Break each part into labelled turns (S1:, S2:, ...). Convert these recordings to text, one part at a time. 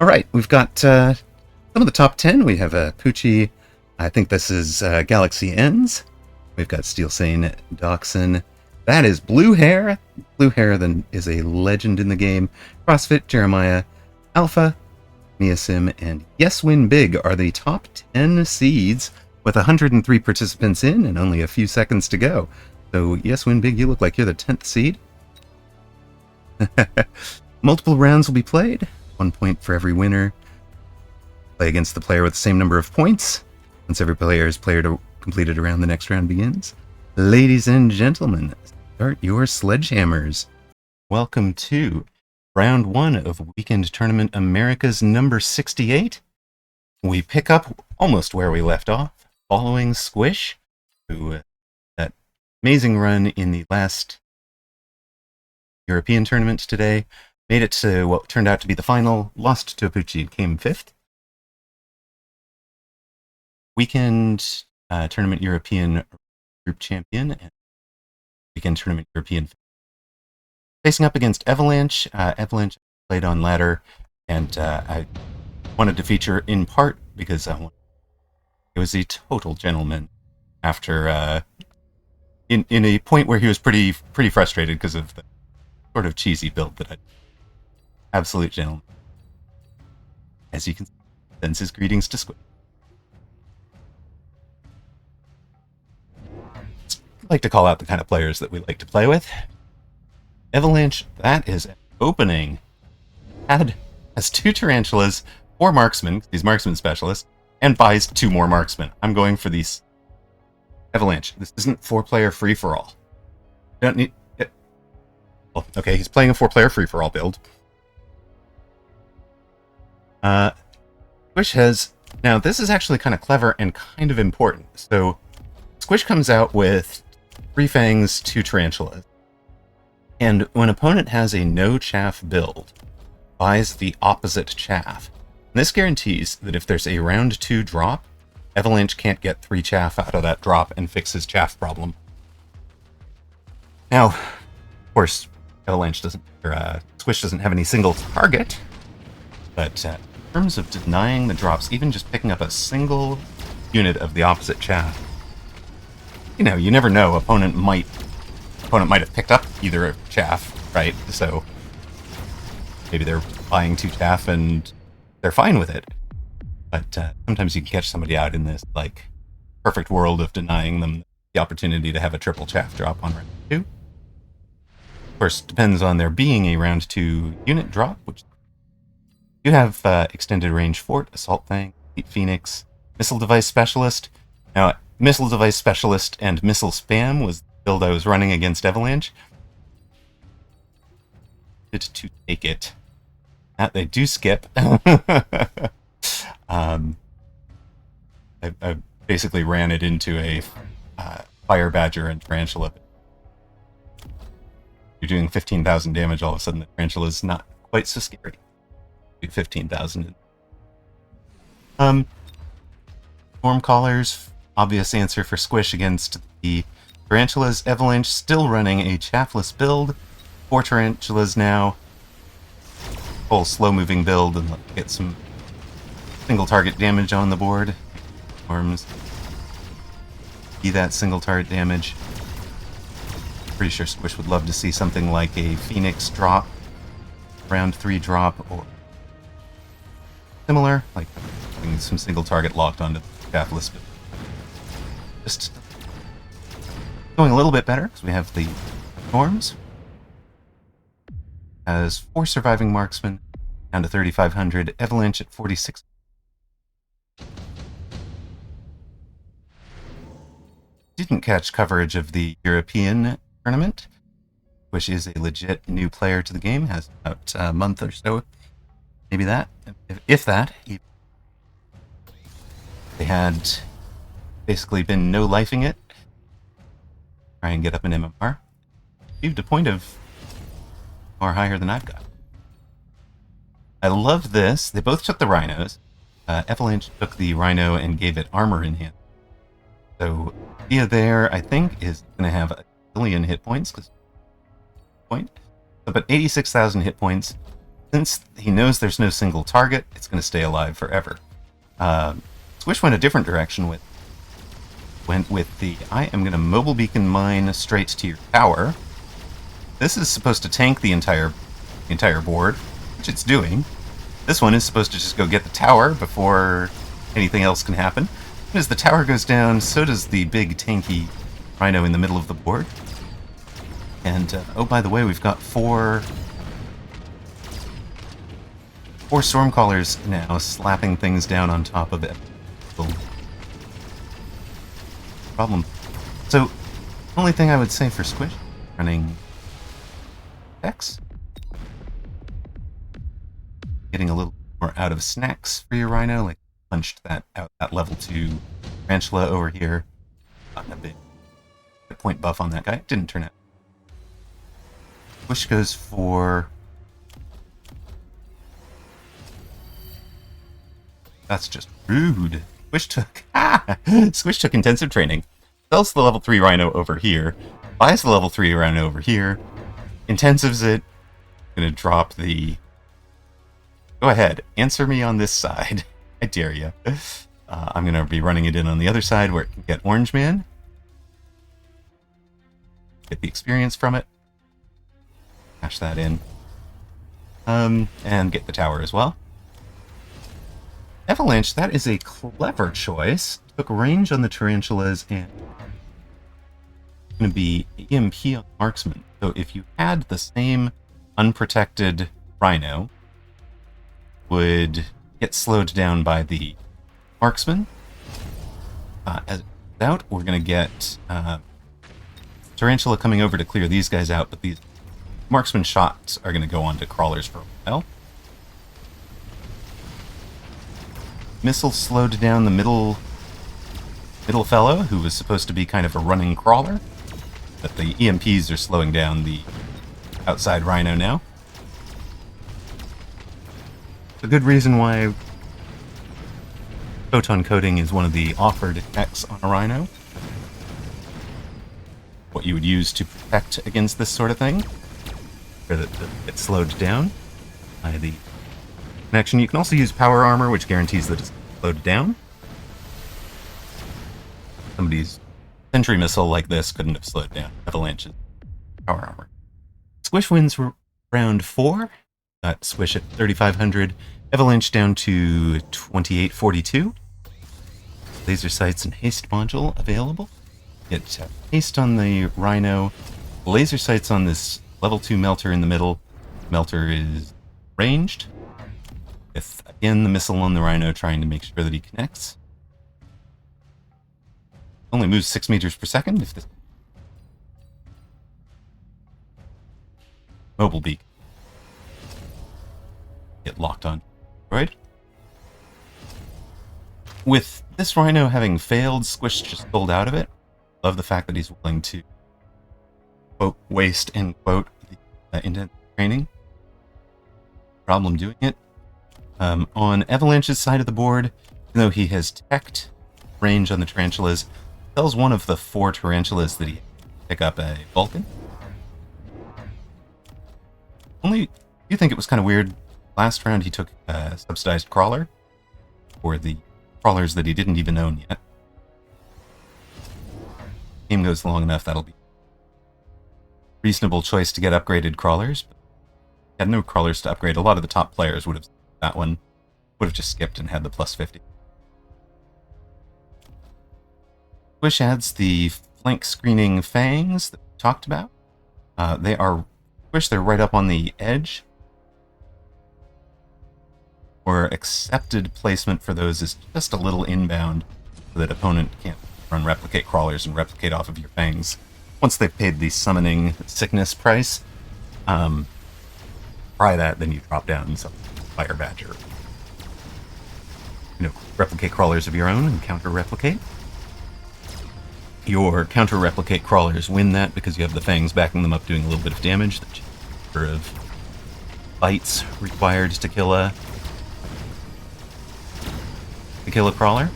S1: All right, we've got some of the top 10. We have Apooche. I think this is Galaxy Ends. We've got Steelsane, Doxun. That is Blue Hair. Blue Hair then is a legend in the game. CrossFit, Jeremiah, Alpha, Measim, and Yes Win Big are the top 10 seeds with 103 participants in and only a few seconds to go. So Yes Win Big, you look like you're the 10th seed. Multiple rounds will be played. 1 point for every winner. Play against the player with the same number of points. Once every player is completed a round, the next round begins. Ladies and gentlemen, start your sledgehammers. Welcome to round 1 of Weekend Tournament America's number 68. We pick up almost where we left off, following Squish, who that amazing run in the last European tournament today. Made it to what turned out to be the final, lost to Apooche, and came 5th. Weekend Tournament European Group Champion and Weekend Tournament European. Facing up against Evalanche. Evalanche played on ladder, and I wanted to feature in part because it was a total gentleman after in a point where he was pretty frustrated because of the sort of cheesy build that I did. Absolute gentleman. As you can see, sends his greetings to Squish. I'd like to call out the kind of players that we like to play with. Evalanche, that is an opening. Has 2 tarantulas, 4 marksmen, he's marksman specialist, and buys 2 more marksmen. I'm going for these. Evalanche, this isn't 4-player free-for-all. You don't need it. Well, okay, he's playing a 4-player free-for-all build. Squish has... Now, this is actually kind of clever and kind of important. So, Squish comes out with 3 fangs, 2 tarantulas. And when an opponent has a no chaff build, buys the opposite chaff. And this guarantees that if there's a round 2 drop, Evalanche can't get 3 chaff out of that drop and fix his chaff problem. Now, of course, Squish doesn't have any single target, but in terms of denying the drops, even just picking up a single unit of the opposite chaff, you know, you never know. Opponent might have picked up either a chaff, right? So maybe they're buying 2 chaff and they're fine with it. But sometimes you can catch somebody out in this like perfect world of denying them the opportunity to have a triple chaff drop on round 2. Of course, depends on there being a round 2 unit drop, which you have extended range fort, assault thing, phoenix, missile device specialist. Now, missile device specialist and missile spam was the build I was running against Evalanche. To take it. That they do skip. I basically ran it into a fire badger and tarantula. You're doing 15,000 damage, all of a sudden the tarantula is not quite so scary. 15,000. Storm Callers, obvious answer for Squish against the tarantulas. Evalanche still running a chaffless build. 4 tarantulas now. Whole slow-moving build and get some single target damage on the board. Storms. See that single target damage. Pretty sure Squish would love to see something like a Phoenix drop, round 3 drop, or similar, like having some single target locked onto the chaffless build. Just going a little bit better because we have the Storms. Has 4 surviving marksmen, down to 3,500. Evalanche at 46. Didn't catch coverage of the European tournament, which is a legit new player to the game. Has about a month or so, maybe that, if that. They had basically been no-lifing it. Try and get up an MMR. Achieved a point of more higher than I've got. I love this. They both took the rhinos. Evalanche took the rhino and gave it armor in hand. So Thea there, I think, is going to have a billion hit points. But 86,000 hit points. Since he knows there's no single target, it's going to stay alive forever. Squish went a different direction went with the I am going to mobile beacon mine straight to your tower. This is supposed to tank the entire board, which it's doing. This one is supposed to just go get the tower before anything else can happen. As the tower goes down, so does the big tanky rhino in the middle of the board. And, oh, by the way, we've got four Stormcallers now slapping things down on top of it. Problem. So, only thing I would say for Squish, running X. Getting a little more out of snacks for your rhino, like punched that out that level 2 tarantula over here. Gotten a big point buff on that guy. Didn't turn out. Squish goes for... That's just rude. Squish took intensive training. Sells the level 3 rhino over here. Buys the level 3 rhino over here. Intensives it. Gonna drop the... Go ahead. Answer me on this side. I dare you. I'm gonna be running it in on the other side where it can get Orange Man. Get the experience from it. Cash that in. And get the tower as well. Evalanche, that is a clever choice. Took range on the tarantulas and going to be EMP on marksman. So if you had the same unprotected rhino, would get slowed down by the marksman. As out, we're going to get tarantula coming over to clear these guys out, but these marksman shots are going to go on to crawlers for a while. Missile slowed down the middle fellow, who was supposed to be kind of a running crawler. But the EMPs are slowing down the outside rhino now. A good reason why photon coating is one of the offered effects on a rhino. What you would use to protect against this sort of thing. Or that it's slowed down by the connection. You can also use power armor, which guarantees that it's slowed down. Somebody's sentry missile like this couldn't have slowed down Evalanche's power armor. Squish wins round 4. Got Squish at 3,500. Evalanche down to 2,842. Laser sights and haste module available. Get haste on the rhino. Laser sights on this level 2 melter in the middle. Melter is ranged. With, again, the missile on the rhino trying to make sure that he connects. Only moves 6 meters per second if this... Mobile beak. Get locked on. Right? With this rhino having failed, Squish just pulled out of it. Love the fact that he's willing to, quote, waste, end quote, the intensive training. Problem doing it. On Evalanche's side of the board, even though he has teched range on the tarantulas, tells one of the 4 tarantulas that he pick up a Vulcan. Only, you think it was kind of weird. Last round he took a subsidized crawler for the crawlers that he didn't even own yet. Game goes long enough, that'll be a reasonable choice to get upgraded crawlers. But had no crawlers to upgrade. A lot of the top players would have that one, would have just skipped and had the plus 50. Squish adds the flank screening fangs that we talked about. They are, Squish, they're right up on the edge. Or accepted placement for those is just a little inbound so that opponent can't run replicate crawlers and replicate off of your fangs. Once they've paid the summoning sickness price, try that, then you drop down some fire badger. You know, replicate crawlers of your own and counter-replicate. Your counter-replicate crawlers win that because you have the fangs backing them up doing a little bit of damage. The number of bites required to kill a crawler.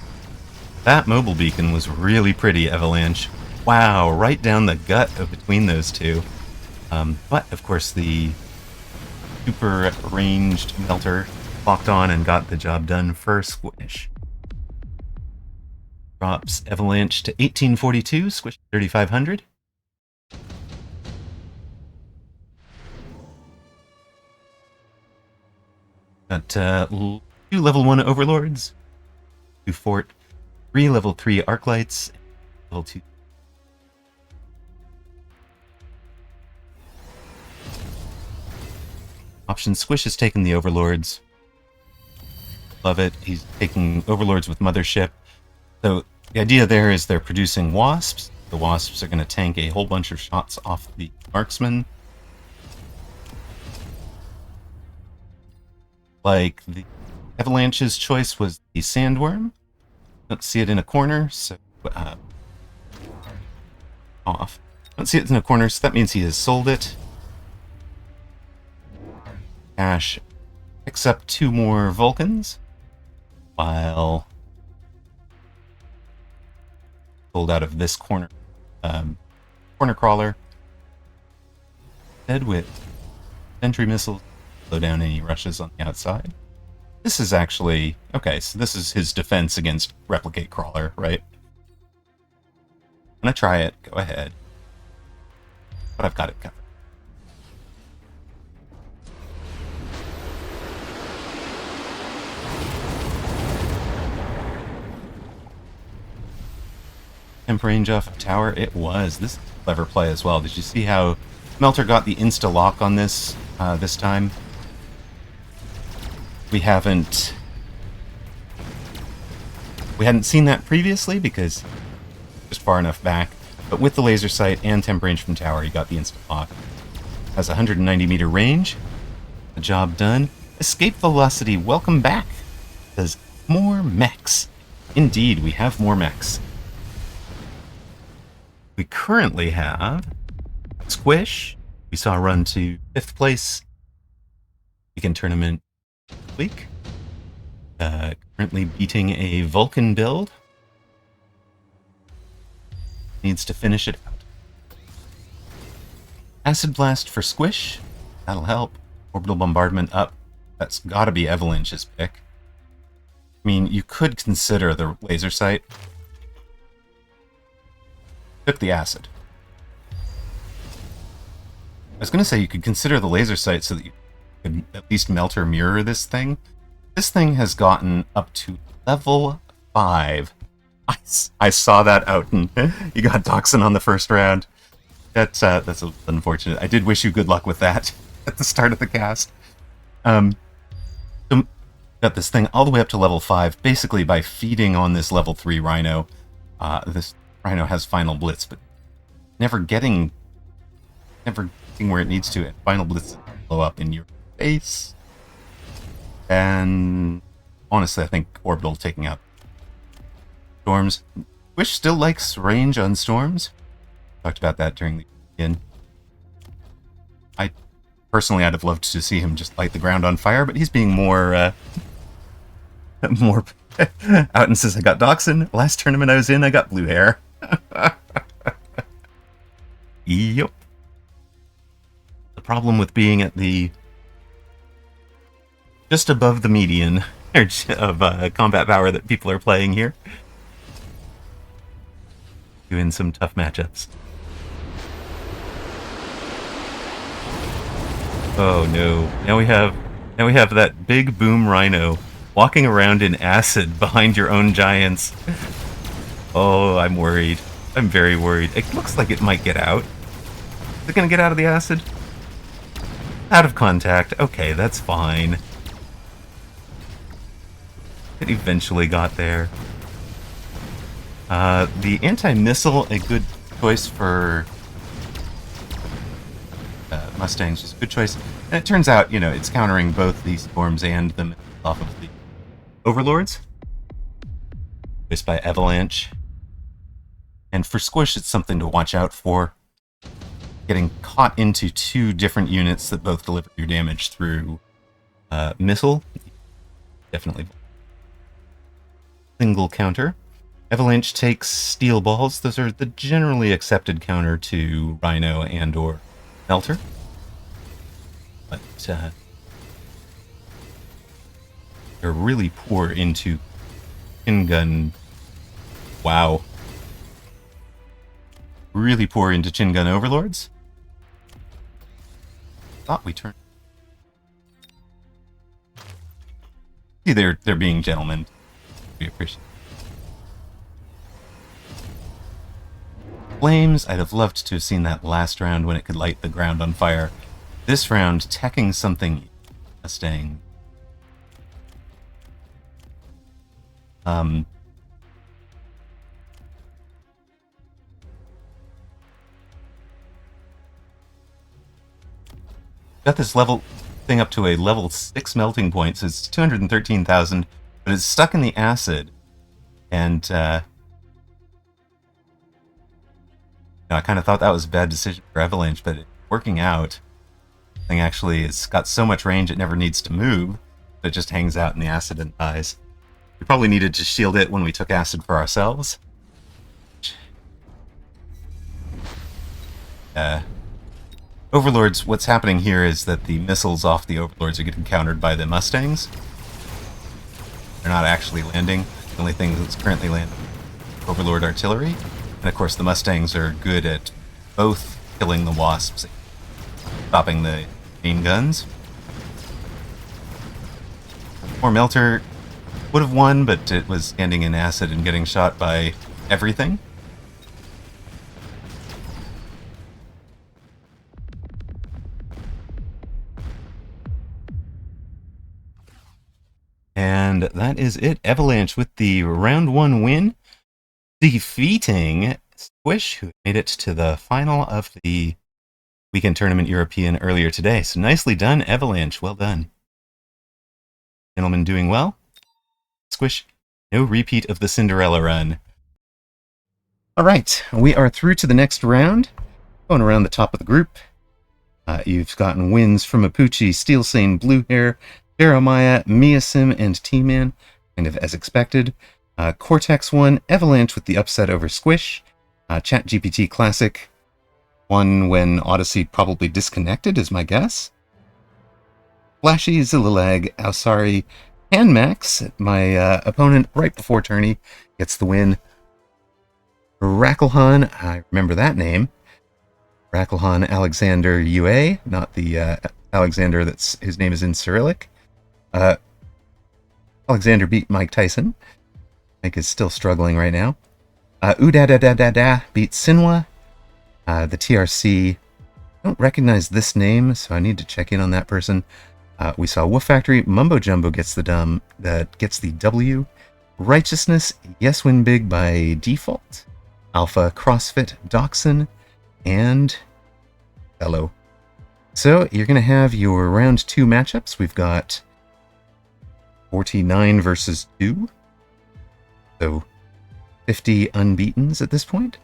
S1: That mobile beacon was really pretty, Evalanche. Wow, right down the gut of between those two. But, of course, the super ranged Melter locked on and got the job done for Squish. Drops Evalanche to 1842, Squish 3500. Got 2 level 1 Overlords, 2 Fort, 3 level 3 Arclights, level 2. Option Squish has taken the Overlords. Love it. He's taking Overlords with Mothership. So the idea there is they're producing Wasps. The Wasps are going to tank a whole bunch of shots off the Marksman. Like the Evalanche's choice was the Sandworm. Don't see it in a corner, so off. Don't see it in a corner, so that means he has sold it. Cash picks up 2 more Vulcans, while sold out of this corner corner crawler. Dead with sentry missiles, slow down any rushes on the outside. This is actually okay. So this is his defense against replicate crawler, right? I'm gonna try it. Go ahead, but I've got it covered. Temp range off of tower, it was. This is a clever play as well. Did you see how Melter got the insta-lock on this this time? We hadn't seen that previously because just far enough back. But with the laser sight and temp range from tower, he got the insta-lock. Has 190 meter range. The job done. Escape velocity, welcome back. Says more mechs. Indeed, we have more mechs. We currently have Squish. We saw run to 5th place. Weekend tournament week. Currently beating a Vulcan build. Needs to finish it out. Acid Blast for Squish. That'll help. Orbital Bombardment up. That's gotta be Evalanche's pick. I mean, you could consider the laser sight. Took the acid. I was going to say you could consider the laser sight so that you could at least melt or mirror this thing. This thing has gotten up to level 5. I saw that out, and you got Doxun on the first round. That's unfortunate. I did wish you good luck with that at the start of the cast. So got this thing all the way up to level 5, basically by feeding on this level 3 Rhino. This Rhino has Final Blitz, but never getting where it needs to. And Final Blitz blow up in your face. And honestly, I think Orbital taking out Storms. Squish still likes range on Storms. Talked about that during the begin. Personally, I'd have loved to see him just light the ground on fire, but he's being more more out and says, I got Doxun. Last tournament I was in, I got blue hair. Yep. The problem with being at the just above the median of combat power that people are playing here. Doing some tough matchups. Oh no! Now we have that big boom Rhino walking around in acid behind your own giants. Oh, I'm worried. I'm very worried. It looks like it might get out. Is it gonna get out of the acid? Out of contact. Okay, that's fine. It eventually got there. The anti-missile, a good choice for Mustangs, is a good choice. And it turns out, you know, it's countering both the Storms and the missiles off of the Overlords. Voiced by Evalanche. And for Squish, it's something to watch out for. Getting caught into 2 different units that both deliver your damage through missile. Definitely. Single counter. Evalanche takes steel balls. Those are the generally accepted counter to Rhino and or Melter. But They're really poor into chin gun. Wow. Really poor into chin gun overlords. Thought we turned. See, they're being gentlemen. We appreciate. Flames, I'd have loved to have seen that last round when it could light the ground on fire. This round, teching something Mustang. Got this level thing up to a level 6 melting point, so it's 213,000, but it's stuck in the acid. And, I kind of thought that was a bad decision for Evalanche, but it's working out. The thing actually has got so much range it never needs to move, but it just hangs out in the acid and dies. We probably needed to shield it when we took acid for ourselves. Overlords, what's happening here is that the missiles off the Overlords are getting countered by the Mustangs. They're not actually landing. The only thing that's currently landing is Overlord artillery. And of course the Mustangs are good at both killing the Wasps and stopping the main guns. More Melter would have won, but it was standing in acid and getting shot by everything. And that is it. Evalanche with the round 1 win, defeating Squish, who made it to the final of the Weekend Tournament European earlier today. So nicely done, Evalanche. Well done. Gentlemen doing well. Squish, no repeat of the Cinderella run. All right, we are through to the next round. Going around the top of the group. You've gotten wins from Apooche, Steelsane, Blue Hair, Jeremiah, Measim, and T-Man, kind of as expected. Cortex won, Evalanche with the upset over Squish. ChatGPT Classic won when Odyssey probably disconnected, is my guess. Flashy, Zillalag, Ausari, panmex, my opponent right before tourney, gets the win. Rackelhan, I remember that name. Rackelhan Alexander UA, not the Alexander that's his name is in Cyrillic. Alexander beat Mike Tyson. Mike is still struggling right now. Udadadadada beat Sinwa. The TRC, I don't recognize this name, so I need to check in on that person. We saw Wolf Factory, Mumbo Jumbo gets the W. Righteousness, Yes Win Big by default. Alpha, CrossFit, Doxun, and Hello. So you're going to have your round 2 matchups. We've got 49 versus 2. So 50 unbeatens at this point.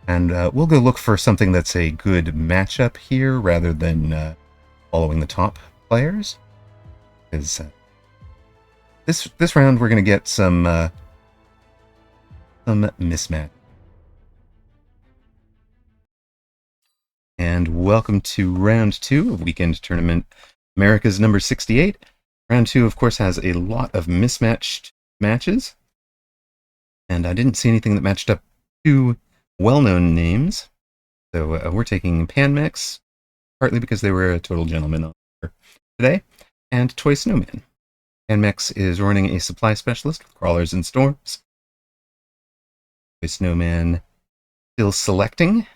S1: And we'll go look for something that's a good matchup here rather than following the top players. Because this round we're going to get some mismatch. And welcome to round 2 of Weekend Tournament America's number 68. Round 2, of course, has a lot of mismatched matches. And I didn't see anything that matched up to well-known names. So we're taking panmex, partly because they were a total gentleman on today, and Toy Snowman. Panmex is running a supply specialist with crawlers and storms. Toy Snowman still selecting.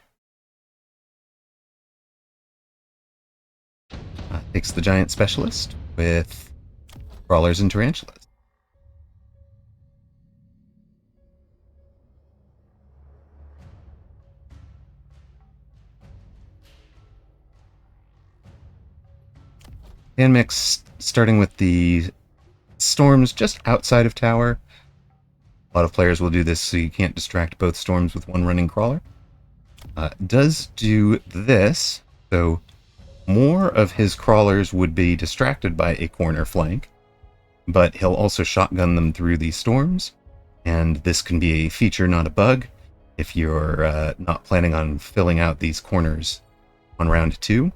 S1: Takes the giant specialist with crawlers and tarantulas. Panmex starting with the storms just outside of tower. A lot of players will do this so you can't distract both storms with one running crawler. Does do this, so more of his crawlers would be distracted by a corner flank, but he'll also shotgun them through these storms, and this can be a feature, not a bug, if you're not planning on filling out these corners on round 2.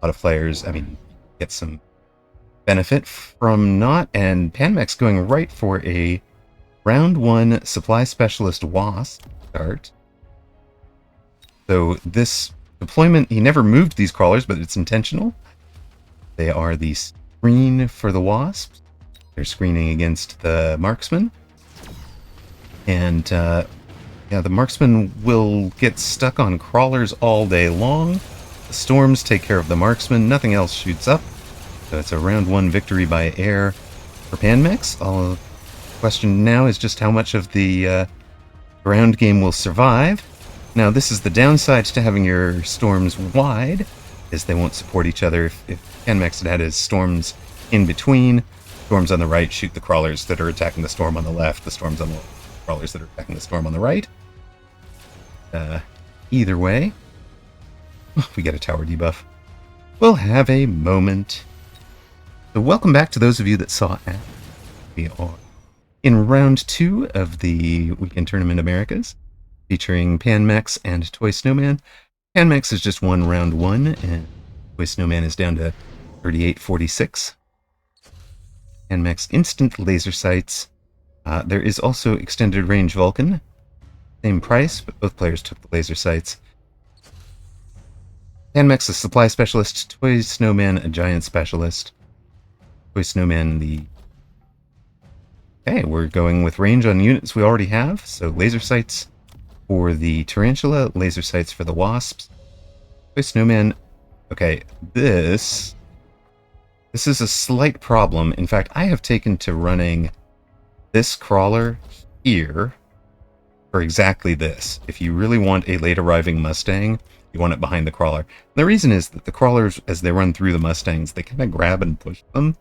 S1: A lot of players, get some benefit from not, and panmex going right for a round 1 supply specialist wasp start. So this deployment, he never moved these crawlers, but it's intentional. They are the screen for the wasps. They're screening against the marksman. And yeah, the marksman will get stuck on crawlers all day long. The storms take care of the marksman. Nothing else shoots up. So it's a round 1 victory by air for panmex. The question now is just how much of the ground game will survive. Now, this is the downside to having your storms wide, is they won't support each other. If panmex had his storms in between, storms on the right shoot the crawlers that are attacking the storm on the left, the storms on the crawlers that are attacking the storm on the right. Either way, we get a tower debuff. We'll have a moment. So welcome back to those of you that saw it. We are in round 2 of the Weekend Tournament Americas, featuring panmex and Toy Snowman. Panmex has just won round 1, and Toy Snowman is down to 38-46. Panmex instant laser sights. There is also extended range Vulcan. Same price, but both players took the laser sights. Panmex a supply specialist, Toy Snowman a giant specialist. Toy Snowman the... Okay, we're going with range on units we already have, so laser sights for the tarantula, laser sights for the wasps. Toy Snowman... Okay, this is a slight problem. In fact, I have taken to running this crawler here for exactly this. If you really want a late arriving Mustang, you want it behind the crawler. And the reason is that the crawlers, as they run through the Mustangs, they kind of grab and push them.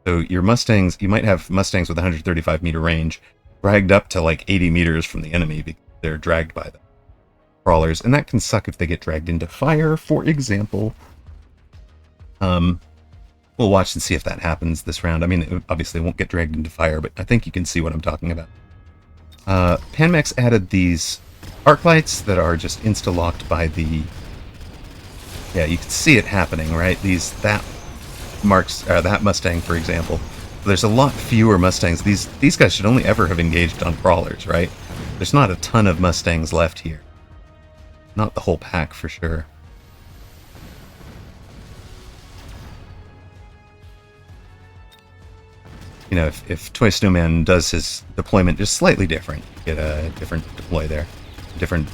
S1: So your Mustangs, you might have Mustangs with 135 meter range dragged up to like 80 meters from the enemy because they're dragged by the crawlers. And that can suck if they get dragged into fire, for example. We'll watch and see if that happens this round. I mean, it obviously won't get dragged into fire, but I think you can see what I'm talking about. Panmex added these arc lights that are just insta-locked by the... Yeah, you can see it happening, right? That Mustang, for example. There's a lot fewer Mustangs. These guys should only ever have engaged on crawlers, right? There's not a ton of Mustangs left here. Not the whole pack, for sure. You know, if Toy Snowman does his deployment just slightly different, you get a different deploy there. Different,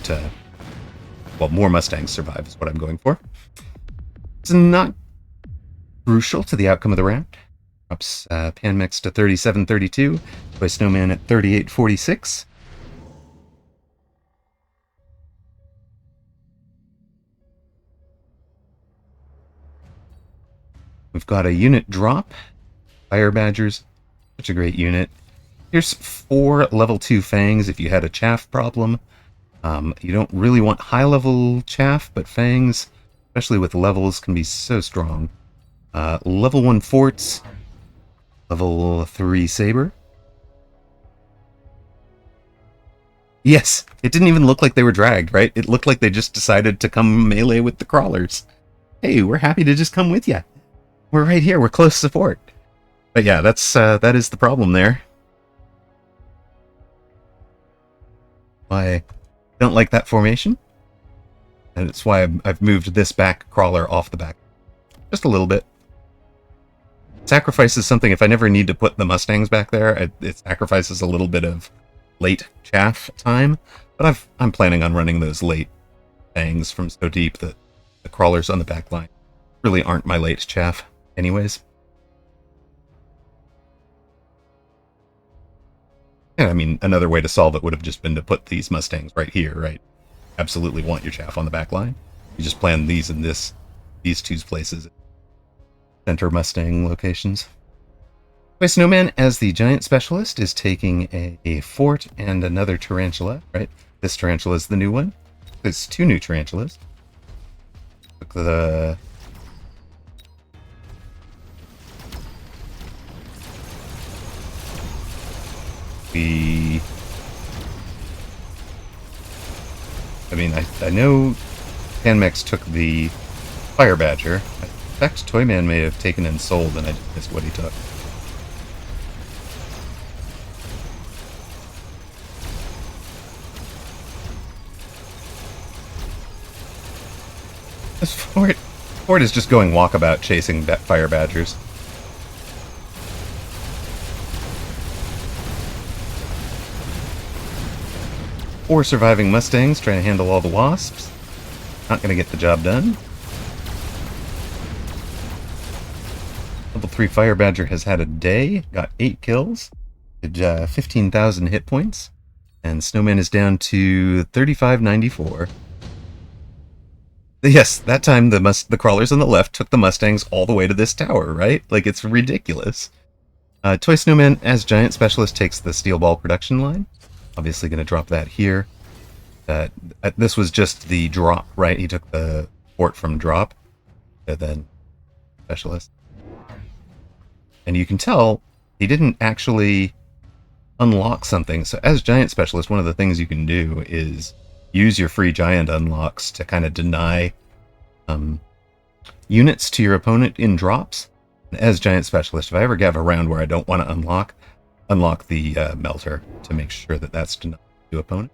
S1: well, more Mustangs survive is what I'm going for. It's not crucial to the outcome of the round. Drops panmex to 37-32, Toy Snowman at 38-46. We've got a unit drop. Fire Badgers. Such a great unit. Here's 4 level 2 fangs if you had a chaff problem. You don't really want high-level chaff, but fangs, especially with levels, can be so strong. Level 1 forts. Level 3 saber. Yes, it didn't even look like they were dragged, right? It looked like they just decided to come melee with the crawlers. Hey, we're happy to just come with you. We're right here. We're close support. But yeah, that is the problem there. I don't like that formation, and it's why I've moved this back crawler off the back just a little bit. Sacrifices something. If I never need to put the Mustangs back there, it sacrifices a little bit of late chaff time. But I'm planning on running those late fangs from so deep that the crawlers on the back line really aren't my late chaff, anyways. Yeah, I mean, another way to solve it would have just been to put these Mustangs right here, right? Absolutely want your chaff on the back line. You just plan these in these two places. Center Mustang locations. Toy Snowman, as the giant specialist, is taking a fort and another tarantula, right? This tarantula is the new one. There's 2 new tarantulas. Took the... I mean, I know panmex took the Fire Badger. fact, Toyman may have taken and sold, and I just missed what he took. This fort is just going walkabout chasing fire badgers. Four surviving Mustangs trying to handle all the wasps. Not going to get the job done. Level 3 Fire Badger has had a day, got 8 kills, did 15,000 hit points, and Snowman is down to 3594. Yes, that time the crawlers on the left took the Mustangs all the way to this tower, right? Like, it's ridiculous. Toy Snowman, as Giant Specialist, takes the Steel Ball production line. Obviously going to drop that here. This was just the drop, right? He took the fort from drop, and then Specialist. And you can tell he didn't actually unlock something. So as Giant Specialist, one of the things you can do is use your free Giant unlocks to kind of deny units to your opponent in drops. And as Giant Specialist, if I ever have a round where I don't want to unlock the melter to make sure that that's denied to opponent.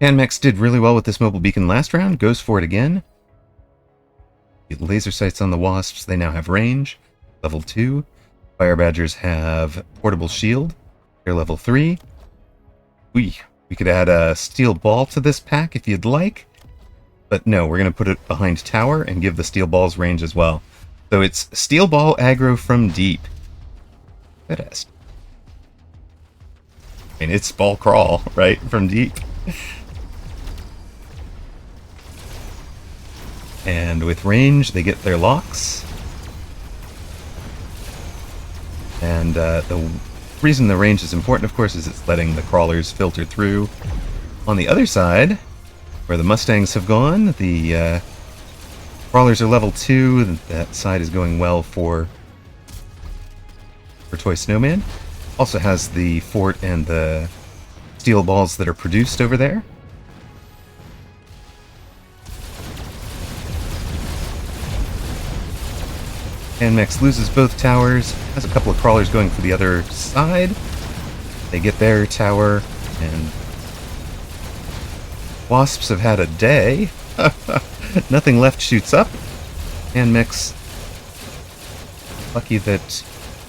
S1: Panmex did really well with this mobile beacon last round, goes for it again. Laser sights on the wasps, they now have range. Level 2. Fire Badgers have portable shield. They're level 3. We could add a steel ball to this pack if you'd like. But no, we're going to put it behind tower and give the steel balls range as well. So it's steel ball aggro from deep. Badass. I mean, it's ball crawl, right? From deep. And with range, they get their locks. And the reason the range is important, of course, is it's letting the crawlers filter through. On the other side, where the Mustangs have gone, the crawlers are level 2. That side is going well for Toy Snowman. Also has the fort and the steel balls that are produced over there. Panmex loses both towers, has a couple of crawlers going for the other side. They get their tower, and wasps have had a day. Nothing left shoots up. Panmex, lucky that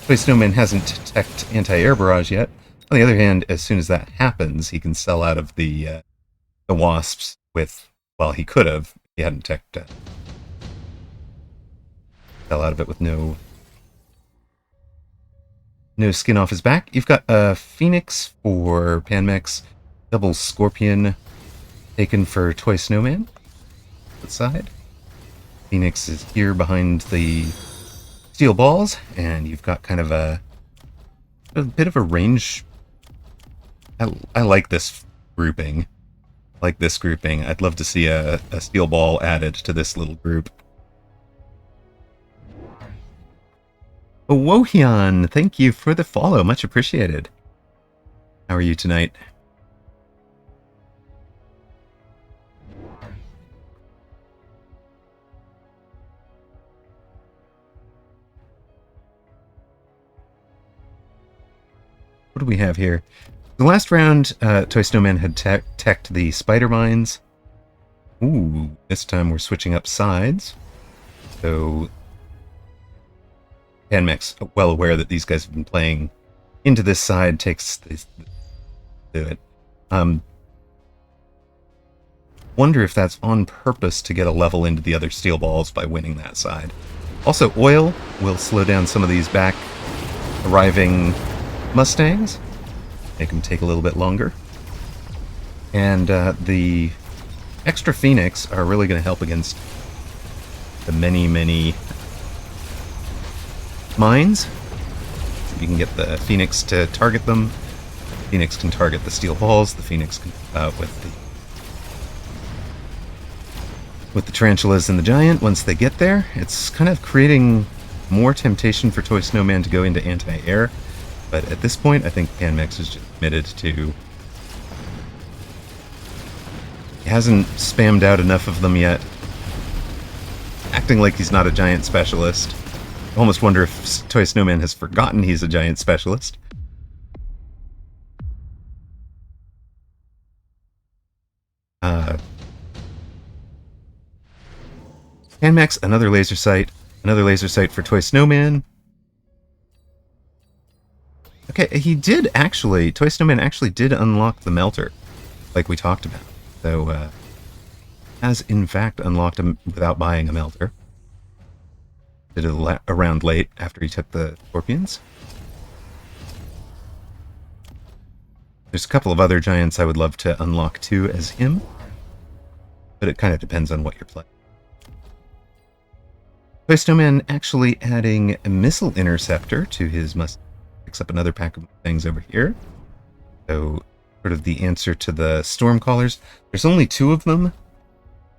S1: Toy Snowman hasn't teched anti-air barrage yet. On the other hand, as soon as that happens, he can sell out of the wasps with, well, he could have. He hadn't teched fell out of it with no skin off his back. You've got a Phoenix for Panmex, double Scorpion taken for Toy Snowman. Outside. Phoenix is here behind the steel balls, and you've got kind of a bit of a range. I like this grouping. I'd love to see a steel ball added to this little group. Wohian, thank you for the follow. Much appreciated. How are you tonight? What do we have here? The last round, Toy Snowman had teched the spider mines. Ooh, this time we're switching up sides. So Panmex, well aware that these guys have been playing into this side, takes this do it. Wonder if that's on purpose to get a level into the other steel balls by winning that side. Also, oil will slow down some of these back arriving Mustangs, make them take a little bit longer. And the extra Phoenix are really going to help against the many mines. You can get the Phoenix to target them. Phoenix can target the steel balls. The Phoenix can with the tarantulas and the giant. Once they get there, it's kind of creating more temptation for Toy Snowman to go into anti-air. But at this point, I think Panmex is just committed to. He hasn't spammed out enough of them yet acting like he's not a giant specialist. I almost wonder if Toy Snowman has forgotten he's a giant specialist. Panmex, another laser sight for Toy Snowman. Okay, Toy Snowman actually did unlock the melter, like we talked about. So, has in fact unlocked him without buying a melter. Did it a round late after he took the scorpions. There's a couple of other giants I would love to unlock too as him, but it kind of depends on what you're playing. Toy Snowman actually adding a missile interceptor to his Mustang. Picks up another pack of things over here. So, sort of the answer to the Stormcallers. There's only 2 of them,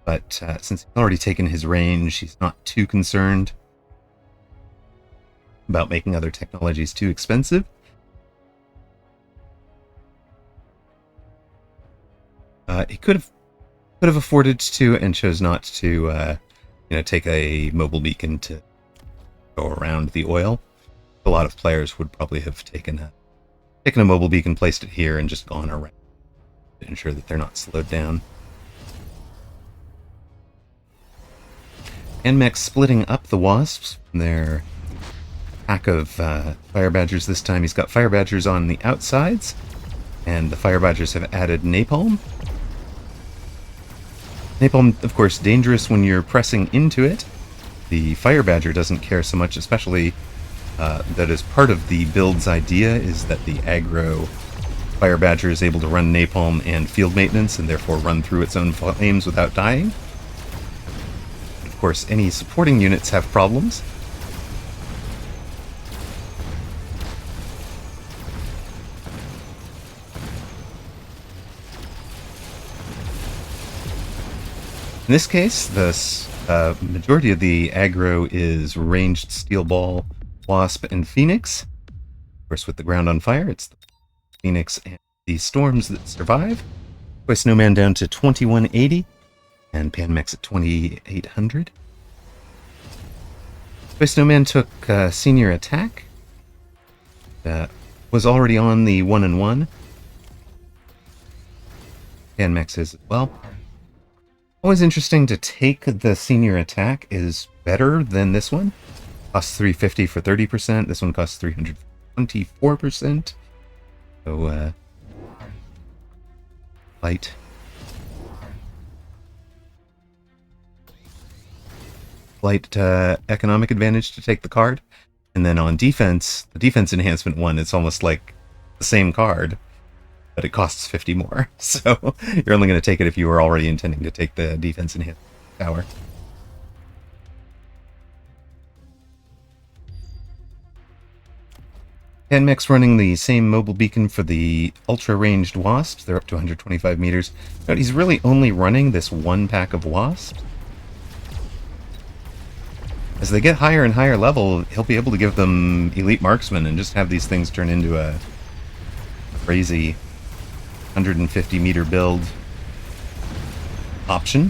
S1: but since he's already taken his range, he's not too concerned about making other technologies too expensive. He could have afforded to and chose not to, take a mobile beacon to go around the oil. A lot of players would probably have taken a mobile beacon, placed it here, and just gone around to ensure that they're not slowed down. Panmex splitting up the wasps from their pack of fire badgers. This time he's got fire badgers on the outsides, and the fire badgers have added napalm. Napalm, of course, dangerous when you're pressing into it. The fire badger doesn't care so much, especially that as part of the build's idea is that the aggro fire badger is able to run napalm and field maintenance and therefore run through its own flames without dying. Of course, any supporting units have problems. In this case, the majority of the aggro is ranged steel ball, wasp, and phoenix. Of course, with the ground on fire, it's the phoenix and the storms that survive. Toy Snowman down to 2180, and Panmex at 2800. Toy Snowman took senior attack. Was already on the 1-1. Panmex is as well. Always interesting to take the senior attack is better than this one. Costs 350 for 30%. This one costs 324%. So, light. Light economic advantage to take the card. And then on defense, the defense enhancement one, it's almost like the same card, but it costs 50 more. So you're only going to take it if you were already intending to take the defense enhancement power. Panmex running the same mobile beacon for the ultra-ranged wasps. They're up to 125 meters. But he's really only running this one pack of wasps. As they get higher and higher level, he'll be able to give them elite marksmen and just have these things turn into a crazy 150 meter build option.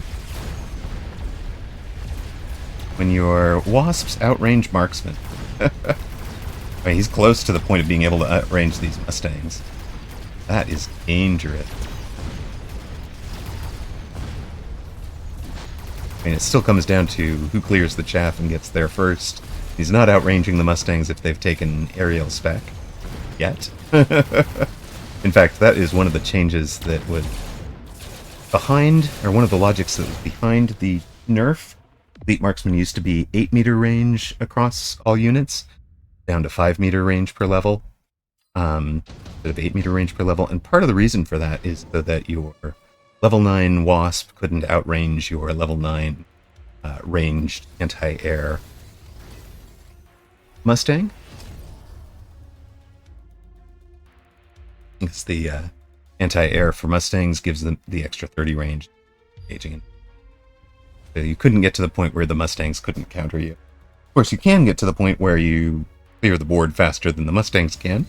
S1: When your wasps outrange marksmen. I mean, he's close to the point of being able to outrange these Mustangs. That is dangerous. I mean, it still comes down to who clears the chaff and gets there first. He's not outranging the Mustangs if they've taken aerial spec. Yet. In fact, that is one of the changes that was behind, or one of the logics that was behind the nerf. Elite Marksman used to be 8 meter range across all units, down to 5 meter range per level, instead of 8 meter range per level. And part of the reason for that is so that your level 9 Wasp couldn't outrange your level 9 ranged anti-air Mustang. It's the anti-air for Mustangs gives them the extra 30 range engaging in. So you couldn't get to the point where the Mustangs couldn't counter you. Of course, you can get to the point where you clear the board faster than the Mustangs can.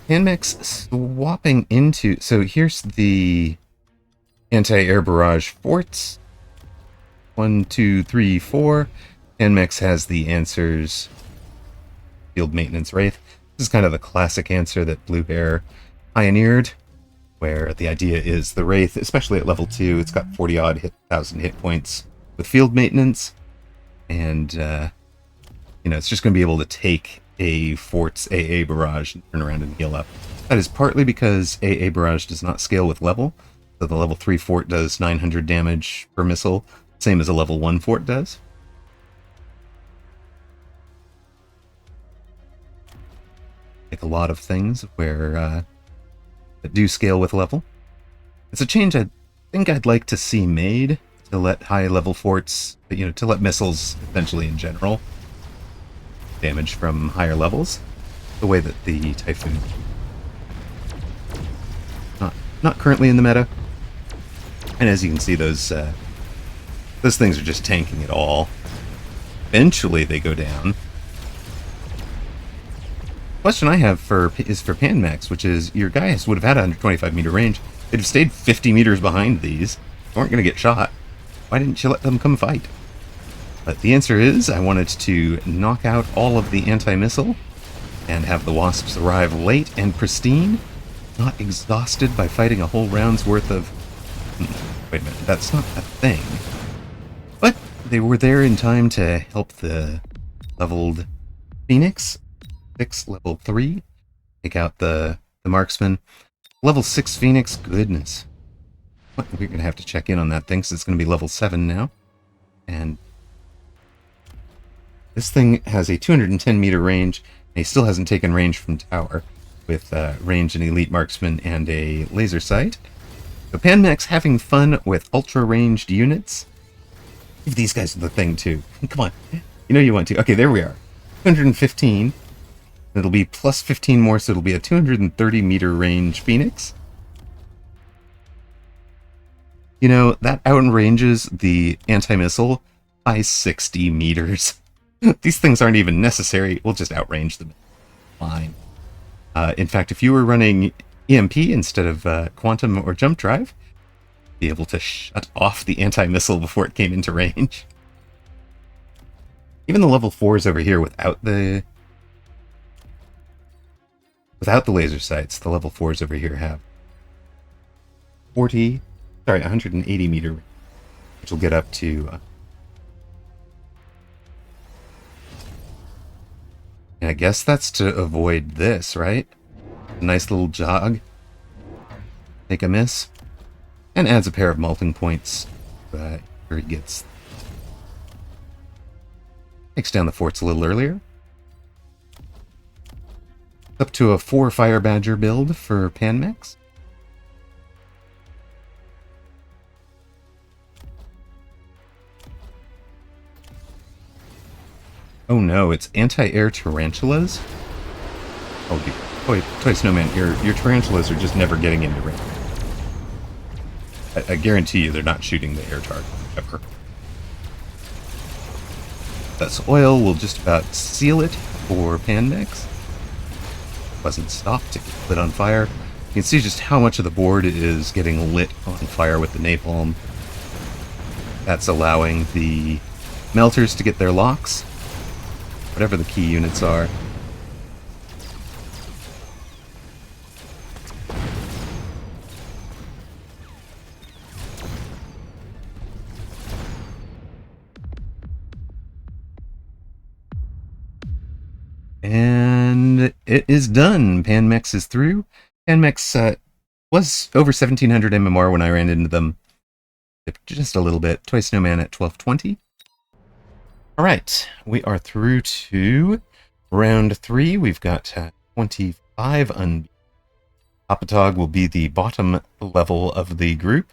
S1: panmex swapping into... So here's the anti-air barrage forts. 1, 2, 3, 4. Panmex has the answers. Field maintenance wraith. This is kind of the classic answer that Blue Hair pioneered, where the idea is the wraith, especially at level 2, it's got 40-odd 1,000 hit points with field maintenance, and it's just going to be able to take a fort's AA barrage and turn around and heal up. That is partly because AA barrage does not scale with level, so the level 3 fort does 900 damage per missile, same as a level 1 fort does. Like a lot of things where that do scale with level. It's a change I think I'd like to see made, to let high-level forts, to let missiles, essentially in general, damage from higher levels, the way that the Typhoon... Not currently in the meta. And as you can see, those things are just tanking it all. Eventually they go down. Question I have is for panmex, which is your guys would have had a 125 meter range. They'd have stayed 50 meters behind these. They weren't going to get shot. Why didn't you let them come fight? But the answer is I wanted to knock out all of the anti-missile and have the wasps arrive late and pristine, not exhausted by fighting a whole round's worth of... Wait a minute, that's not a thing. But they were there in time to help the leveled Phoenix. 6, level 3. Take out the marksman. Level 6 Phoenix, goodness. We're going to have to check in on that thing, because it's going to be level 7 now. And this thing has a 210 meter range, and he still hasn't taken range from tower, with range and elite marksman and a laser sight. So panmex having fun with ultra-ranged units. Give these guys the thing, too. Come on. You know you want to. Okay, there we are. 215. It'll be plus 15 more, so it'll be a 230 meter range Phoenix. That outranges the anti-missile by 60 meters. These things aren't even necessary. We'll just outrange them. Fine. In fact, if you were running EMP instead of Quantum or Jump Drive, be able to shut off the anti-missile before it came into range. Even the level 4s over here without the laser sights, the level 4s over here have 180 meter, which will get up to... and I guess that's to avoid this, right? A nice little jog. Take a miss. And adds a pair of melting points. Where he gets... takes down the forts a little earlier. Up to a 4 Fire Badger build for panmex. Oh no, it's anti-air tarantulas? Oh dear. Toy Snowman, your tarantulas are just never getting into range. I guarantee you they're not shooting the air target, ever. That oil will just about seal it for panmex. Wasn't stopped to get lit on fire. You can see just how much of the board is getting lit on fire with the napalm. That's allowing the melters to get their locks, whatever the key units are. And it is done. Panmex is through. Panmex was over 1700 MMR when I ran into them. Just a little bit. Toy Snowman at 1220. Alright, we are through to round 3. We've got 25 unbeaten. Apooche will be the bottom level of the group,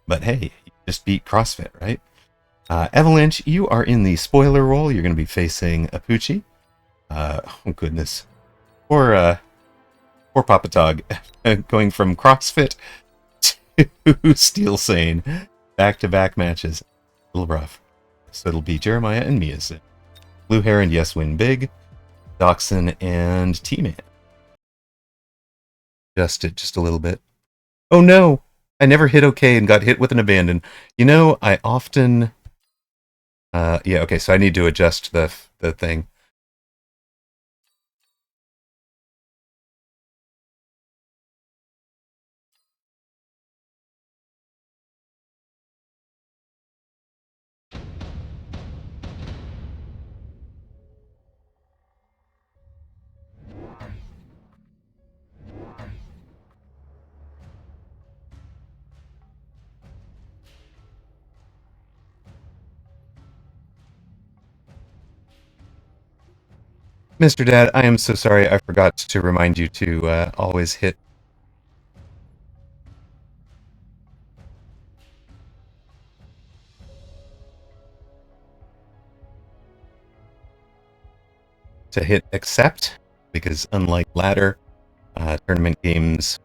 S1: but hey, you just beat CrossFit, right? Evalanche, you are in the spoiler role. You're going to be facing Apooche. Oh goodness. Poor Apooche, going from CrossFit to Steelsane. Back-to-back matches. A little rough. So it'll be Jeremiah and Measim. Blue Hair and Yes Win Big. Doxun and T-Man. adjust it just a little bit. Oh no! I never hit OK and got hit with an abandon. You know, I often... yeah, okay, so I need to adjust the thing. Mr. Dad, I am so sorry. I forgot to remind you to always hit... to hit accept, because unlike ladder, tournament games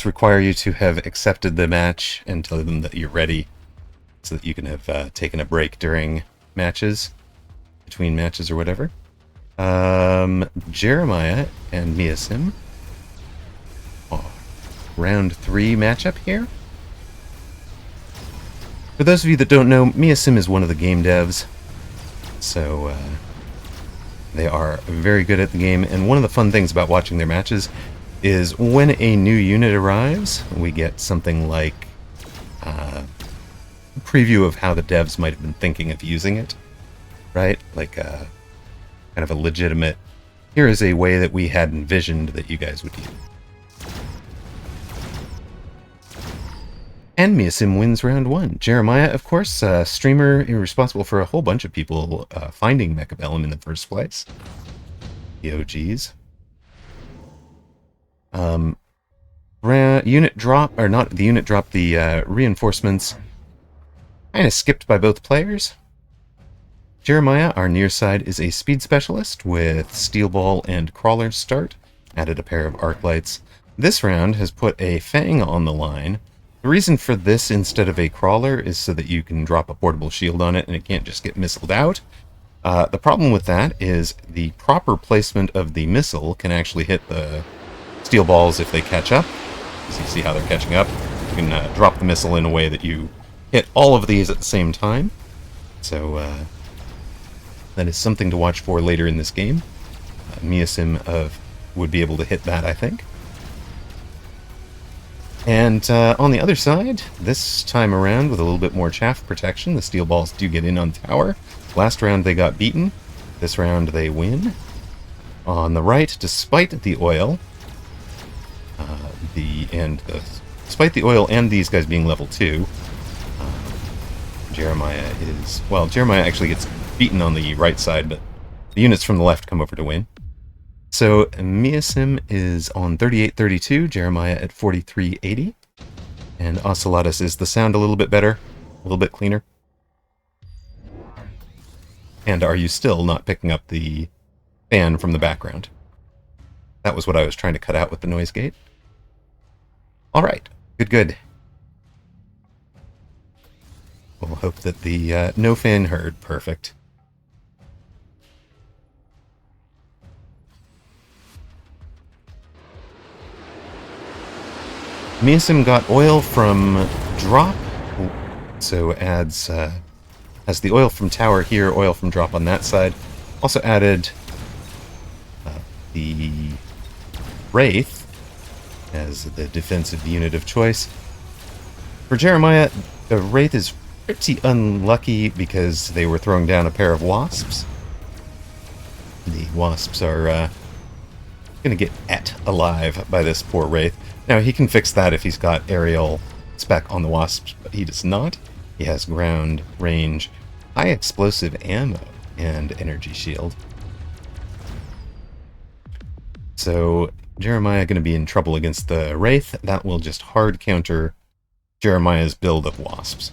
S1: require you to have accepted the match and tell them that you're ready, so that you can have taken a break during matches, between matches or whatever. Jeremiah and Measim. Oh, round 3 matchup here. For those of you that don't know, Measim is one of the game devs, so they are very good at the game, and one of the fun things about watching their matches is when a new unit arrives, we get something like a preview of how the devs might have been thinking of using it, right? Like kind of a legitimate, here is a way that we had envisioned that you guys would use. And Measim wins round 1. Jeremiah, of course, streamer responsible for a whole bunch of people finding Mechabellum in the first place. The OGs. Unit drop, or not the unit drop, the reinforcements kind of skipped by both players. Jeremiah, our near side, is a speed specialist with steel ball and crawler start. Added a pair of arc lights. This round has put a fang on the line. The reason for this instead of a crawler is so that you can drop a portable shield on it and it can't just get missiled out. The problem with that is the proper placement of the missile can actually hit the steel balls if they catch up. So you see how they're catching up. You can drop the missile in a way that you hit all of these at the same time. So that is something to watch for later in this game. Measim would be able to hit that, I think. And on the other side, this time around with a little bit more chaff protection, the steel balls do get in on tower. Last round they got beaten. This round they win. On the right, despite the oil, despite the oil and these guys being level 2, Jeremiah actually gets beaten on the right side, but the units from the left come over to win. So Measim is on 3832, Jeremiah at 4380, and Ocelotus is the sound a little bit better, a little bit cleaner. And are you still not picking up the fan from the background? That was what I was trying to cut out with the noise gate. Alright, good. We'll hope that the no fan heard. Perfect. Measim got oil from drop, so adds has the oil from tower here, oil from drop on that side. Also added the Wraith as the defensive unit of choice. For Jeremiah, the Wraith is pretty unlucky because they were throwing down a pair of wasps. The wasps are going to get ate alive by this poor Wraith. Now, he can fix that if he's got aerial spec on the wasps, but he does not. He has ground, range, high explosive ammo, and energy shield. So, Jeremiah going to be in trouble against the Wraith. That will just hard counter Jeremiah's build of wasps.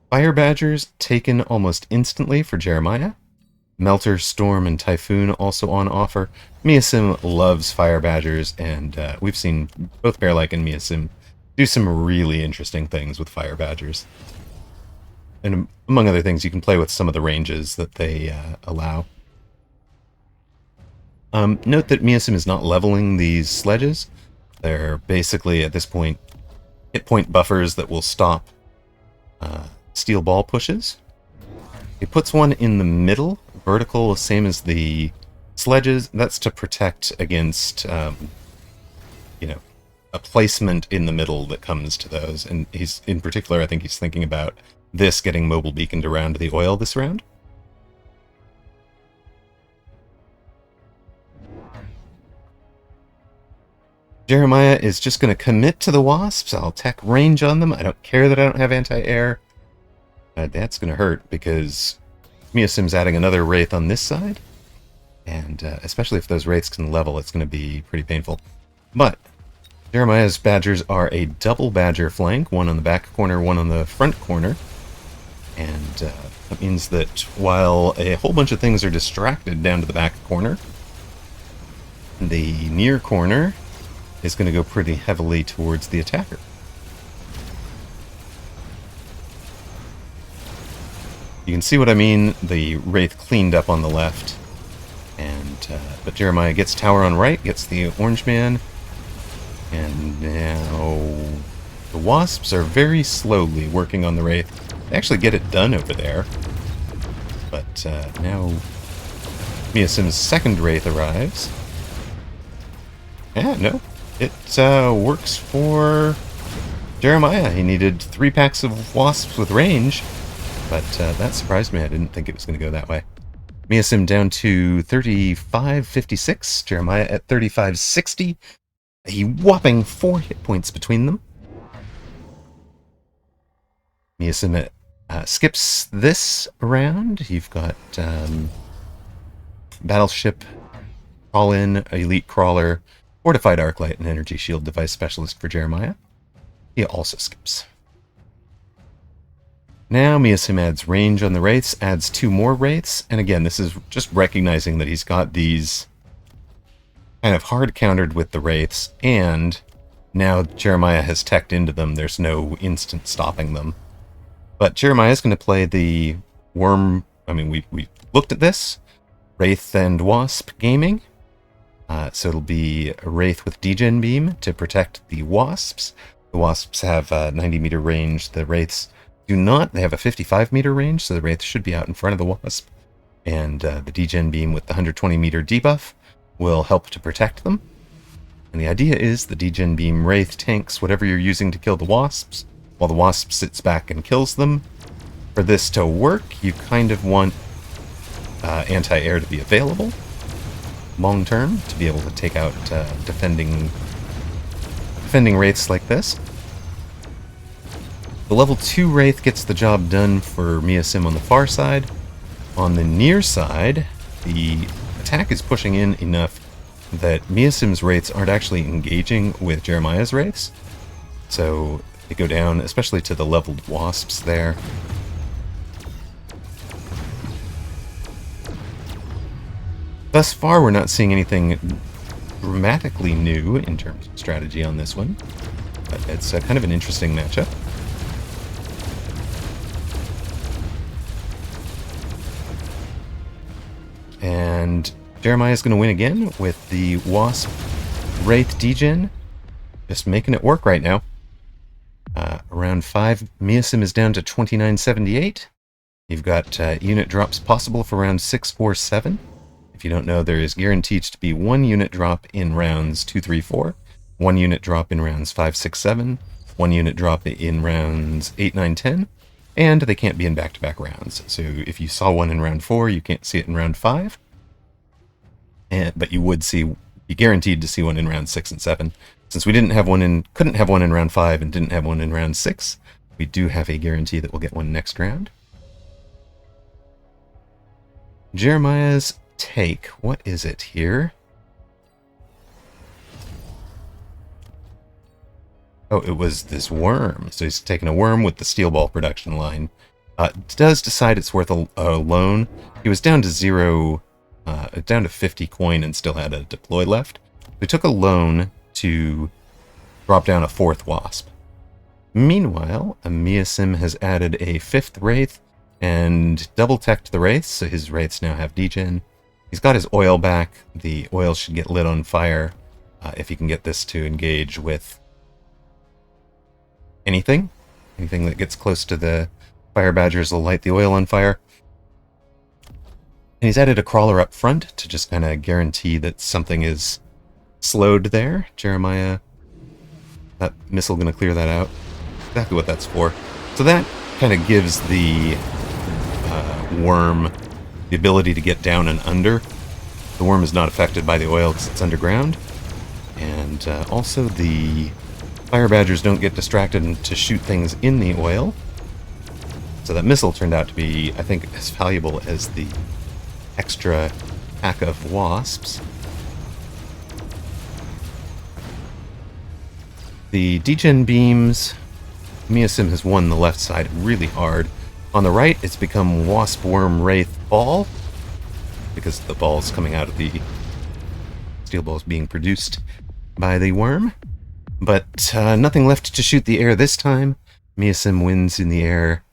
S1: Fire Badgers taken almost instantly for Jeremiah. Melter, Storm, and Typhoon also on offer. Measim loves Fire Badgers, and we've seen both Bearlike and Measim do some really interesting things with Fire Badgers. And among other things, you can play with some of the ranges that they allow. Note that Measim is not leveling these sledges. They're basically, at this point, hit point buffers that will stop steel ball pushes. He puts one in the middle, vertical, same as the sledges. That's to protect against, you know, a placement in the middle that comes to those. And he's, in particular, I think he's thinking about this getting mobile beaconed around the oil this round. Jeremiah is just going to commit to the wasps. I'll tech range on them. I don't care that I don't have anti-air. That's going to hurt because Measim's adding another Wraith on this side. And especially if those Wraiths can level, it's going to be pretty painful. But Jeremiah's Badgers are a double Badger flank, one on the back corner, one on the front corner. And that means that while a whole bunch of things are distracted down to the back corner, the near corner is going to go pretty heavily towards the attacker. You can see what I mean. The Wraith cleaned up on the left, and but Jeremiah gets tower on right, gets the Orange Man, and now the Wasps are very slowly working on the Wraith. They actually get it done over there, but now Measim's second Wraith arrives. Yeah, no. It works for Jeremiah. He needed 3 packs of Wasps with range, but that surprised me. I didn't think it was going to go that way. Measim down to 35.56, Jeremiah at 35.60. A whopping 4 hit points between them. Measim skips this round. You've got Battleship, Crawl-In, Elite Crawler, Fortified Arclight, and Energy Shield Device Specialist for Jeremiah. He also skips. Now Measim adds range on the Wraiths, adds 2 more Wraiths, and again, this is just recognizing that he's got these kind of hard countered with the Wraiths, and now Jeremiah has teched into them. There's no instant stopping them. But Jeremiah's going to play the Worm. I mean, we looked at this. Wraith and Wasp gaming. So it'll be a Wraith with Degen Beam to protect the Wasps. The Wasps have 90 meter range. The Wraiths do not. They have a 55 meter range, so the Wraith should be out in front of the Wasp. And the Degen Beam with the 120 meter debuff will help to protect them. And the idea is the Degen Beam Wraith tanks whatever you're using to kill the Wasps, while the Wasp sits back and kills them. For this to work, you kind of want anti-air to be available long term to be able to take out defending Wraiths like this. The level 2 Wraith gets the job done for Measim on the far side. On the near side, the attack is pushing in enough that Measim's Wraiths aren't actually engaging with Jeremiah's Wraiths. So they go down, especially to the leveled Wasps there. Thus far, we're not seeing anything dramatically new in terms of strategy on this one, but it's kind of an interesting matchup. And Jeremiah's going to win again with the Wasp Wraith Degen. Just making it work right now. Round 5, Measim is down to 29.78. You've got unit drops possible for round 6, 4, 7. If you don't know, there is guaranteed to be 1 unit drop in rounds 2, 3, 4, 1 unit drop in rounds 5, 6, 7, 1 unit drop in rounds 8, 9, 10, and they can't be in back-to-back rounds. So if you saw one in round 4, you can't see it in round 5, but you would be guaranteed to see one in round 6 and 7. Since we couldn't have one in round 5 and didn't have one in round 6, we do have a guarantee that we'll get one next round. Jeremiah's take. What is it here? Oh, it was this worm. So he's taking a worm with the steel ball production line. Does decide it's worth a loan. He was down to 0, down to 50 coin and still had a deploy left. We took a loan to drop down a 4th Wasp. Meanwhile, Measim has added a 5th Wraith and double-teched the Wraiths, so his Wraiths now have Degen. He's got his oil back. The oil should get lit on fire if he can get this to engage with anything. Anything that gets close to the fire badgers will light the oil on fire. And he's added a crawler up front to just kind of guarantee that something is slowed there. Jeremiah, that missile going to clear that out. Exactly what that's for. So that kind of gives the worm the ability to get down and under. The worm is not affected by the oil because it's underground. And also the fire badgers don't get distracted to shoot things in the oil. So that missile turned out to be, I think, as valuable as the extra pack of wasps. The degen beams, Measim has won the left side really hard. On the right, it's become Wasp Worm Wraith Ball, because the ball's coming out of the steel balls being produced by the worm. But nothing left to shoot the air this time. Measim wins in the air.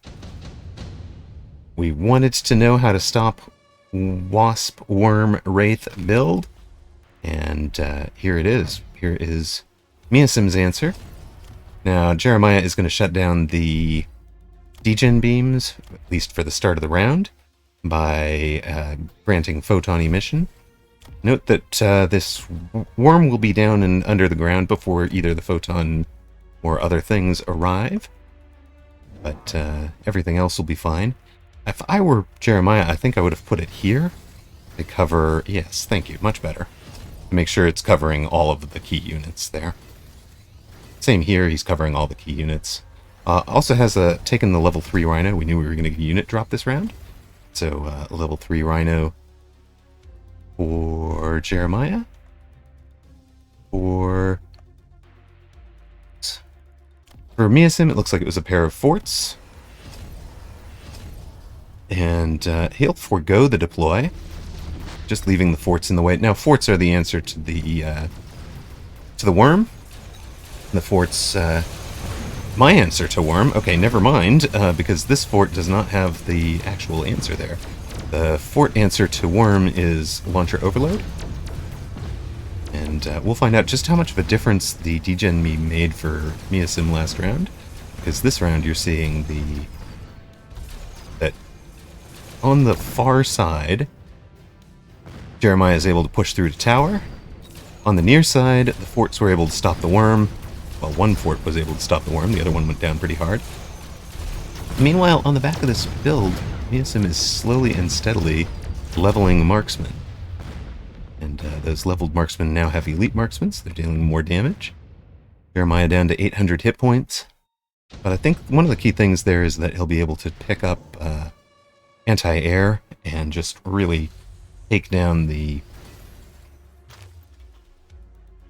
S1: We wanted to know how to stop Wasp Worm Wraith build, and here it is. Here is Measim's answer. Now, Jeremiah is going to shut down the degen beams, at least for the start of the round, by granting photon emission. Note that this worm will be down and under the ground before either the photon or other things arrive, but everything else will be fine. If I were Jeremiah, I think I would have put it here to cover... Yes, thank you, much better. To make sure it's covering all of the key units there. Same here, he's covering all the key units. Also has taken the level 3 Rhino. We knew we were going to get a unit drop this round. So, level 3 Rhino for Jeremiah. For Measim, it looks like it was a pair of forts. And he'll forego the deploy, just leaving the forts in the way. Now, forts are the answer to the worm. And the forts... my answer to worm. Okay, never mind, because this fort does not have the actual answer there. The fort answer to worm is launcher overload. And we'll find out just how much of a difference the degen beam made for Measim last round. Because this round you're seeing that on the far side, Jeremiah is able to push through the tower. On the near side, the forts were able to stop the worm. Well, one fort was able to stop the worm, the other one went down pretty hard. Meanwhile, on the back of this build, Measim is slowly and steadily leveling marksmen. And those leveled marksmen now have elite marksmen, so they're dealing more damage. Jeremiah down to 800 hit points. But I think one of the key things there is that he'll be able to pick up anti-air and just really take down the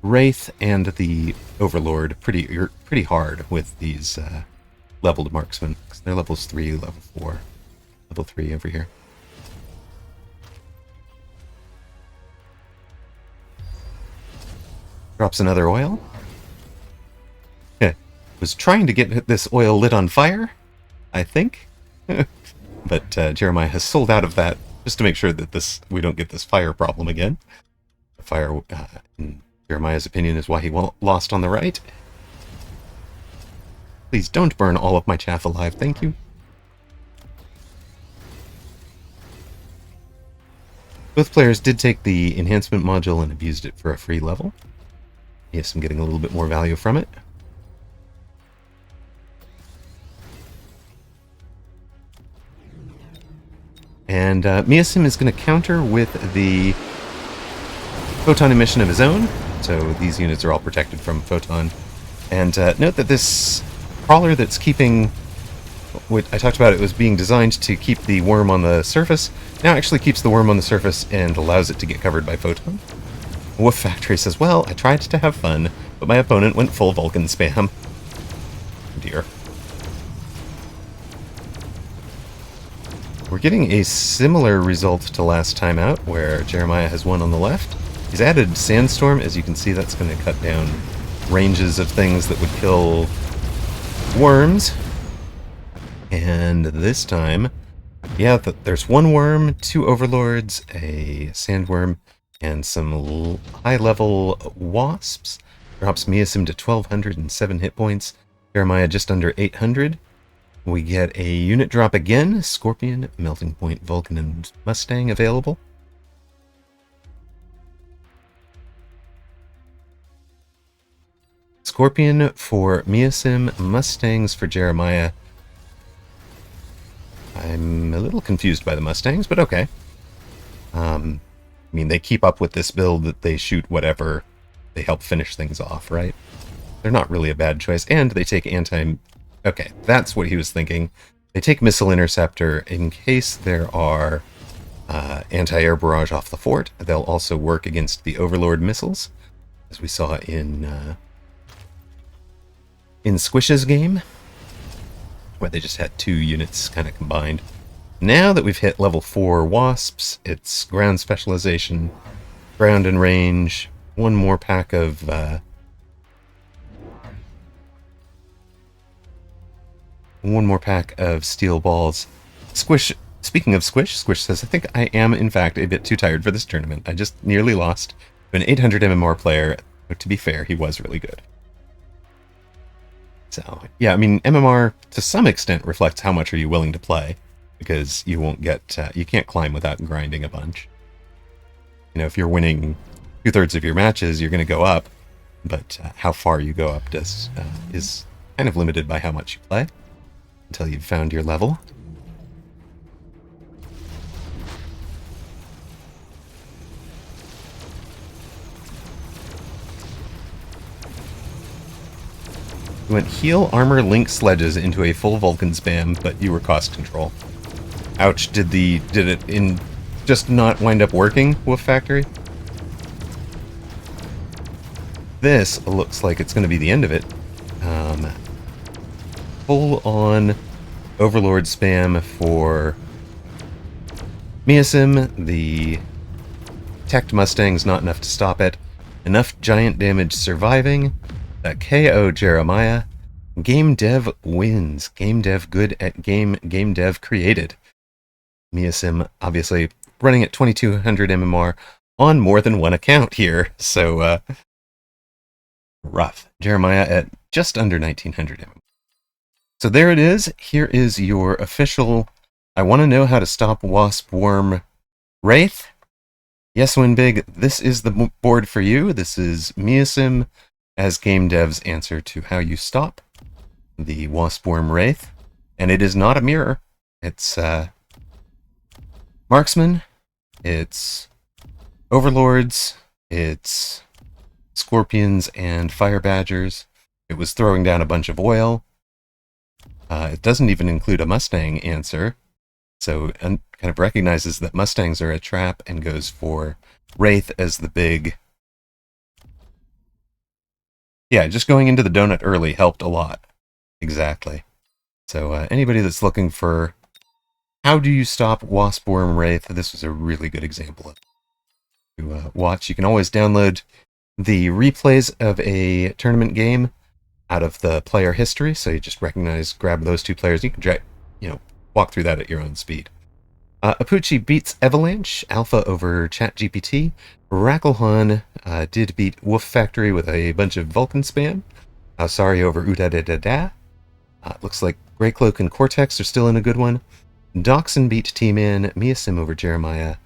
S1: Wraith and the Overlord pretty hard with these leveled marksmen. They're levels 3, level 4, level 3 over here. Drops another oil. Was trying to get this oil lit on fire, I think. But Jeremiah has sold out of that just to make sure that we don't get this fire problem again. The fire, in Jeremiah's opinion, is why he lost on the right. Please don't burn all of my chaff alive, thank you. Both players did take the enhancement module and abused it for a free level. Yes, I'm getting a little bit more value from it. And Measim is going to counter with the photon emission of his own. So these units are all protected from photon. And note that this crawler that's keeping... What I talked about, it was being designed to keep the worm on the surface. Now actually keeps the worm on the surface and allows it to get covered by photon. Wolf Factory says, well, I tried to have fun, but my opponent went full Vulcan spam. Oh dear. We're getting a similar result to last time out, where Jeremiah has won on the left. He's added Sandstorm. As you can see, that's going to cut down ranges of things that would kill worms. And this time, Yeah, there's one worm, two overlords, a sandworm, and some high-level wasps. Drops Measim to 1,207 hit points. Jeremiah just under 800. We get a unit drop again. Scorpion, Melting Point, Vulcan, and Mustang available. Scorpion for Measim, Mustangs for Jeremiah. I'm a little confused by the Mustangs, but okay. I mean, they keep up with this build that they shoot whatever. They help finish things off, right? They're not really a bad choice. And they take anti... Okay, that's what he was thinking. They take Missile Interceptor in case there are anti-air barrage off the fort. They'll also work against the Overlord missiles, as we saw in Squish's game, where they just had two units kind of combined. Now that we've hit level 4 Wasps, it's ground specialization, ground and range, one more pack of steel balls. Squish, speaking of Squish, Squish says, I think I am in fact a bit too tired for this tournament. I just nearly lost to an 800 MMR player, but to be fair, he was really good. So, yeah, I mean, MMR to some extent reflects how much are you willing to play, because you won't get, you can't climb without grinding a bunch. You know, if you're winning 2/3 of your matches, you're going to go up, but how far you go up is kind of limited by how much you play, until you've found your level. You went heal, armor, link sledges into a full Vulcan spam, but you were cost control. Ouch, did it just not wind up working, Wolf Factory? This looks like it's going to be the end of it. Full on Overlord spam for Measim. The teched Mustang's not enough to stop it. Enough giant damage surviving. KO Jeremiah. Game dev wins. Game dev good at game. Game dev created. Measim obviously running at 2200 MMR on more than one account here. So, rough. Jeremiah at just under 1900 MMR. So there it is. Here is your official I want to know how to stop Wasp Worm Wraith. Yes, Win Big, this is the board for you. This is Measim as game dev's answer to how you stop the Wasp Worm Wraith. And it is not a mirror. It's Marksman, it's Overlords, it's Scorpions and Fire Badgers. It was throwing down a bunch of oil. It doesn't even include a Mustang answer. So it kind of recognizes that Mustangs are a trap and goes for Wraith as the big... Yeah, just going into the donut early helped a lot. Exactly. So anybody that's looking for how do you stop Wasp Worm Wraith, this was a really good example of it. To watch. You can always download the replays of a tournament game out of the player history, so you just grab those two players, you can walk through that at your own speed. Apooche beats Evalanche, Alpha over ChatGPT. Rackelhan did beat Wolf Factory with a bunch of Vulcan spam. Sorry over Udadadada. Looks like Greycloak and Cortex are still in a good one. Doxun beat T-Man, Measim over Jeremiah.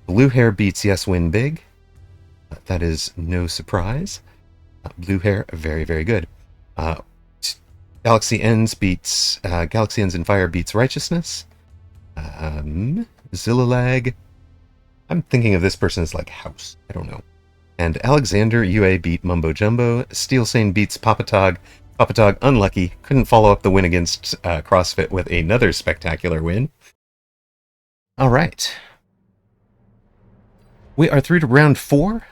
S1: Blue Hair beats Yes Win Big. That is no surprise. Blue Hair, very, very good. Galaxy Ends and Fire beats Righteousness. Zillalag. I'm thinking of this person as like House. I don't know. And Alexander UA beat Mumbo Jumbo. Steelsane beats Papatog. Papatog, unlucky. Couldn't follow up the win against CrossFit with another spectacular win. All right. We are through to round 4.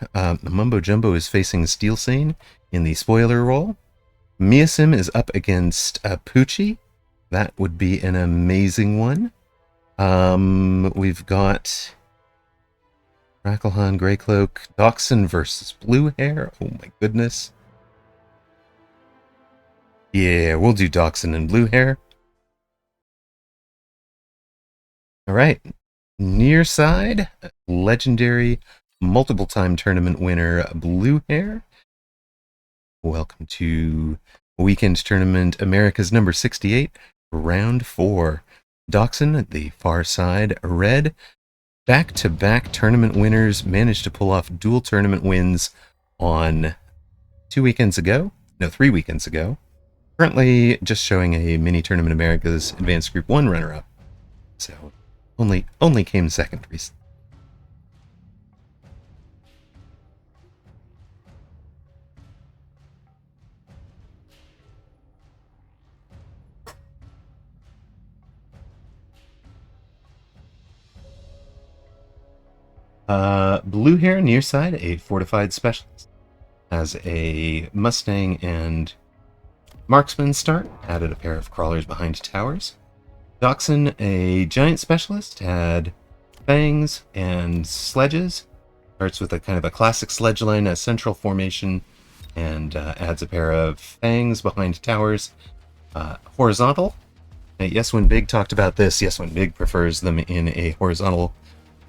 S1: Mumbo Jumbo is facing Steelsane in the spoiler role. Measim is up against Apooche. That would be an amazing one. We've got Rackelhan, Greycloak, Doxun versus Blue Hair. Oh my goodness. Yeah, we'll do Doxun and Blue Hair. All right. Near side, legendary multiple time tournament winner Blue Hair. Welcome to Weekend Tournament America's number 68, round 4. Doxun at the far side, red. Back-to-back tournament winners managed to pull off dual tournament wins on 3 weekends ago. Currently just showing a mini tournament America's Advanced Group 1 runner-up. So only came second recently. Blue Hair near side, a fortified specialist. Has a Mustang and Marksman start, added a pair of crawlers behind towers. Doxun, a giant specialist, had fangs and sledges. Starts with a kind of a classic sledge line, a central formation, and adds a pair of fangs behind towers. Horizontal. Yes, when Big talked about this, yes, when Big prefers them in a horizontal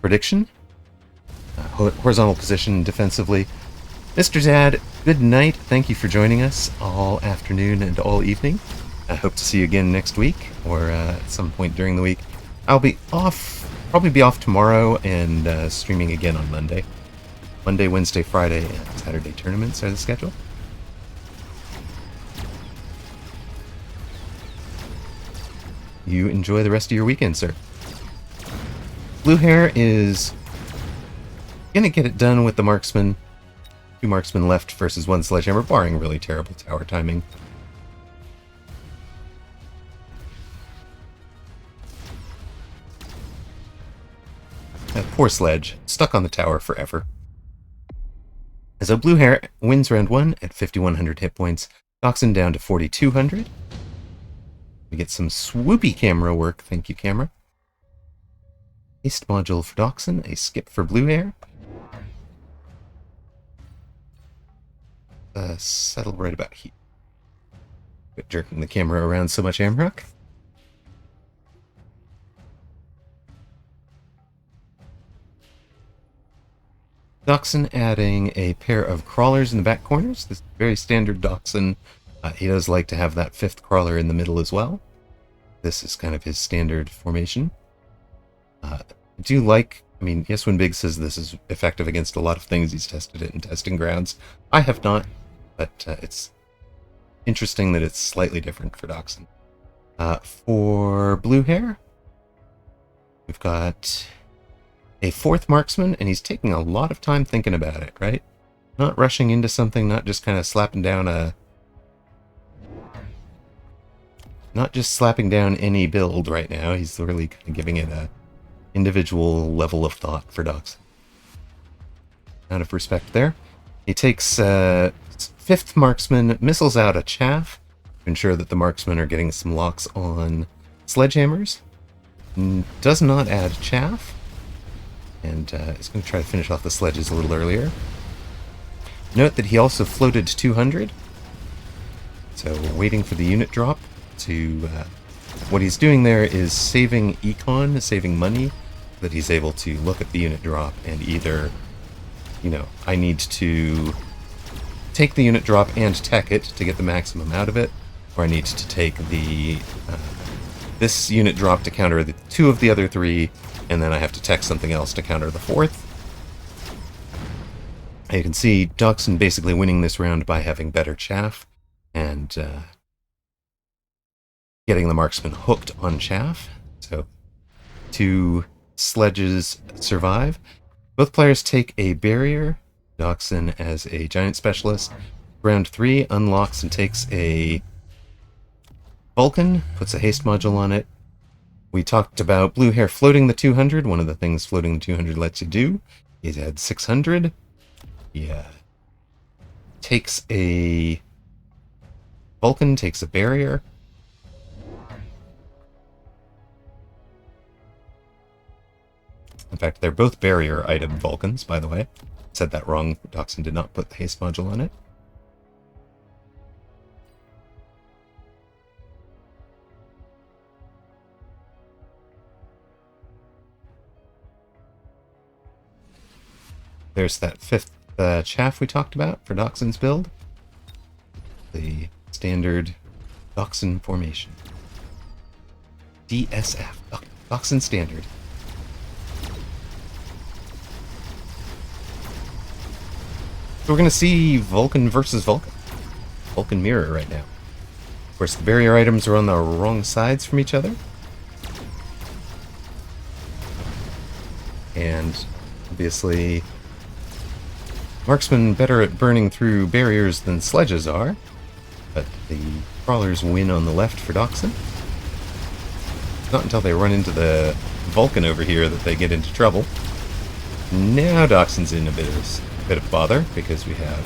S1: prediction. Horizontal position defensively. Mr. Zad, good night. Thank you for joining us all afternoon and all evening. I hope to see you again next week or at some point during the week. I'll be off, probably be off tomorrow and streaming again on Monday. Monday, Wednesday, Friday, and Saturday tournaments are the schedule. You enjoy the rest of your weekend, sir. Blue Hair is gonna get it done with the marksman. 2 marksmen left versus 1 sledgehammer, barring really terrible tower timing. That poor sledge, stuck on the tower forever. So Blue Hair wins round 1 at 5,100 hit points. Doxun down to 4,200. We get some swoopy camera work, thank you, camera. Haste module for Doxun, a skip for Blue Hair. Settle right about here. Quit jerking the camera around so much, Amrock. Doxun adding a pair of crawlers in the back corners. This is very standard Doxun. He does like to have that 5th crawler in the middle as well. This is kind of his standard formation. I do like, I mean, yes, when Big says this is effective against a lot of things, he's tested it in testing grounds. I have not, but it's interesting that it's slightly different for Doxun. For Blue Hair, we've got a 4th marksman, and he's taking a lot of time thinking about it, right? Not rushing into something, not just kind of slapping down any build right now. He's really kind of giving it a individual level of thought for Doxun. Out of respect there. He takes 5th marksman, missiles out a chaff to ensure that the marksmen are getting some locks on sledgehammers. Does not add chaff. And is going to try to finish off the sledges a little earlier. Note that he also floated 200. So waiting for the unit drop to... what he's doing there is saving econ, saving money, that he's able to look at the unit drop and either, you know, I need to take the unit drop and tech it to get the maximum out of it, or I need to take the this unit drop to counter the 2 of the other 3, and then I have to tech something else to counter the 4th. You can see Doxun basically winning this round by having better chaff and getting the marksman hooked on chaff. So 2 sledges survive. Both players take a barrier. Doxun as a giant specialist. Round 3 unlocks and takes a Vulcan, puts a haste module on it. We talked about Blue Hair floating the 200. One of the things floating the 200 lets you do is add 600. Yeah. Takes a Vulcan, takes a barrier. In fact, they're both barrier item Vulcans, by the way. Said that wrong. Doxun did not put the haste module on it. There's that fifth chaff we talked about for Doxun's build. The standard Doxun formation. DSF, Doxun standard. So we're going to see Vulcan versus Vulcan. Vulcan mirror right now. Of course, the barrier items are on the wrong sides from each other. And obviously, marksmen better at burning through barriers than sledges are. But the crawlers win on the left for Doxun. It's not until they run into the Vulcan over here that they get into trouble. Now Doxun's in a bit of bother because we have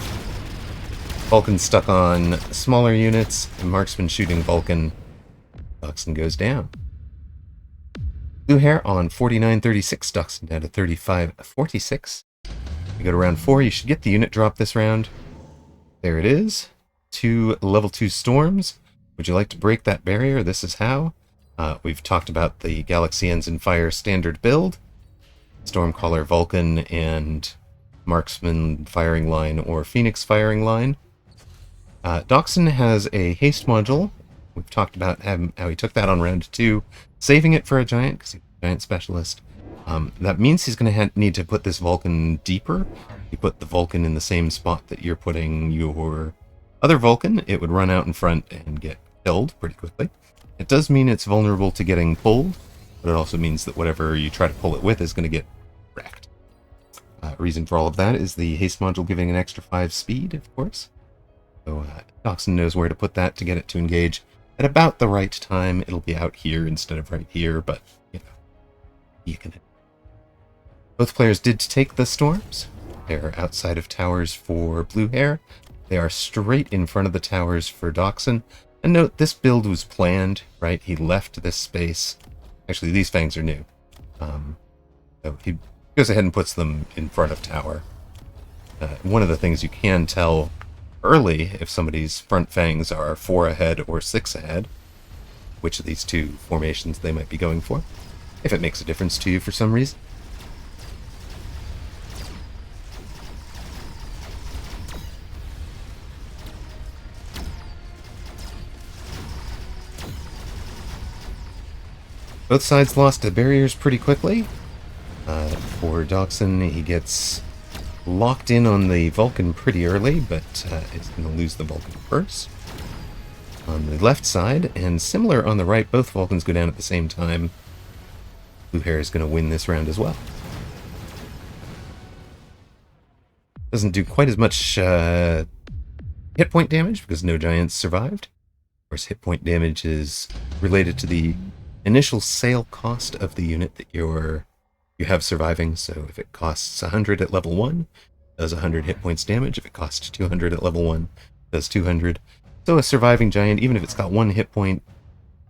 S1: Vulcan stuck on smaller units and marksman shooting Vulcan. Doxun goes down. Blue hair on 49.36, Doxun down to 35.46. You go to round 4, you should get the unit drop this round. There it is. 2 level 2 storms. Would you like to break that barrier? This is how. We've talked about the Galaxy Ends in Fire standard build. Stormcaller Vulcan and Marksman firing line or Phoenix firing line. Doxun has a haste module. We've talked about how he took that on round 2, saving it for a giant because he's a giant specialist. That means he's going to need to put this Vulcan deeper. You put the Vulcan in the same spot that you're putting your other Vulcan, it would run out in front and get killed pretty quickly. It does mean it's vulnerable to getting pulled, but it also means that whatever you try to pull it with is going to get wrecked. Reason for all of that is the haste module giving an extra 5 speed, of course. So Doxun knows where to put that to get it to engage at about the right time. It'll be out here instead of right here, but you know, you can. Both players did take the storms. They're outside of towers for blue hair. They are straight in front of the towers for Doxun. And note, this build was planned, right? He left this space. Actually, these fangs are new. So he goes ahead and puts them in front of tower. One of the things you can tell early if somebody's front fangs are 4 ahead or 6 ahead, which of these two formations they might be going for, if it makes a difference to you for some reason. Both sides lost the barriers pretty quickly. For Doxun, he gets locked in on the Vulcan pretty early, but it's going to lose the Vulcan first. On the left side, and similar on the right, both Vulcans go down at the same time. Blue hair is going to win this round as well. Doesn't do quite as much hit point damage because no giants survived. Of course, hit point damage is related to the initial sale cost of the unit that you have surviving. So if it costs 100 at level 1, it does 100 hit points damage. If it costs 200 at level 1, it does 200. So a surviving giant, even if it's got 1 hit point,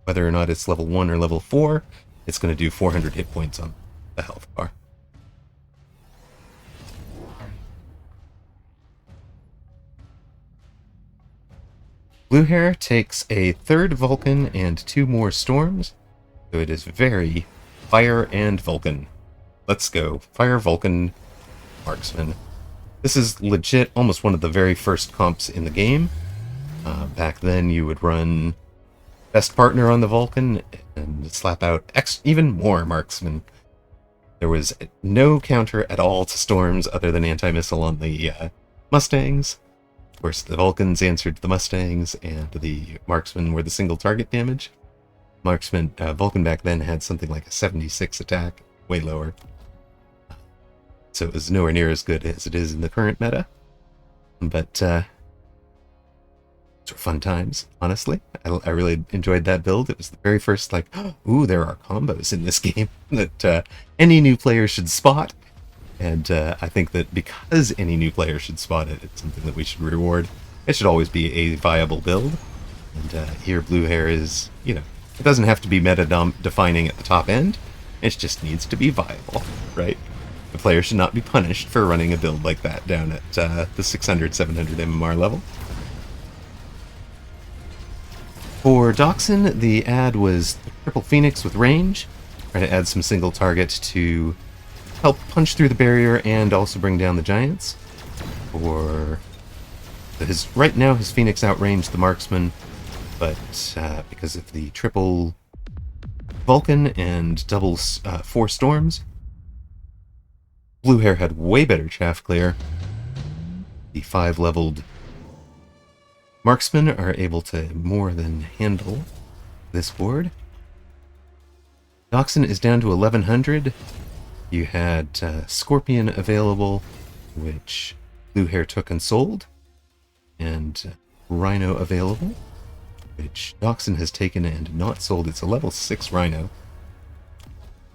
S1: whether or not it's level 1 or level 4, it's going to do 400 hit points on the health bar. Blue hair takes a 3rd Vulcan and 2 more storms. So it is very Fire and Vulcan. Let's go. Fire, Vulcan, Marksman. This is legit almost one of the very first comps in the game. Back then you would run Best Partner on the Vulcan and slap out even more Marksman. There was no counter at all to storms other than anti-missile on the Mustangs. Of course, the Vulcans answered the Mustangs, and the Marksmen were the single target damage. Vulcan back then had something like a 76 attack, way lower. So it was nowhere near as good as it is in the current meta. But, those were fun times, honestly. I really enjoyed that build. It was the very first, like, ooh, there are combos in this game that any new player should spot. And I think that because any new player should spot it, it's something that we should reward. It should always be a viable build. And here, blue hair is, you know, it doesn't have to be meta-defining at the top end. It just needs to be viable, right? The player should not be punished for running a build like that down at the 600, 700 MMR level. For Doxun, the add was the Triple Phoenix with range. Try to add some single target to help punch through the barrier and also bring down the giants. Right now his Phoenix outranged the marksman, but because of the triple Vulcan and double 4 storms, Blue Hair had way better chaff clear. The 5-leveled marksmen are able to more than handle this board. Doxun is down to 1100. You had Scorpion available, which Blue Hair took and sold, and Rhino available, which Doxun has taken and not sold. It's a level 6 Rhino.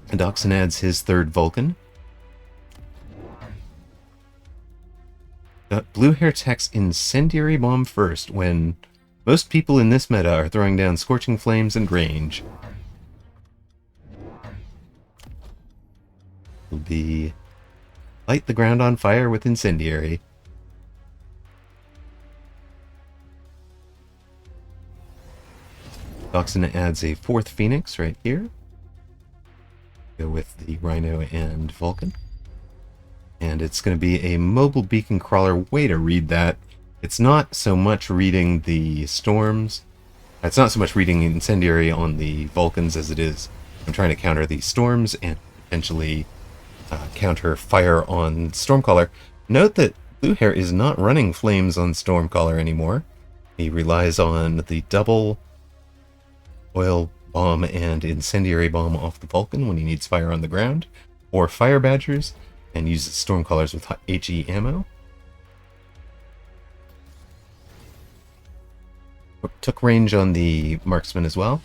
S1: And Doxun adds his 3rd Vulcan. Blue Hair techs Incendiary Bomb first, when most people in this meta are throwing down Scorching Flames and range. Will be light the ground on fire with Incendiary. Doxun adds a 4th Phoenix right here. Go with the Rhino and Vulcan. And it's going to be a mobile beacon crawler. Way to read that. It's not so much reading the storms. It's not so much reading Incendiary on the Vulcans as it is I'm trying to counter the storms and potentially counter fire on Stormcaller. Note that Blue Hair is not running flames on Stormcaller anymore. He relies on the double oil bomb and incendiary bomb off the Vulcan when he needs fire on the ground, or fire badgers, and uses Stormcallers with HE ammo. Took range on the marksman as well,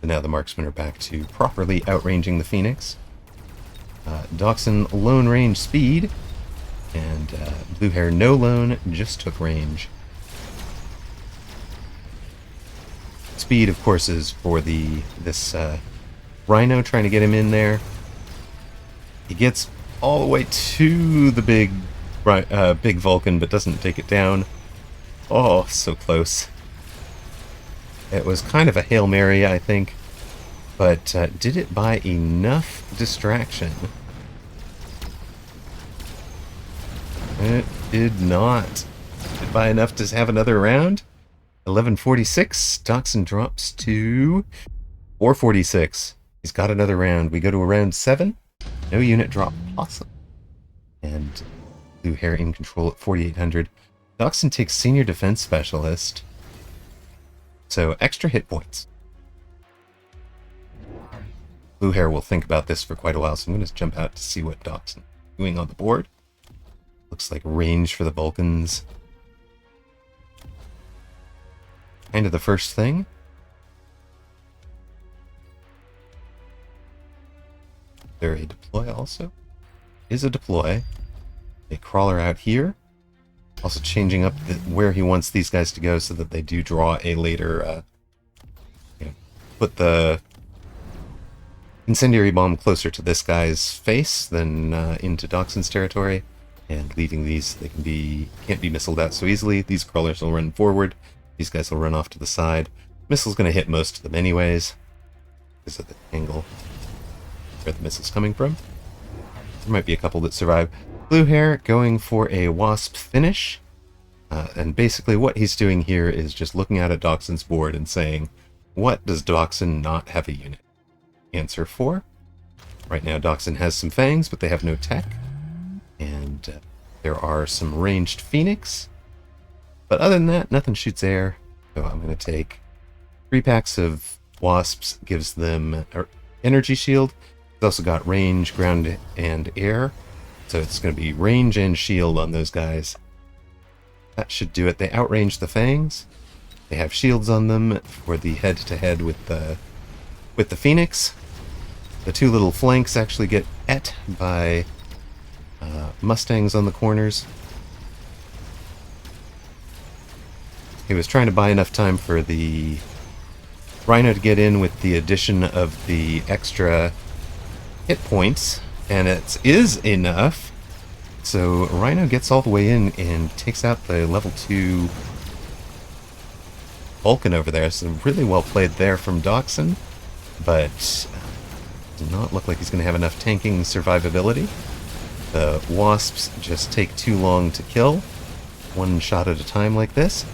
S1: and now the marksmen are back to properly outranging the Phoenix. Doxun lone range speed, and Blue Hair no lone, just took range. Speed, of course, is for this Rhino, trying to get him in there. He gets all the way to the big Vulcan, but doesn't take it down. Oh, so close. It was kind of a Hail Mary, I think, but did it by enough distraction? It did not. Did it by enough to have another round? 1146. Doxun drops to 446. He's got another round. We go to a round 7. No unit drop possible. And Blue Hair in control at 4800. Doxun takes Senior Defense Specialist. So extra hit points. Blue Hair will think about this for quite a while, so I'm going to jump out to see what Doxun is doing on the board. Looks like range for the Vulcans. Kind of the first thing. There a deploy also? Is a deploy. A crawler out here. Also changing up where he wants these guys to go so that they do draw a later... put the incendiary bomb closer to this guy's face than into Doxun's territory. And leaving these, they can't be missiled out so easily. These crawlers will run forward. These guys will run off to the side. Missile's going to hit most of them anyways, because of the angle where the missile's coming from. There might be a couple that survive. Blue Hair going for a Wasp finish. And basically what he's doing here is just looking out at Doxun's board and saying, what does Doxun not have a unit answer for? Right now Doxun has some fangs, but they have no tech. And there are some ranged Phoenix. But other than that, nothing shoots air. So I'm going to take 3 packs of Wasps, gives them energy shield. It's also got range, ground, and air. So it's going to be range and shield on those guys. That should do it. They outrange the fangs. They have shields on them for the head-to-head with the Phoenix. The 2 little flanks actually get et by Mustangs on the corners. He was trying to buy enough time for the Rhino to get in with the addition of the extra hit points, and it is enough. So Rhino gets all the way in and takes out the level 2 Vulcan over there. So really well played there from Doxun, but Does not look like he's going to have enough tanking survivability. The wasps just take too long to kill. One shot at a time like this.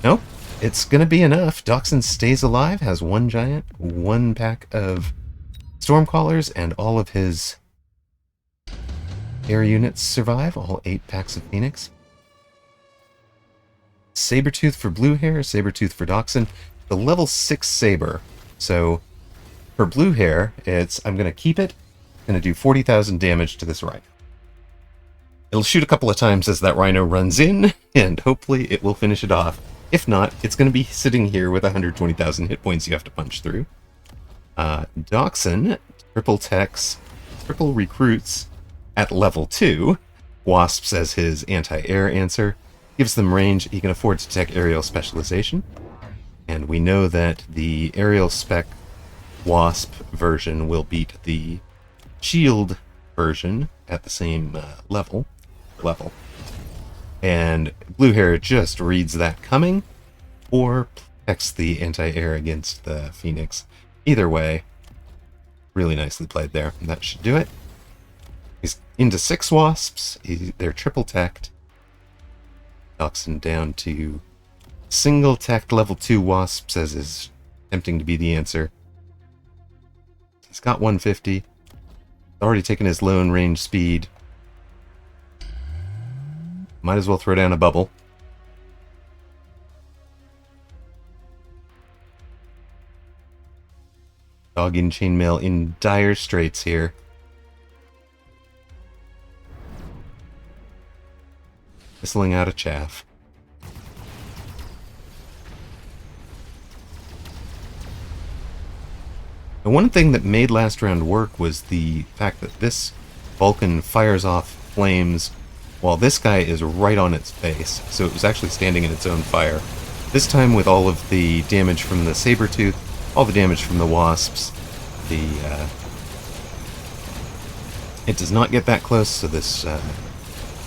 S1: Nope. It's going to be enough. Doxun stays alive, has one giant, one pack of Stormcallers, and all of his air units survive, all 8 packs of Phoenix. Sabertooth for Blue Hair, Sabertooth for Doxun. The level 6 Saber. So, for Blue Hair, I'm going to keep it. Going to do 40,000 damage to this Rhino. It'll shoot a couple of times as that Rhino runs in, and hopefully it will finish it off. If not, it's going to be sitting here with 120,000 hit points you have to punch through. Doxun, triple techs, triple recruits at level 2. Wasps as his anti-air answer. Gives them range. He can afford to tech aerial specialization. And we know that the aerial spec Wasp version will beat the shield version at the same level. And Blue Hair just reads that coming, or protects the anti-air against the Phoenix. Either way, really nicely played there. That should do it. He's into 6 wasps. They're triple teched. Doxun down to single teched level 2 wasps as is attempting to be the answer. He's got 150. Already taken his lone range speed. Might as well throw down a bubble. Dog in chainmail in dire straits here. Whistling out a chaff. And one thing that made last round work was the fact that this Vulcan fires off flames while this guy is right on its base, so it was actually standing in its own fire. This time with all of the damage from the Sabertooth, all the damage from the wasps, it does not get that close, so this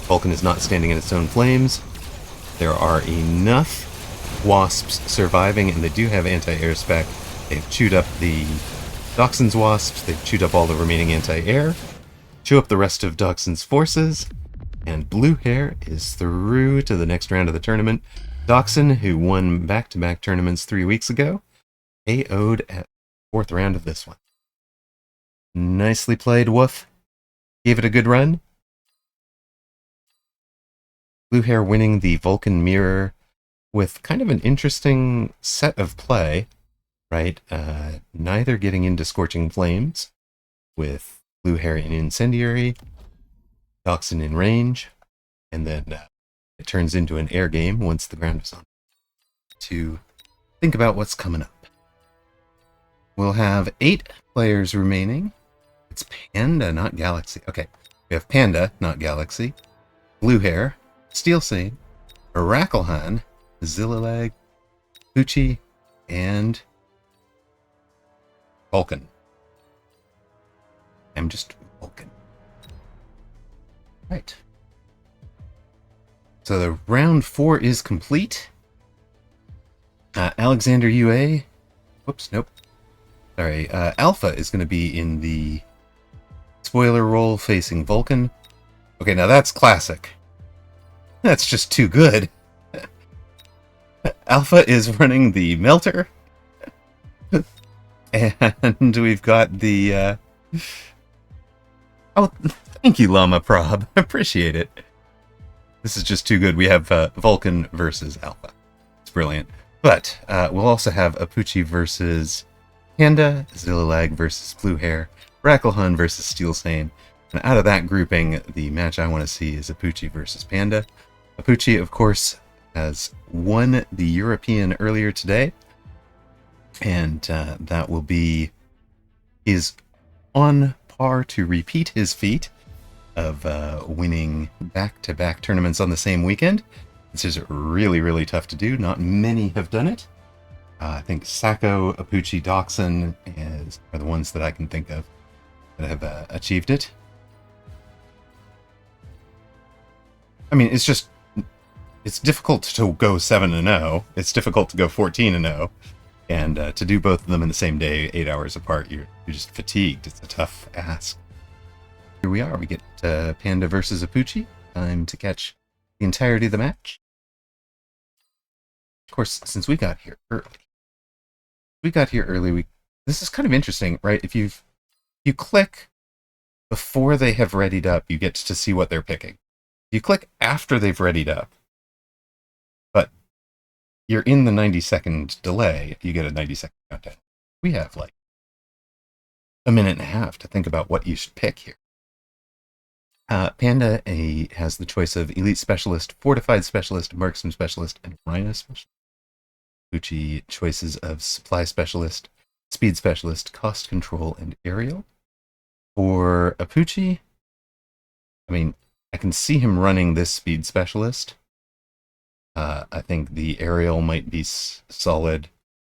S1: Vulcan is not standing in its own flames. There are enough wasps surviving, and they do have anti-air spec. They've chewed up the Doxun's wasps, they've chewed up all the remaining anti-air, chew up the rest of Doxun's forces, and Blue Hair is through to the next round of the tournament. Doxun, who won back-to-back tournaments 3 weeks ago, KO'd at the 4th round of this one. Nicely played, Woof. Gave it a good run. Blue Hair winning the Vulcan Mirror with kind of an interesting set of play, right? Neither getting into Scorching Flames, with Blue Hair in Incendiary, Doxun in range, and then it turns into an air game once the ground is on. To think about what's coming up. We'll have 8 players remaining. It's Panda, not Galaxy. Okay, we have Panda, not Galaxy, Blue Hair, Steelsane, Arachelhan, Zillalag, Apooche, and Vulcan. I'm just Vulcan. Right. So the round 4 is complete. Alexander UA. Whoops, nope. Sorry. Alpha is going to be in the spoiler role facing Vulcan. Okay, now that's classic. That's just too good. Alpha is running the Melter. And we've got the... Oh, thank you, Llama Prob. Appreciate it. This is just too good. We have Vulcan versus Alpha. It's brilliant. But we'll also have Apooche versus Panda, Zillalag versus Blue Hair, Arachelhan versus Steelsane. And out of that grouping, the match I want to see is Apooche versus Panda. Apooche, of course, has won the European earlier today. And that will be... is on par to repeat his feat of winning back-to-back tournaments on the same weekend. This is really, really tough to do. Not many have done it. I think Sacco, Apooche, Doxun are the ones that I can think of that have achieved it. I mean, it's difficult to go 7-0. It's difficult to go 14-0. And to do both of them in the same day, 8 hours apart, you're just fatigued. It's a tough ask. Here we are. We get Panda versus Apooche. Time to catch the entirety of the match. Of course, since we got here early, this is kind of interesting, right? If you click before they have readied up, you get to see what they're picking. You click after they've readied up, but you're in the 90-second delay, you get a 90-second countdown. We have like a minute and a half to think about what you should pick here. Panda has the choice of Elite Specialist, Fortified Specialist, Marksman Specialist, and Rhino Specialist. Apooche choices of Supply Specialist, Speed Specialist, Cost Control, and Aerial. For Apooche, I mean, I can see him running this Speed Specialist. I think the Aerial might be solid.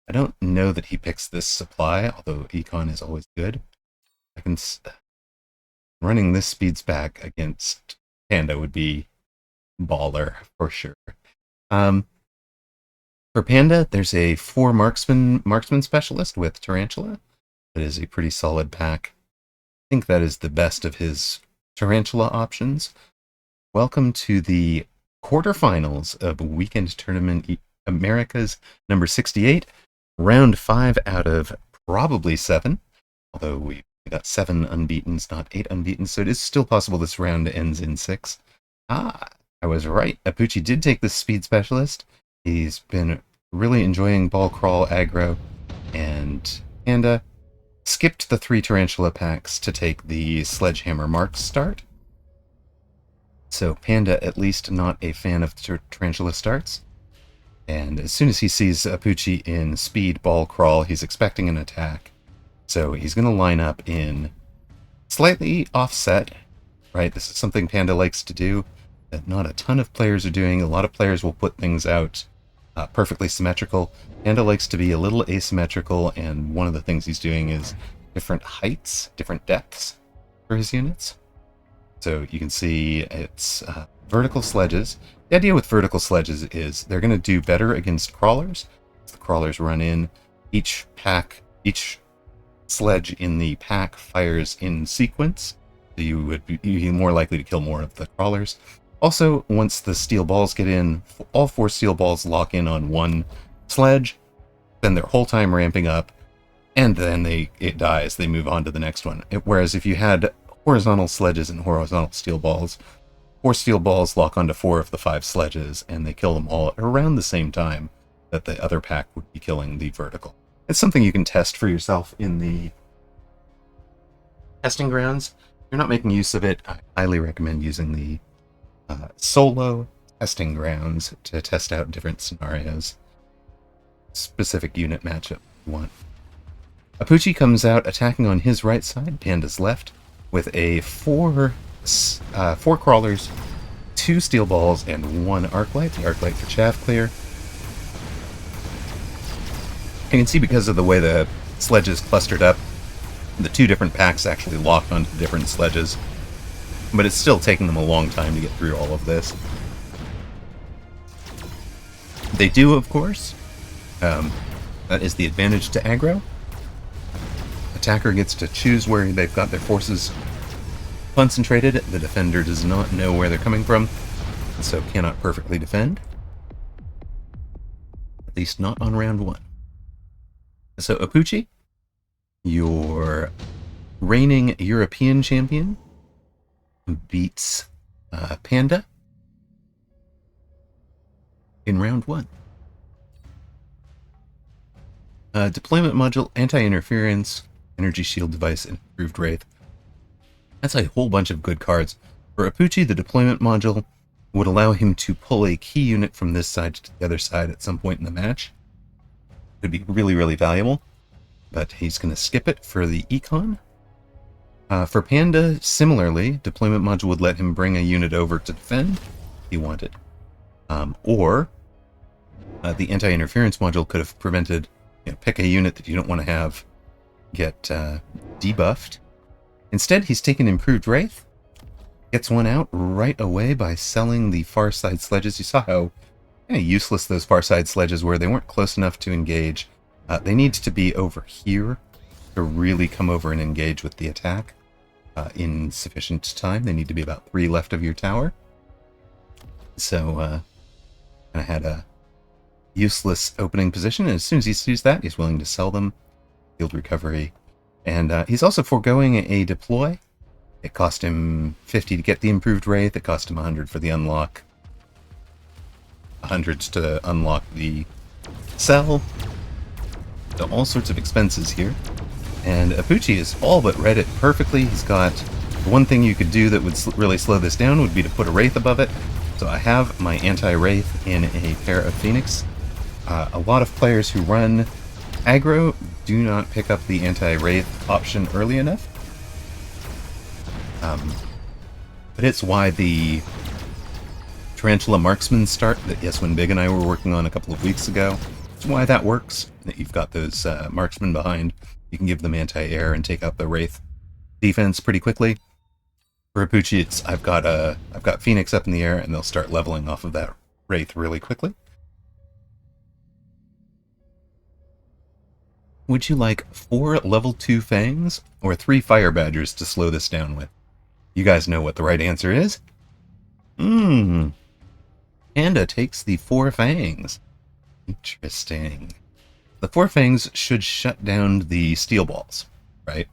S1: I don't know that he picks this Supply, although Econ is always good. Running this Speed Spec against Panda would be baller, for sure. For Panda, there's a 4 Marksman Specialist with Tarantula. That is a pretty solid pack. I think that is the best of his Tarantula options. Welcome to the quarterfinals of Weekend Tournament Americas number 68. Round 5 out of probably 7. Although we got 7 unbeatens, not 8 unbeatens, so it is still possible this round ends in 6. I was right. Apooche did take the Speed Specialist. He's been really enjoying ball crawl aggro, and Panda skipped the 3 Tarantula packs to take the Sledgehammer Marks start. So Panda, at least not a fan of Tarantula starts. And as soon as he sees Apooche in speed ball crawl, he's expecting an attack. So he's going to line up in slightly offset, right? This is something Panda likes to do that not a ton of players are doing. A lot of players will put things out perfectly symmetrical. Panda likes to be a little asymmetrical, and one of the things he's doing is different heights, different depths for his units. So you can see it's vertical sledges. The idea with vertical sledges is they're going to do better against crawlers. As the crawlers run in, each sledge in the pack fires in sequence, so you would be more likely to kill more of the crawlers. Also, once the steel balls get in, all 4 steel balls lock in on one sledge, then their whole time ramping up, and then it dies. They move on to the next one. Whereas if you had horizontal sledges and horizontal steel balls, 4 steel balls lock onto 4 of the 5 sledges, and they kill them all at around the same time that the other pack would be killing the vertical. It's something you can test for yourself in the testing grounds. If you're not making use of it, I highly recommend using the solo testing grounds to test out different scenarios, specific unit matchup you want. Apooche comes out attacking on his right side, Panda's left, with a 4 crawlers, 2 steel balls, and 1 arclight. The arclight for chaff clear. You can see because of the way the sledges clustered up, the 2 different packs actually locked onto different sledges, but it's still taking them a long time to get through all of this. They do, of course. That is the advantage to aggro. Attacker gets to choose where they've got their forces concentrated. The defender does not know where they're coming from, so cannot perfectly defend. At least not on round 1. So Apooche, your reigning European champion, beats Panda in round 1. Deployment module, anti-interference, energy shield device, and improved wraith. That's a whole bunch of good cards. For Apooche, the deployment module would allow him to pull a key unit from this side to the other side at some point in the match. Could be really, really valuable, but he's going to skip it for the econ. For Panda, similarly, deployment module would let him bring a unit over to defend if he wanted. Or the anti-interference module could have prevented, pick a unit that you don't want to have get debuffed. Instead, he's taken improved wraith, gets one out right away by selling the far side sledges. You saw how kind of useless those far side sledges were. They weren't close enough to engage. They need to be over here to really come over and engage with the attack in sufficient time. They need to be about 3 left of your tower. So I had a useless opening position, and as soon as he sees that, he's willing to sell them. Field recovery. And he's also foregoing a deploy. It cost him 50 to get the improved Wraith. It cost him 100 for the unlock. 100 to unlock the sell. So all sorts of expenses here. And Apooche is all but read it perfectly. He's got one thing you could do that would really slow this down would be to put a Wraith above it. So I have my anti-Wraith in a pair of Phoenix. A lot of players who run aggro do not pick up the anti-Wraith option early enough. But it's why the Tarantula Marksman start that Yeswin Big and I were working on a couple of weeks ago. It's why that works, that you've got those marksmen behind. You can give them anti-air and take out the Wraith defense pretty quickly. For Apooche, it's I've got Phoenix up in the air, and they'll start leveling off of that Wraith really quickly. Would you like 4 level 2 Fangs or 3 Fire Badgers to slow this down with? You guys know what the right answer is. Panda takes the 4 Fangs. Interesting. The 4 Fangs should shut down the Steel Balls, right?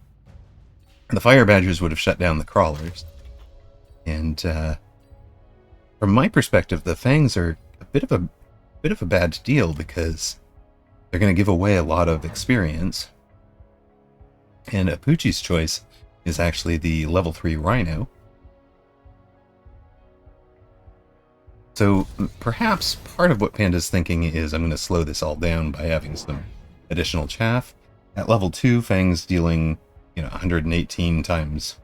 S1: The Fire Badgers would have shut down the Crawlers. And from my perspective, the Fangs are a bit of a bad deal because they're going to give away a lot of experience. And Apooche's choice is actually the level 3 Rhino. So perhaps part of what Panda's thinking is I'm going to slow this all down by having some additional chaff. At level 2, Fang's dealing, 118 times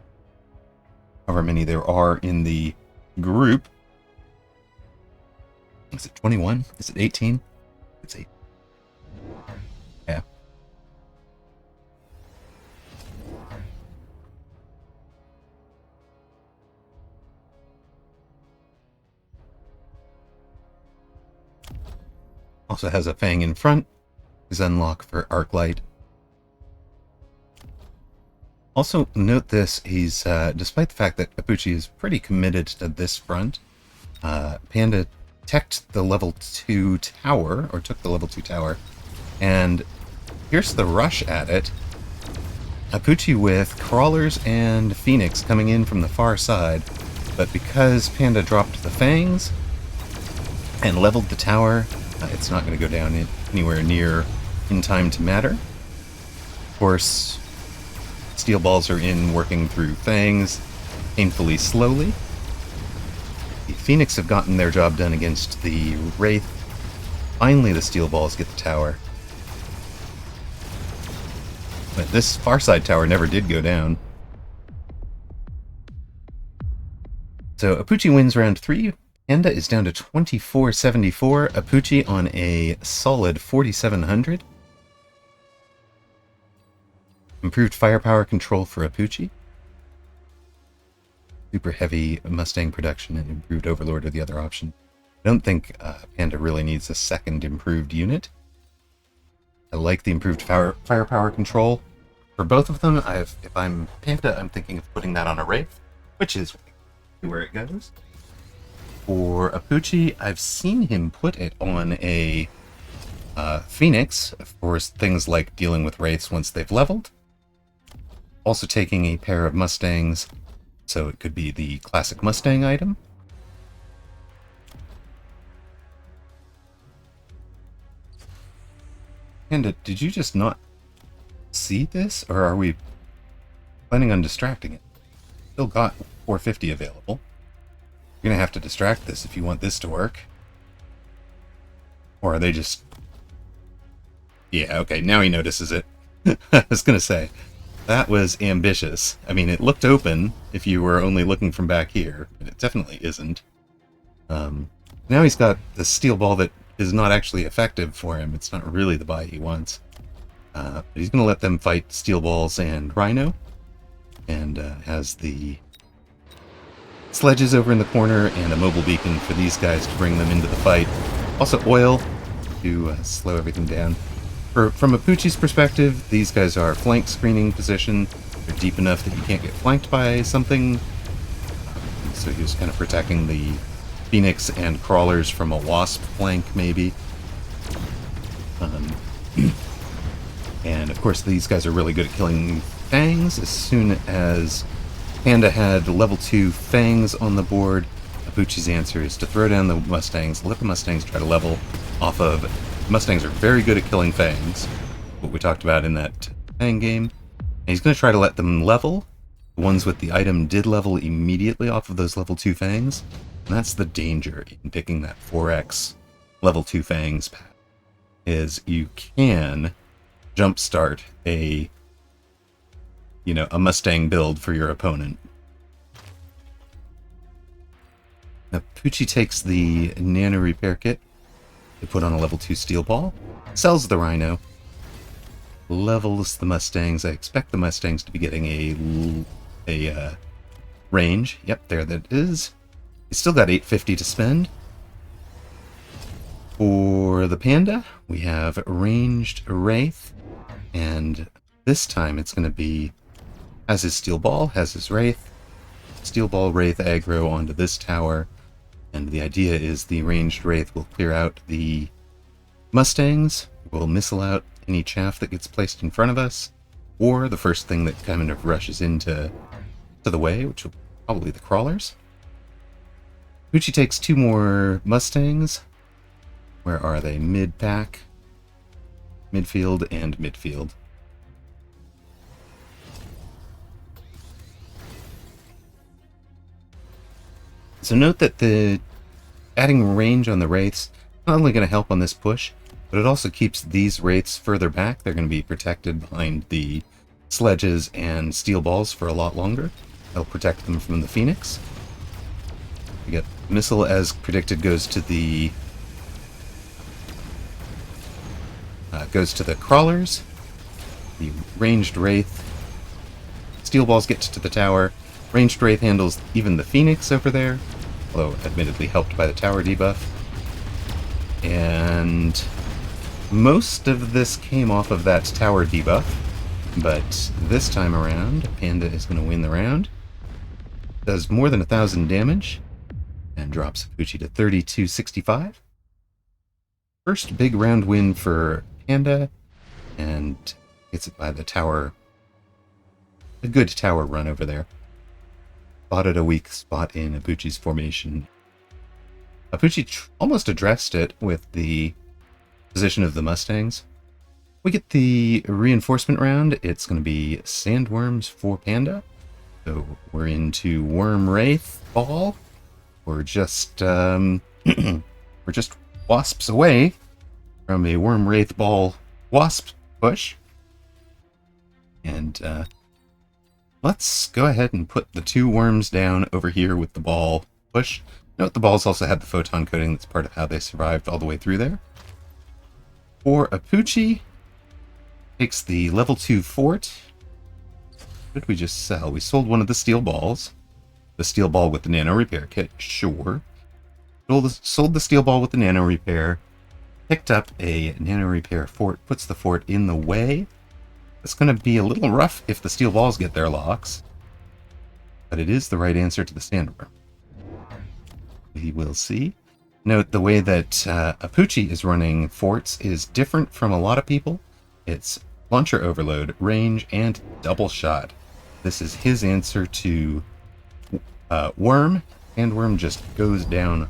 S1: however many there are in the group. Is it 21? Is it 18? It's 8. Yeah. Also has a Fang in front. His unlock for Arc Light. Also, note this, he's, despite the fact that Apooche is pretty committed to this front, Panda teched the level 2 tower, or took the level 2 tower, and here's the rush at it. Apooche with Crawlers and Phoenix coming in from the far side, but because Panda dropped the Fangs and leveled the tower, it's not going to go down anywhere near in time to matter. Of course, Steel Balls are in working through Fangs painfully slowly. The Phoenix have gotten their job done against the Wraith. Finally, the Steel Balls get the tower. But this far side tower never did go down. So Apooche wins round 3. Panda is down to 2474. Apooche on a solid 4700. Improved firepower control for Apooche. Super heavy Mustang production and improved Overlord are the other option. I don't think Panda really needs a second improved unit. I like the improved firepower control. For both of them, if I'm Panda, I'm thinking of putting that on a Wraith, which is where it goes. For Apooche, I've seen him put it on a Phoenix for things like dealing with Wraiths once they've leveled. Also taking a pair of Mustangs, so it could be the classic Mustang item. Panda, did you just not see this, or are we planning on distracting it? Still got 450 available. You're gonna have to distract this if you want this to work. Or are they just... Yeah, okay, now he notices it. I was gonna say, that was ambitious. I mean, it looked open if you were only looking from back here, but it definitely isn't. Now he's got the steel ball that is not actually effective for him. It's not really the buy he wants. But he's going to let them fight steel balls and Rhino. And has the sledges over in the corner and a mobile beacon for these guys to bring them into the fight. Also oil to slow everything down. From Apooche's perspective, these guys are flank screening position. They're deep enough that you can't get flanked by something. So he was kind of protecting the Phoenix and crawlers from a wasp flank, maybe. And of course, these guys are really good at killing fangs. As soon as Panda had level 2 fangs on the board, Apooche's answer is to throw down the Mustangs, let the Mustangs try to level off of. Mustangs are very good at killing fangs, what we talked about in that fang game. And he's going to try to let them level. The ones with the item did level immediately off of those level 2 fangs. And that's the danger in picking that 4x level 2 fangs path, is you can jumpstart a Mustang build for your opponent. Now, Apooche takes the Nano Repair Kit to put on a level 2 Steel Ball, sells the Rhino, levels the Mustangs. I expect the Mustangs to be getting a range. Yep, there that is. He's still got 850 to spend. For the Panda, we have ranged Wraith, and this time it's going to be, has his Steel Ball, has his Wraith, Steel Ball Wraith aggro onto this tower, and the idea is the ranged Wraith will clear out the Mustangs, will missile out any chaff that gets placed in front of us, or the first thing that kind of rushes into the way, which will probably the crawlers. Apooche takes 2 more Mustangs. Where are they? Mid-pack, midfield, and midfield. So note that the adding range on the Wraiths not only going to help on this push, but it also keeps these Wraiths further back. They're going to be protected behind the sledges and steel balls for a lot longer. That'll protect them from the Phoenix. We get missile, as predicted, goes to the crawlers. The ranged Wraith. Steel balls get to the tower. Ranged Wraith handles even the Phoenix over there, although admittedly helped by the tower debuff. And most of this came off of that tower debuff, but this time around, Panda is going to win the round. Does more than 1,000 damage, and drops Apooche to 3265. First big round win for Panda, and gets it by the tower. A good tower run over there. Spotted a weak spot in Apooche's formation. Apooche almost addressed it with the position of the Mustangs. We get the reinforcement round. It's going to be Sandworms for Panda. So we're into Worm Wraith Ball. We're just wasps away from a Worm Wraith Ball wasp push. And let's go ahead and put the 2 worms down over here with the ball push. Note the balls also had the photon coating. That's part of how they survived all the way through there. For Apooche, takes the level 2 fort. What did we just sell? We sold one of the steel balls. The steel ball with the nano repair kit, sure. Sold the steel ball with the nano repair. Picked up a nano repair fort, puts the fort in the way. It's going to be a little rough if the steel balls get their locks, but it is the right answer to the sandworm. We will see. Note the way that Apooche is running forts is different from a lot of people. It's launcher overload, range, and double shot. This is his answer to Worm, and Worm just goes down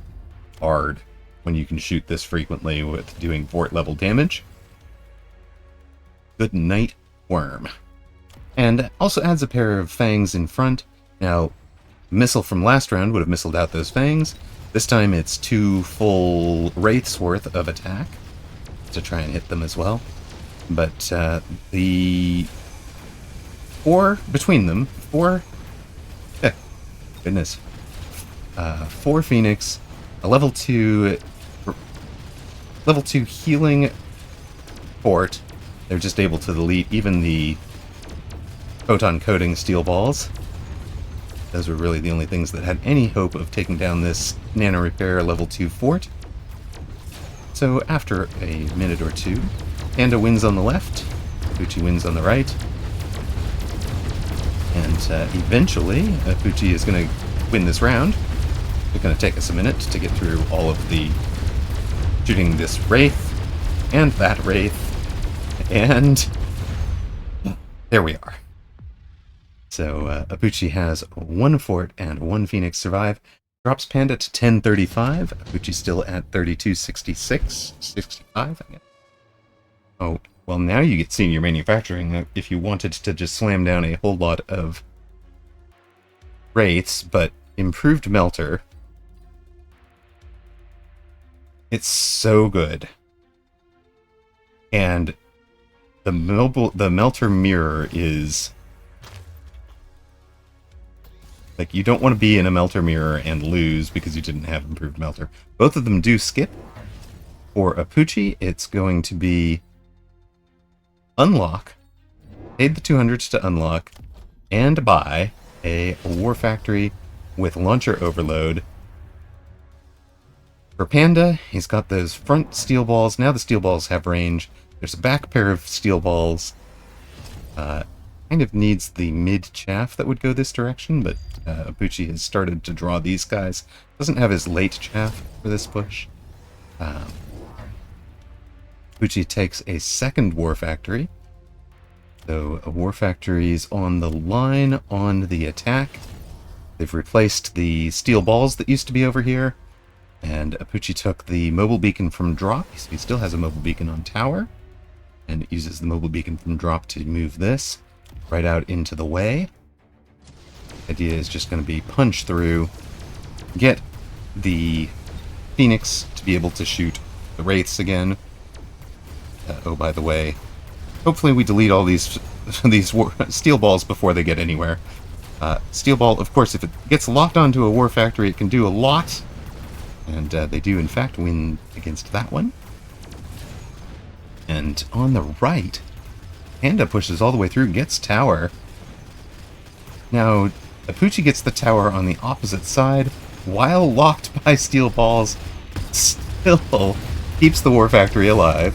S1: hard when you can shoot this frequently with doing fort level damage. Good night, Worm. And also adds a pair of fangs in front. Now, missile from last round would have missiled out those fangs. This time it's 2 full wraiths worth of attack to try and hit them as well. But the 4 between them, 4 Phoenix, a level 2 healing fort. They're just able to delete even the photon coating steel balls. Those were really the only things that had any hope of taking down this nano repair level 2 fort. So after a minute or two, Panda wins on the left, Apooche wins on the right, and eventually Apooche is going to win this round. It's going to take us a minute to get through all of the shooting this Wraith and that Wraith, and there we are. So Apooche has 1 fort and 1 Phoenix survive. Drops Panda to 1035. Apooche's still at 3266, 65, I guess. Oh, well, now you get senior manufacturing if you wanted to just slam down a whole lot of Wraiths, but improved Melter. It's so good. And the Melter mirror is... like, you don't want to be in a Melter mirror and lose because you didn't have improved Melter. Both of them do skip. For Apooche, it's going to be unlock, paid the 200s to unlock, and buy a War Factory with Launcher Overload. For Panda, he's got those front steel balls. Now the steel balls have range. There's a back pair of steel balls. Kind of needs the mid-chaff that would go this direction, but Apooche has started to draw these guys. Doesn't have his late chaff for this push. Apooche takes a second War Factory. So a War Factory's on the line on the attack. They've replaced the steel balls that used to be over here. And Apooche took the mobile beacon from drop. So he still has a mobile beacon on tower. And it uses the mobile beacon from drop to move this right out into the way. The idea is just going to be punch through, get the Phoenix to be able to shoot the Wraiths again. Oh, by the way, hopefully we delete all these steel balls before they get anywhere. Steel ball, of course, if it gets locked onto a War Factory, it can do a lot. And they do, in fact, win against that one. And on the right, Panda pushes all the way through, gets tower. Now, Apooche gets the tower on the opposite side, while locked by steel balls, still keeps the War Factory alive.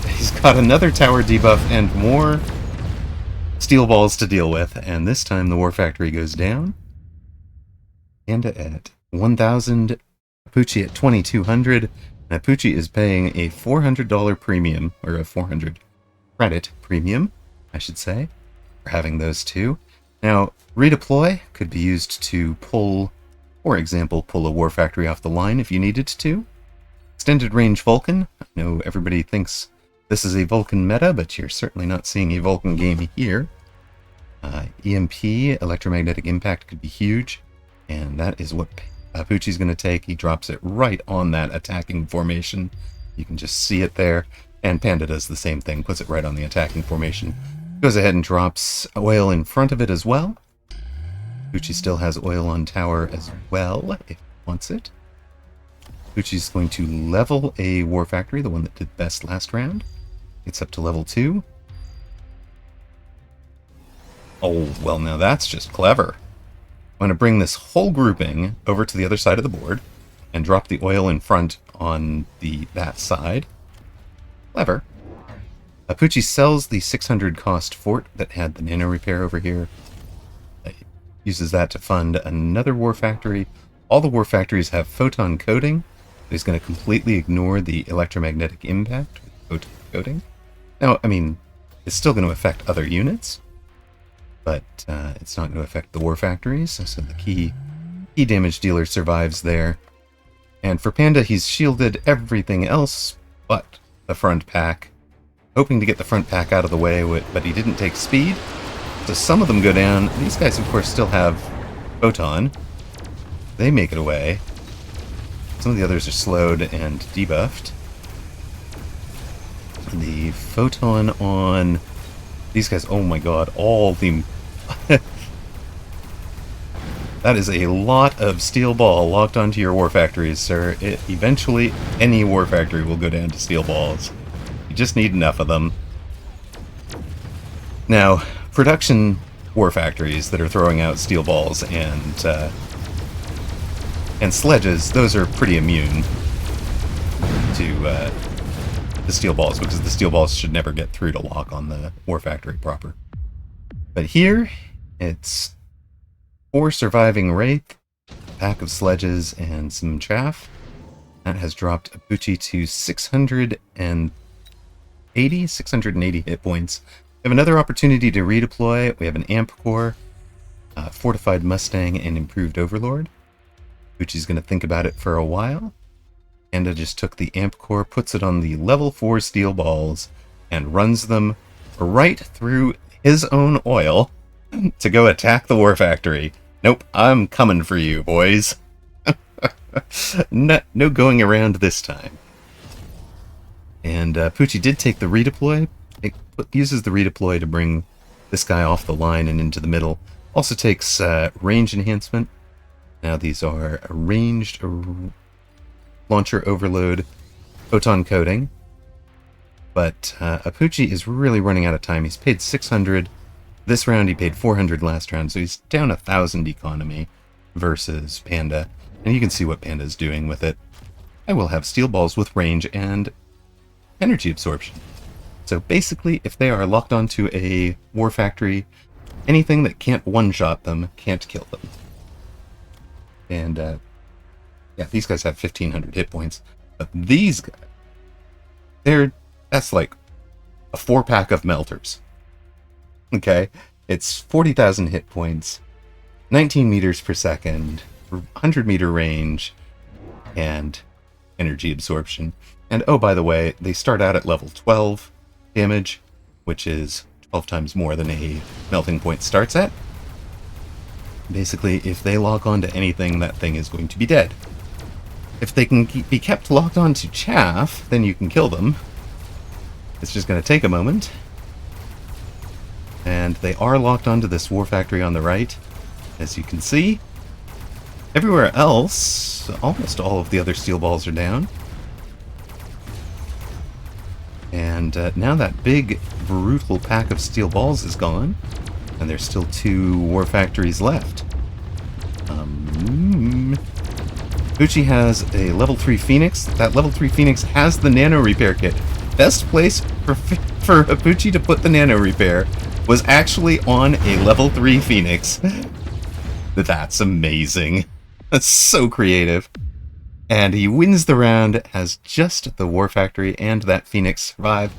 S1: He's got another tower debuff and more steel balls to deal with, and this time the War Factory goes down. Panda at 1,000, Apooche at 2,200, and Apooche is paying a $400 premium, or a 400 credit premium, I should say, for having those two. Now, redeploy could be used to pull, for example, pull a War Factory off the line if you needed to. Extended range Vulcan. I know everybody thinks this is a Vulcan meta, but you're certainly not seeing a Vulcan game here. EMP, electromagnetic impact, could be huge, and that is what Apooche's going to take. He drops it right on that attacking formation. You can just see it there. And Panda does the same thing, puts it right on the attacking formation. Goes ahead and drops oil in front of it as well. Apooche still has oil on tower as well, if he wants it. Apooche's going to level a War Factory, the one that did best last round. It's up to level 2. Oh, well, now that's just clever. I'm going to bring this whole grouping over to the other side of the board and drop the oil in front on that side. Clever. Apooche sells the 600 cost fort that had the nano repair over here. Uses that to fund another War Factory. All the War Factories have photon coating. He's going to completely ignore the electromagnetic impact with photon coating. Now, I mean, it's still going to affect other units, but it's not going to affect the War Factories, so the key damage dealer survives there. And for Panda, he's shielded everything else but the front pack, hoping to get the front pack out of the way, but he didn't take speed, so some of them go down. These guys, of course, still have photon. They make it away. Some of the others are slowed and debuffed. The photon on these guys, oh my god, all the... That is a lot of steel ball locked onto your War Factories, sir. Eventually, any War Factory will go down to steel balls. You just need enough of them. Now, production War Factories that are throwing out steel balls and sledges, those are pretty immune to the steel balls, because the steel balls should never get through to lock on the War Factory proper. But here, it's 4 surviving Wraith, a pack of sledges, and some chaff. That has dropped Apooche to 680 hit points. We have another opportunity to redeploy. We have an Amp Core, Fortified Mustang, and Improved Overlord. Apooche's going to think about it for a while. Panda just took the Amp Core, puts it on the level 4 steel balls, and runs them right through his own oil to go attack the War Factory. Nope, I'm coming for you, boys. No going around this time. And Apooche did take the redeploy. It uses the redeploy to bring this guy off the line and into the middle. Also takes range enhancement. Now these are a ranged launcher overload, photon coating. But Apooche is really running out of time. He's paid 600 this round. He paid 400 last round, so he's down 1,000 economy versus Panda. And you can see what Panda's doing with it. I will have steel balls with range and energy absorption. So basically, if they are locked onto a War Factory, anything that can't one-shot them can't kill them. And, yeah, these guys have 1,500 hit points. But these guys, that's like a 4-pack of melters. Okay? It's 40,000 hit points, 19 meters per second, 100-meter range, and energy absorption. And, oh, by the way, they start out at level 12 damage, which is 12 times more than a melting point starts at. Basically, if they lock onto anything, that thing is going to be dead. If they can be kept locked onto chaff, then you can kill them. It's just going to take a moment. And they are locked onto this War Factory on the right, as you can see. Everywhere else, almost all of the other steel balls are down. And now that big, brutal pack of steel balls is gone, and there's still 2 War Factories left. Apooche has a level 3 Phoenix. That level 3 Phoenix has the nano repair kit. Best place for Apooche to put the nano repair was actually on a level 3 Phoenix. That's amazing. That's so creative. And he wins the round as just the War Factory and that Phoenix survive.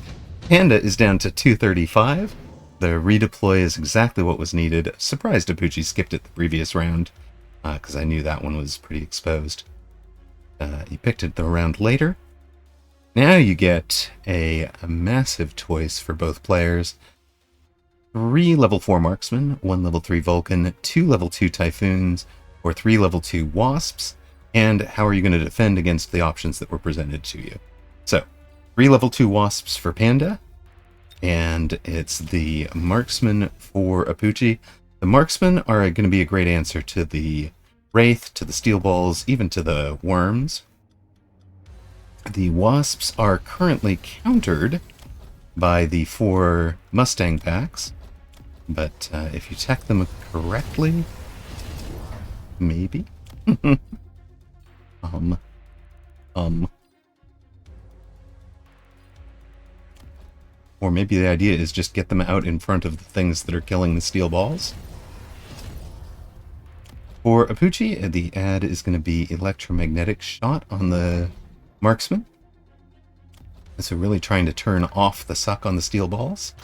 S1: Panda is down to 235. The redeploy is exactly what was needed. Surprised Apooche skipped it the previous round, because I knew that one was pretty exposed. He picked it the round later. Now you get a massive choice for both players. 3 level 4 Marksmen, 1 level 3 Vulcan, 2 level 2 Typhoons, or 3 level 2 Wasps, and how are you going to defend against the options that were presented to you. So, 3 level 2 Wasps for Panda, and it's the Marksman for Apooche. The Marksmen are going to be a great answer to the Wraith, to the Steel Balls, even to the Worms. The Wasps are currently countered by the 4 Mustang packs, but if you tech them correctly, maybe? Or maybe the idea is just get them out in front of the things that are killing the steel balls. For Apooche, the ad is going to be electromagnetic shot on the Marksman. So really trying to turn off the suck on the steel balls.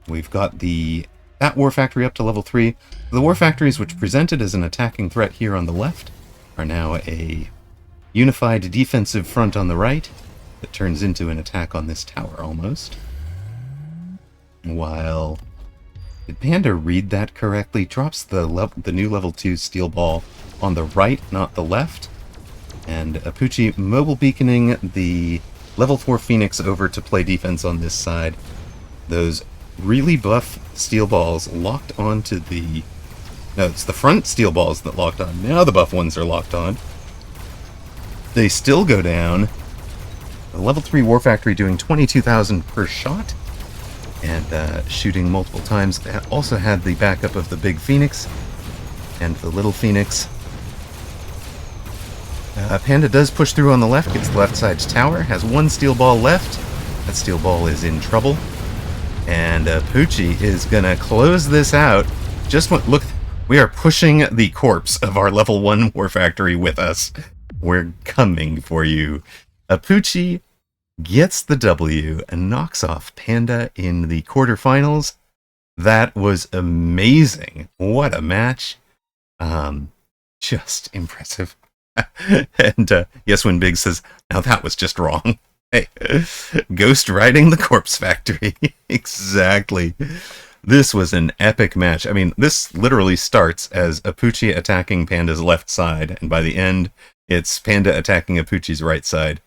S1: We've got that War Factory up to level 3. The War Factories, which presented as an attacking threat here on the left, are now a unified defensive front on the right that turns into an attack on this tower almost. While... did Panda read that correctly? Drops the new level 2 steel ball on the right, not the left. And Apooche mobile beaconing the level 4 Phoenix over to play defense on this side. Those really buff steel balls locked onto the... no, it's the front steel balls that locked on. Now the buff ones are locked on. They still go down. The level 3 War Factory doing 22,000 per shot. And shooting multiple times. It also had the backup of the big Phoenix and the little Phoenix. Panda does push through on the left, gets the left side's tower, has one steel ball left. That steel ball is in trouble. And Apooche is going to close this out. Look, we are pushing the corpse of our level 1 War Factory with us. We're coming for you. Apooche gets the W and knocks off Panda in the quarterfinals. That was amazing. What a match. Just impressive. And Yes When Big says, now that was just wrong. Hey, ghost riding the corpse factory. Exactly. This was an epic match. I mean, this literally starts as Apooche attacking Panda's left side, and by the end, it's Panda attacking Apooche's right side,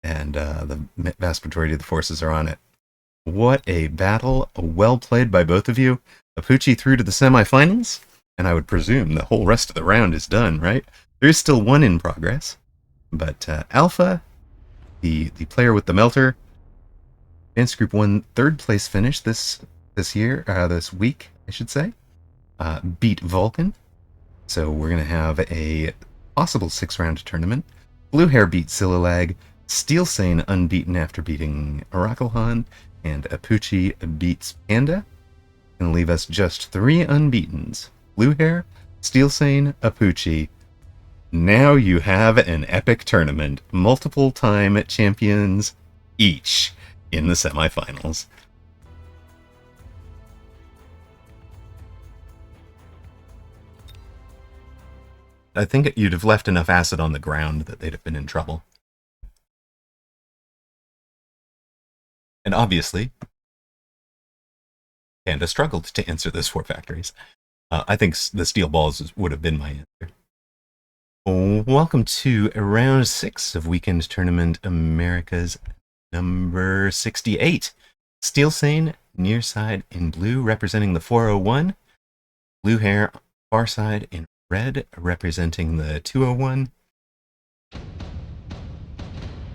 S1: and the vast majority of the forces are on it. What a battle. Well played by both of you. Apooche through to the semifinals, and I would presume the whole rest of the round is done, right? There is still one in progress, but Alpha, the player with the melter, Advanced Group 1 third place finish this week, I should say. Beat Vulcan. So we're going to have a possible 6-round tournament. Blue Hair beat Silalag. Steelsane unbeaten after beating Oraclehan. And Apooche beats Panda. Going to leave us just 3 unbeatens. Blue Hair, Steelsane, Apooche. Now you have an epic tournament. Multiple time champions each in the semifinals. I think you'd have left enough acid on the ground that they'd have been in trouble. And obviously, Panda struggled to answer those 4 factories. I think the steel balls would have been my answer. Welcome to round 6 of Weekend Tournament America's number 68. Steelsane, near side in blue, representing the 401. Blue Hair, far side in red, representing the 201.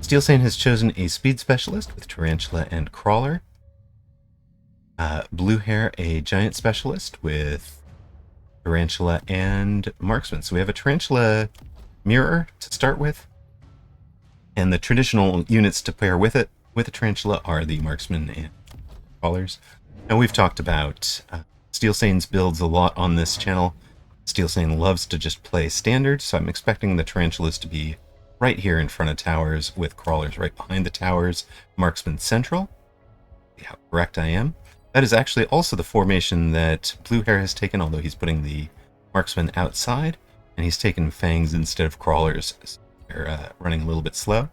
S1: Steelsane has chosen a speed specialist with Tarantula and Crawler. Blue Hair, a giant specialist with Tarantula and Marksman. So we have a Tarantula mirror to start with. And the traditional units to pair with it, with a Tarantula, are the Marksman and Crawlers. And we've talked about Steelsane's builds a lot on this channel. Steelsane loves to just play standard, so I'm expecting the Tarantulas to be right here in front of towers, with Crawlers right behind the towers, Marksman central. See how correct I am. That is actually also the formation that Blue Hair has taken, although he's putting the Marksman outside, and he's taken Fangs instead of Crawlers. So they're running a little bit slow.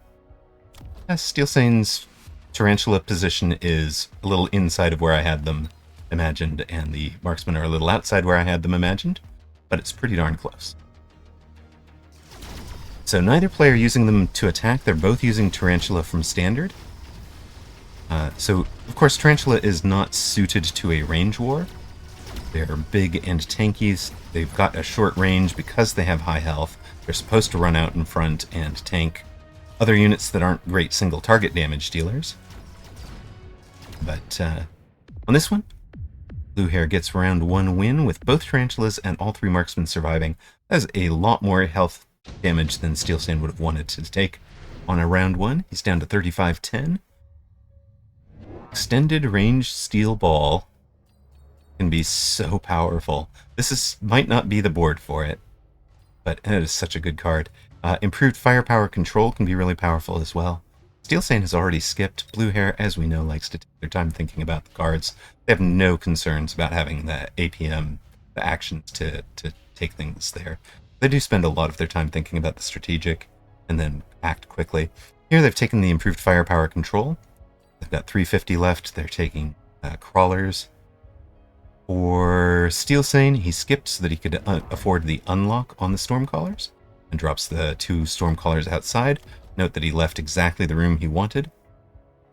S1: Steelsane's Tarantula position is a little inside of where I had them imagined, and the Marksmen are a little outside where I had them imagined, but it's pretty darn close. So neither player using them to attack, they're both using Tarantula from standard. So, of course, Tarantula is not suited to a range war. They're big and tanky. They've got a short range because they have high health. They're supposed to run out in front and tank other units that aren't great single target damage dealers. But on this one, Blue Hair gets round 1 win with both Tarantulas and all 3 Marksmen surviving. That is a lot more health damage than Steelsane would have wanted to take on a round 1. He's down to 35-10. Extended range steel ball can be so powerful. This might not be the board for it, but it is such a good card. Improved firepower control can be really powerful as well. Steelsane has already skipped. Blue Hair, as we know, likes to take their time thinking about the cards. They have no concerns about having the APM, the actions to take things there. They do spend a lot of their time thinking about the strategic and then act quickly. Here they've taken the improved firepower control. They've got 350 left. They're taking Crawlers. For Steelsane, he skipped so that he could afford the unlock on the Stormcallers and drops the 2 Stormcallers outside. Note that he left exactly the room he wanted,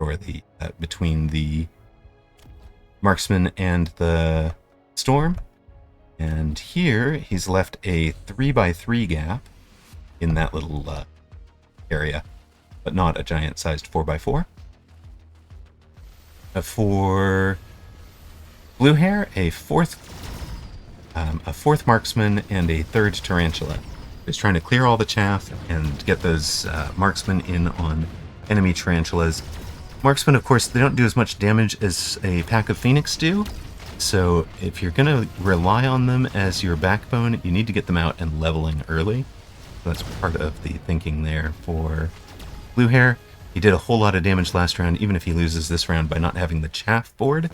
S1: or the between the Marksman and the Storm. And here he's left a 3x3 gap in that little area, but not a giant-sized 4x4. For Blue Hair, a fourth Marksman and a 3rd Tarantula. He's trying to clear all the chaff and get those marksmen in on enemy tarantulas. Marksmen, of course, they don't do as much damage as a pack of Phoenix do, so if you're going to rely on them as your backbone, you need to get them out and leveling early. So that's part of the thinking there for Blue Hair. He did a whole lot of damage last round, even if he loses this round by not having the chaff board.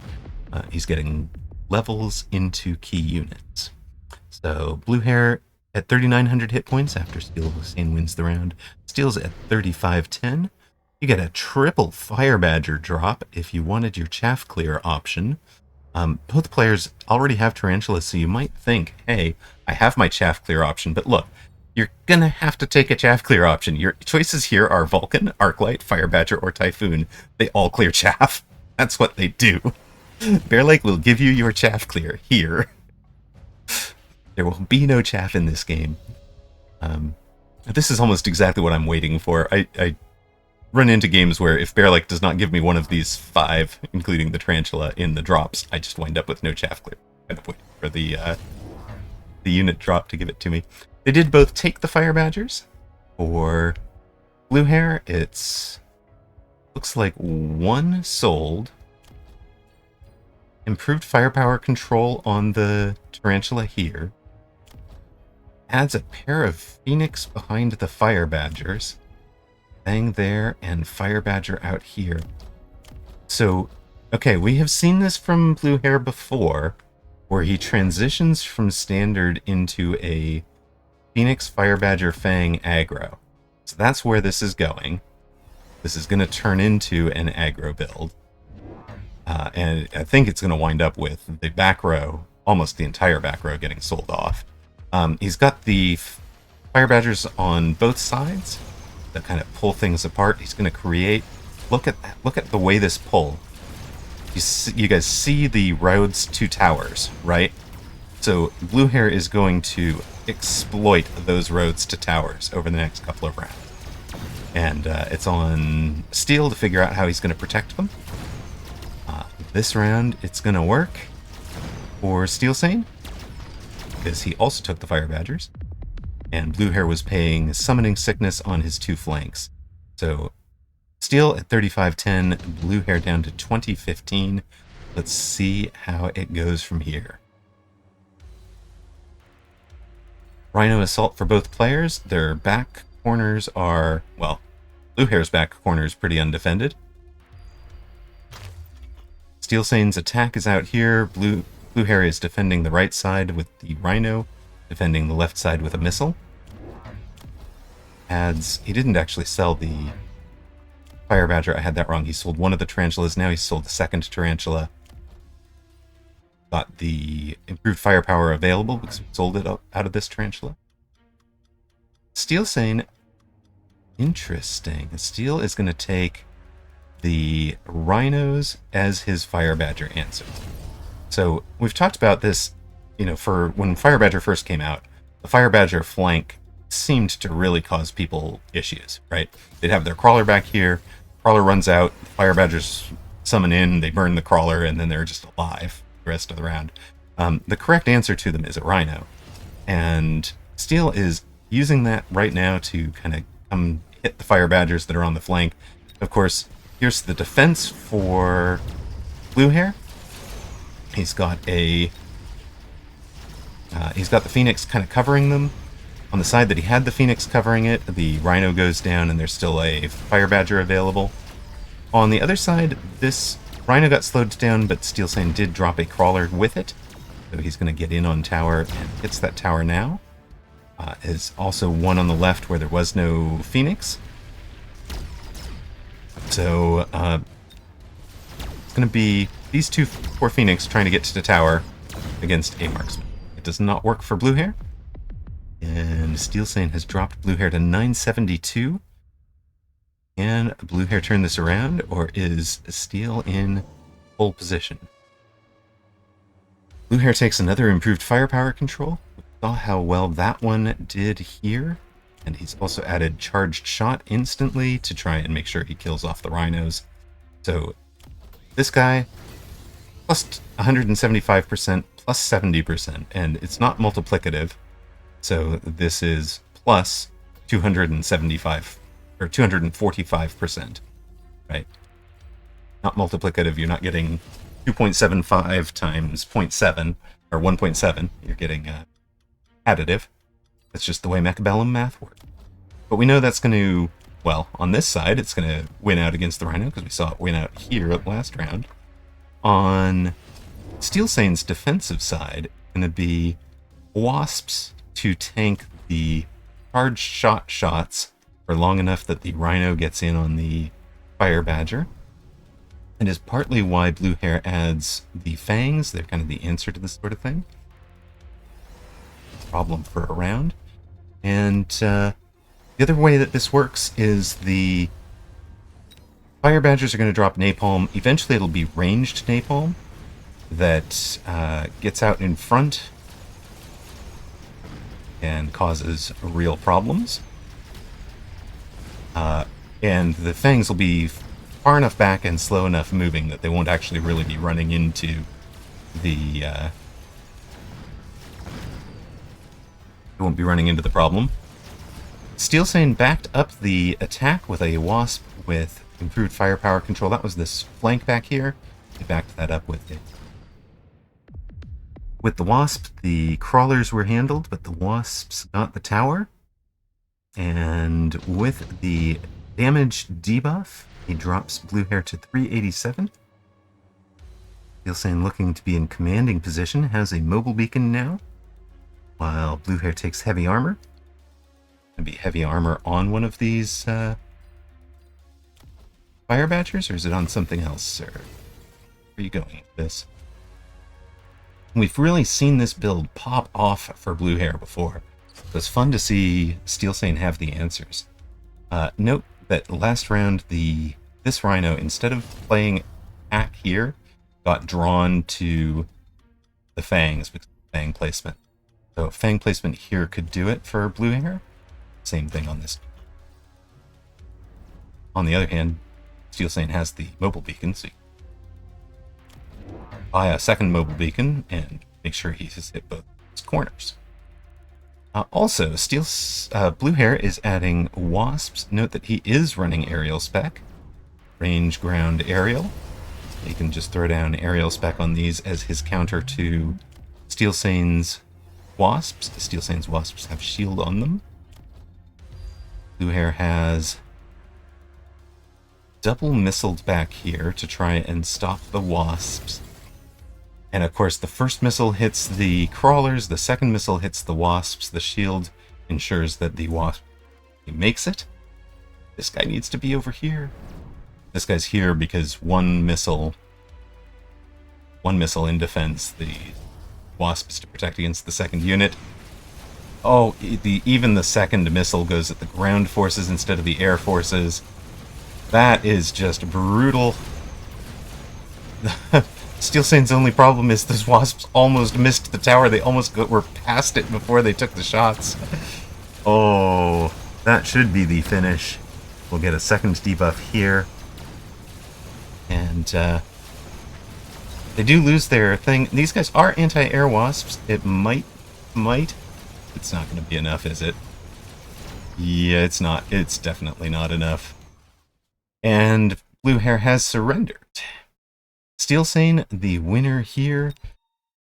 S1: He's getting levels into key units. So Blue Hair at 3,900 hit points after Steelsane wins the round. Steel's at 3,510. You get a triple Fire Badger drop if you wanted your chaff clear option. Both players already have tarantulas, so you might think, hey, I have my chaff clear option, but look, you're gonna have to take a chaff clear option. Your choices here are Vulcan, Arclight, Fire Badger, or Typhoon. They all clear chaff. That's what they do. Bear Lake will give you your chaff clear here. There will be no chaff in this game. This is almost exactly what I'm waiting for. I run into games where if Bear Lake does not give me one of these 5, including the tarantula, in the drops, I just wind up with no chaff clear. Kind of waiting for the unit drop to give it to me. They did both take the Fire Badgers. For Blue Hair, it's looks like 1 sold. Improved firepower control on the tarantula here. Adds a pair of Phoenix behind the Fire Badgers. Bang there, and Fire Badger out here. So, okay, we have seen this from Blue Hair before, where he transitions from standard into a Phoenix Fire Badger Fang aggro. So that's where this is going. This is going to turn into an aggro build. And I think it's going to wind up with the back row, almost the entire back row, getting sold off. He's got the Fire Badgers on both sides that kind of pull things apart. He's going to create... Look at that. Look at the way this pull. You guys see the roads to towers, right? So Blue Hair is going to exploit those roads to towers over the next couple of rounds. And it's on Steel to figure out how he's going to protect them. This round, it's going to work for Steelsane, because he also took the Fire Badgers, and Blue Hair was paying Summoning Sickness on his 2 flanks. So Steel at 3,510, Blue Hair down to 2015. Let's see how it goes from here. Rhino Assault for both players. Their back corners are, well, Blue Hair's back corner is pretty undefended. Steelsane's attack is out here. Blue Hair is defending the right side with the Rhino, defending the left side with a missile. He didn't actually sell the Fire Badger. I had that wrong. He sold one of the tarantulas. Now he's sold the second tarantula. Got the improved firepower available because we sold it out of this tarantula. Steelsane, interesting. Steel is going to take the Rhinos as his Fire Badger answer. So we've talked about this, for when Fire Badger first came out, the Fire Badger flank seemed to really cause people issues, right? They'd have their crawler back here, crawler runs out, the Fire Badgers summon in, they burn the crawler, and then they're just alive the rest of the round. The correct answer to them is a Rhino, and Steel is using that right now to kind of come hit the Fire Badgers that are on the flank. Of course, here's the defense for Blue Hair. He's got the Phoenix kind of covering them. On the side that he had the Phoenix covering it, the Rhino goes down and there's still a Fire Badger available. On the other side, this Rhino got slowed down, but Steelsane did drop a crawler with it. So he's going to get in on tower and hits that tower now. Is also one on the left where there was no Phoenix. So it's going to be these four Phoenix trying to get to the tower against a marksman. It does not work for Blue Hair. And Steelsane has dropped Blue Hair to 972. Can Blue Hair turn this around, or is Steel in pole position? Blue Hair takes another improved firepower control. We saw how well that one did here. And he's also added charged shot instantly to try and make sure he kills off the Rhinos. So this guy, plus 175%, plus 70%, and it's not multiplicative. So this is plus 275 or 245%, right? Not multiplicative. You're not getting 2.75 times 0.7 or 1.7. You're getting additive. That's just the way Mechabellum math works. But we know that's going to, well, on this side, it's going to win out against the Rhino, because we saw it win out here at last round. On Steelsane's defensive side, it's going to be Wasps to tank the charged shots for long enough that the Rhino gets in on the Fire Badger. And is partly why Blue Hair adds the Fangs. They're kind of the answer to this sort of thing. Problem for a round. And the other way that this works is the Fire Badgers are going to drop napalm. Eventually it'll be ranged napalm that gets out in front and causes real problems. And the Fangs will be far enough back and slow enough moving that they won't actually really be running into the problem. Steelsane backed up the attack with a Wasp with improved firepower control. That was this flank back here. They backed that up with it. With the Wasp, the crawlers were handled, but the Wasps got the tower. And with the damage debuff, he drops Blue Hair to 387. Steelsane, looking to be in commanding position, has a mobile beacon now, while Blue Hair takes heavy armor. Gonna be heavy armor on one of these Fire Badgers, or is it on something else, sir? Where are you going with this? We've really seen this build pop off for Blue Hair before. So it's fun to see Steelsane have the answers. Note that last round, this Rhino, instead of playing back here, got drawn to the Fangs because of Fang placement. So Fang placement here could do it for Blue Hair. Same thing on this. On the other hand, Steelsane has the mobile beacon, so you buy a second mobile beacon and make sure he's hit both his corners. Also, Blue Hair is adding Wasps. Note that he is running aerial spec. Range, ground, aerial. He can just throw down aerial spec on these as his counter to Steelsane's Wasps. Steelsane's Wasps have shield on them. Blue Hair has double missiled back here to try and stop the Wasps. And of course, the first missile hits the crawlers, the second missile hits the Wasps. The shield ensures that the Wasp makes it. This guy needs to be over here. This guy's here because one missile in defense. The Wasp is to protect against the second unit. Oh, even the second missile goes at the ground forces instead of the air forces. That is just brutal. Steelsane's only problem is those Wasps almost missed the tower. They almost were past it before they took the shots. Oh, that should be the finish. We'll get a second debuff here. And they do lose their thing. These guys are anti-air Wasps. It might. It's not going to be enough, is it? Yeah, it's not. It's definitely not enough. And Blue Hair has surrendered. Steelsane, the winner here,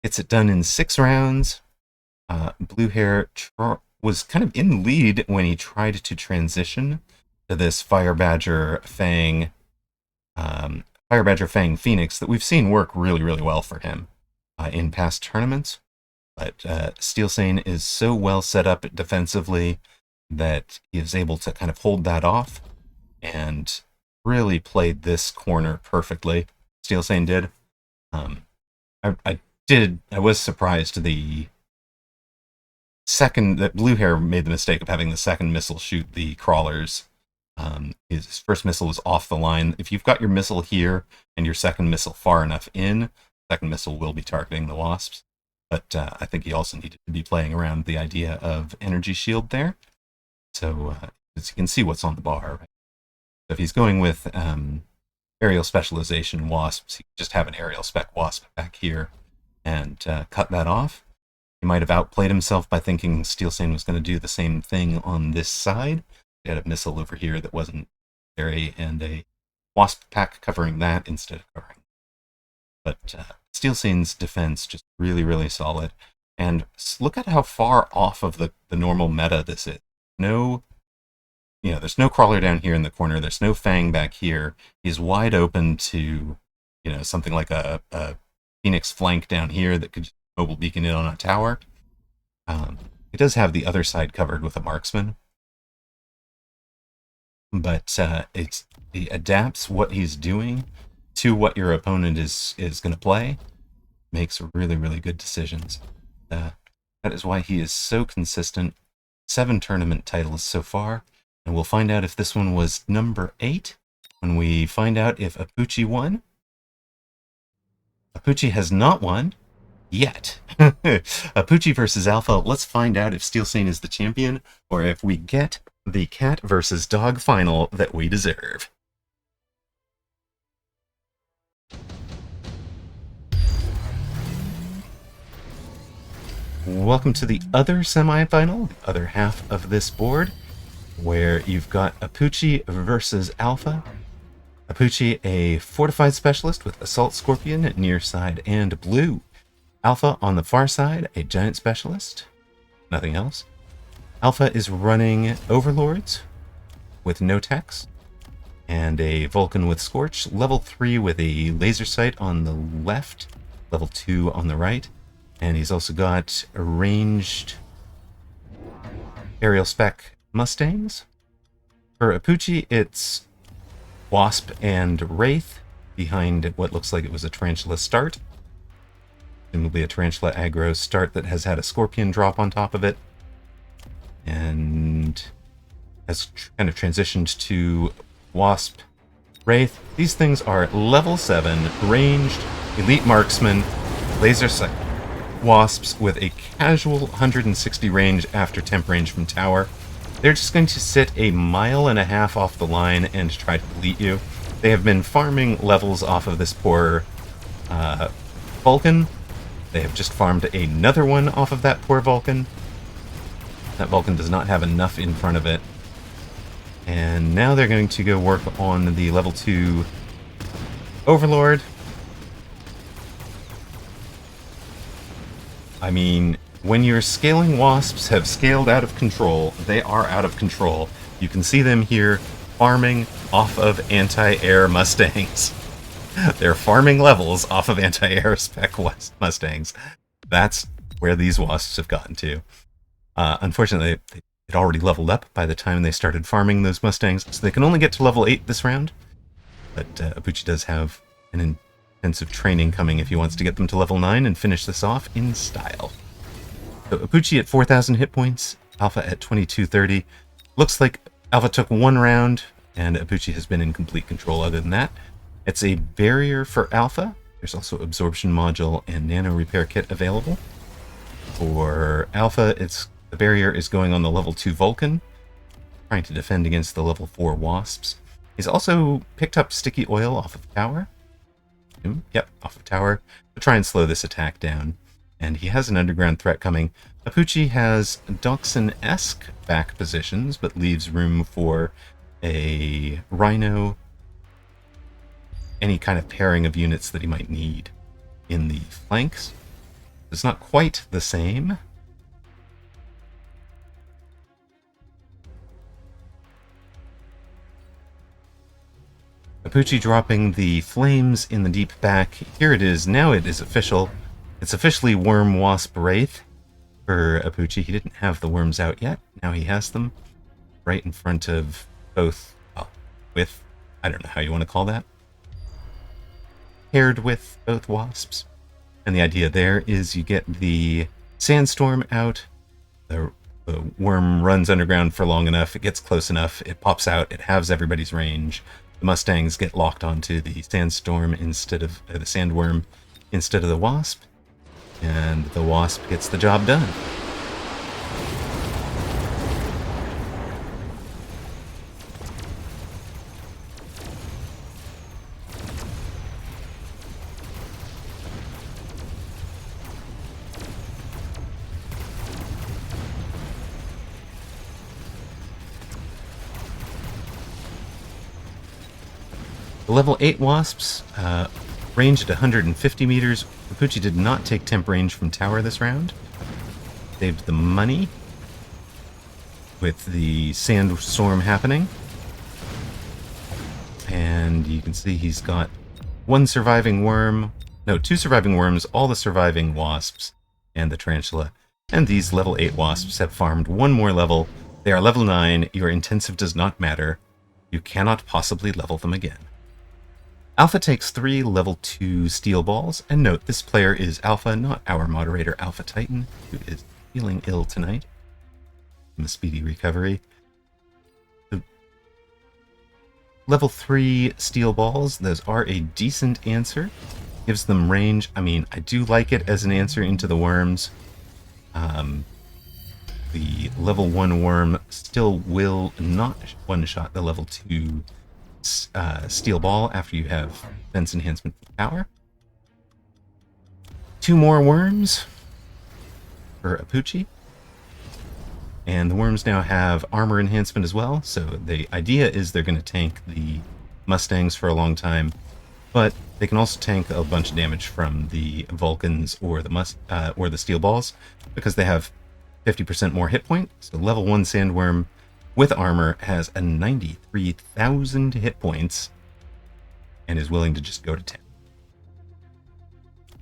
S1: gets it done in 6 rounds. Blue Hair was kind of in the lead when he tried to transition to this Fire Badger Fang Phoenix that we've seen work really, really well for him in past tournaments. But Steelsane is so well set up defensively that he is able to kind of hold that off and really played this corner perfectly. Steelsane did. I was surprised that Blue Hair made the mistake of having the second missile shoot the crawlers. His first missile was off the line. If you've got your missile here and your second missile far enough in, second missile will be targeting the Wasps. But I think he also needed to be playing around the idea of energy shield there. So as you can see what's on the bar. Right? So if he's going with aerial specialization Wasps, he can just have an aerial spec Wasp back here and cut that off. He might have outplayed himself by thinking Steelsane was going to do the same thing on this side. He had a missile over here that wasn't very, and a wasp pack covering that instead of covering. But Steelsane's defense just really, really solid. And look at how far off of the normal meta this is. No, there's no crawler down here in the corner. There's no Fang back here. He's wide open to, something like a Phoenix flank down here that could just mobile beacon in on a tower. It does have the other side covered with a marksman. But it adapts what he's doing to what your opponent is going to play. Makes really, really good decisions. That is why he is so consistent. 7 tournament titles so far. And we'll find out if this one was number 8 when we find out if Apooche won. Apooche has not won yet. Apooche versus Alpha. Let's find out if Steelsane is the champion or if we get the cat versus dog final that we deserve. Welcome to the other semifinal, the other half of this board, where you've got Apooche versus Alpha. Apooche, a fortified specialist with Assault Scorpion, near side, and blue. Alpha on the far side, a giant specialist. Nothing else. Alpha is running Overlords with no techs, and a Vulcan with Scorch, level 3 with a laser sight on the left, level 2 on the right, and he's also got ranged aerial spec Mustangs. For Apooche, it's Wasp and Wraith behind what looks like it was a Tarantula start. Presumably a Tarantula aggro start that has had a Scorpion drop on top of it, and has kind of transitioned to Wasp, Wraith. These things are level 7, ranged, elite marksman, laser sight Wasps with a casual 160 range after temp range from tower. They're just going to sit a mile and a half off the line and try to delete you. They have been farming levels off of this poor Vulcan. They have just farmed another one off of that poor Vulcan. That Vulcan does not have enough in front of it. And now they're going to go work on the level 2 Overlord. I mean, when your scaling wasps have scaled out of control, they are out of control. You can see them here farming off of anti-air Mustangs. They're farming levels off of anti-air spec Mustangs. That's where these wasps have gotten to. Unfortunately, they had already leveled up by the time they started farming those Mustangs, so they can only get to level 8 this round. But Apooche does have an intensive training coming if he wants to get them to level 9 and finish this off in style. So Apooche at 4,000 hit points, Alpha at 2230. Looks like Alpha took 1 round, and Apooche has been in complete control other than that. It's a barrier for Alpha. There's also absorption module and nano repair kit available. For Alpha, the barrier is going on the level 2 Vulcan, trying to defend against the level 4 Wasps. He's also picked up sticky oil off of tower. Yep, off of tower, to try and slow this attack down. And he has an underground threat coming. Apooche has Doxun-esque back positions, but leaves room for a Rhino, any kind of pairing of units that he might need in the flanks. It's not quite the same. Apooche dropping the flames in the deep back. Here it is. Now it is official. It's officially Worm Wasp Wraith for Apooche. He didn't have the worms out yet. Now he has them right in front of both, well, with, I don't know how you want to call that, paired with both wasps. And the idea there is you get the sandstorm out, the worm runs underground for long enough, it gets close enough, it pops out, it halves everybody's range. The Mustangs get locked onto the sandstorm instead of the sandworm instead of the wasp, and the wasp gets the job done. level 8 wasps, range at 150 meters. Apooche did not take temp range from tower this round. Saved the money with the sandstorm happening. And you can see he's got one surviving worm, no, 2 surviving worms, all the surviving wasps, and the tarantula. And these level 8 wasps have farmed one more level. They are level 9, your intensive does not matter. You cannot possibly level them again. Alpha takes 3 level 2 steel balls, and note this player is Alpha, not our moderator Alpha Titan, who is feeling ill tonight. From a speedy recovery. So, level 3 steel balls, those are a decent answer. Gives them range. I mean, I do like it as an answer into the worms. The level 1 worm still will not one-shot the level 2 steel ball after you have defense enhancement power. 2 more worms for Apooche. And the worms now have armor enhancement as well, so the idea is they're going to tank the Mustangs for a long time, but they can also tank a bunch of damage from the Vulcans or the steel balls because they have 50% more hit point. So level 1 sandworm with armor has a 93,000 hit points and is willing to just go to 10.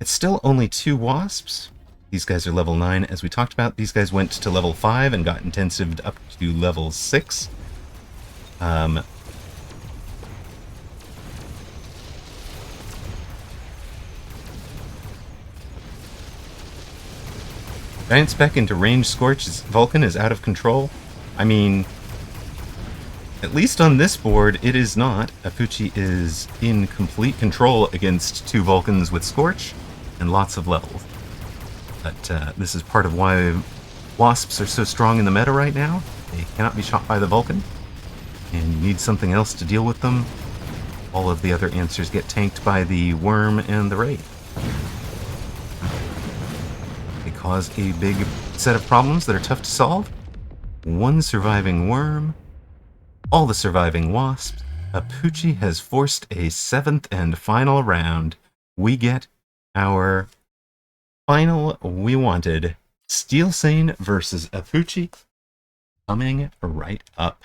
S1: It's still only 2 wasps. These guys are level 9, as we talked about. These guys went to level 5 and got intensived up to level 6. Giant Spec into Range Scorch. Vulcan is out of control. I mean, at least on this board, it is not. Apooche is in complete control against 2 Vulcans with Scorch and lots of levels. But this is part of why wasps are so strong in the meta right now. They cannot be shot by the Vulcan, and you need something else to deal with them. All of the other answers get tanked by the worm and the raid. They cause a big set of problems that are tough to solve. 1 surviving worm, all the surviving wasps. Apooche has forced a 7th and final round. We get our final we wanted, Steelsane versus Apooche, coming right up.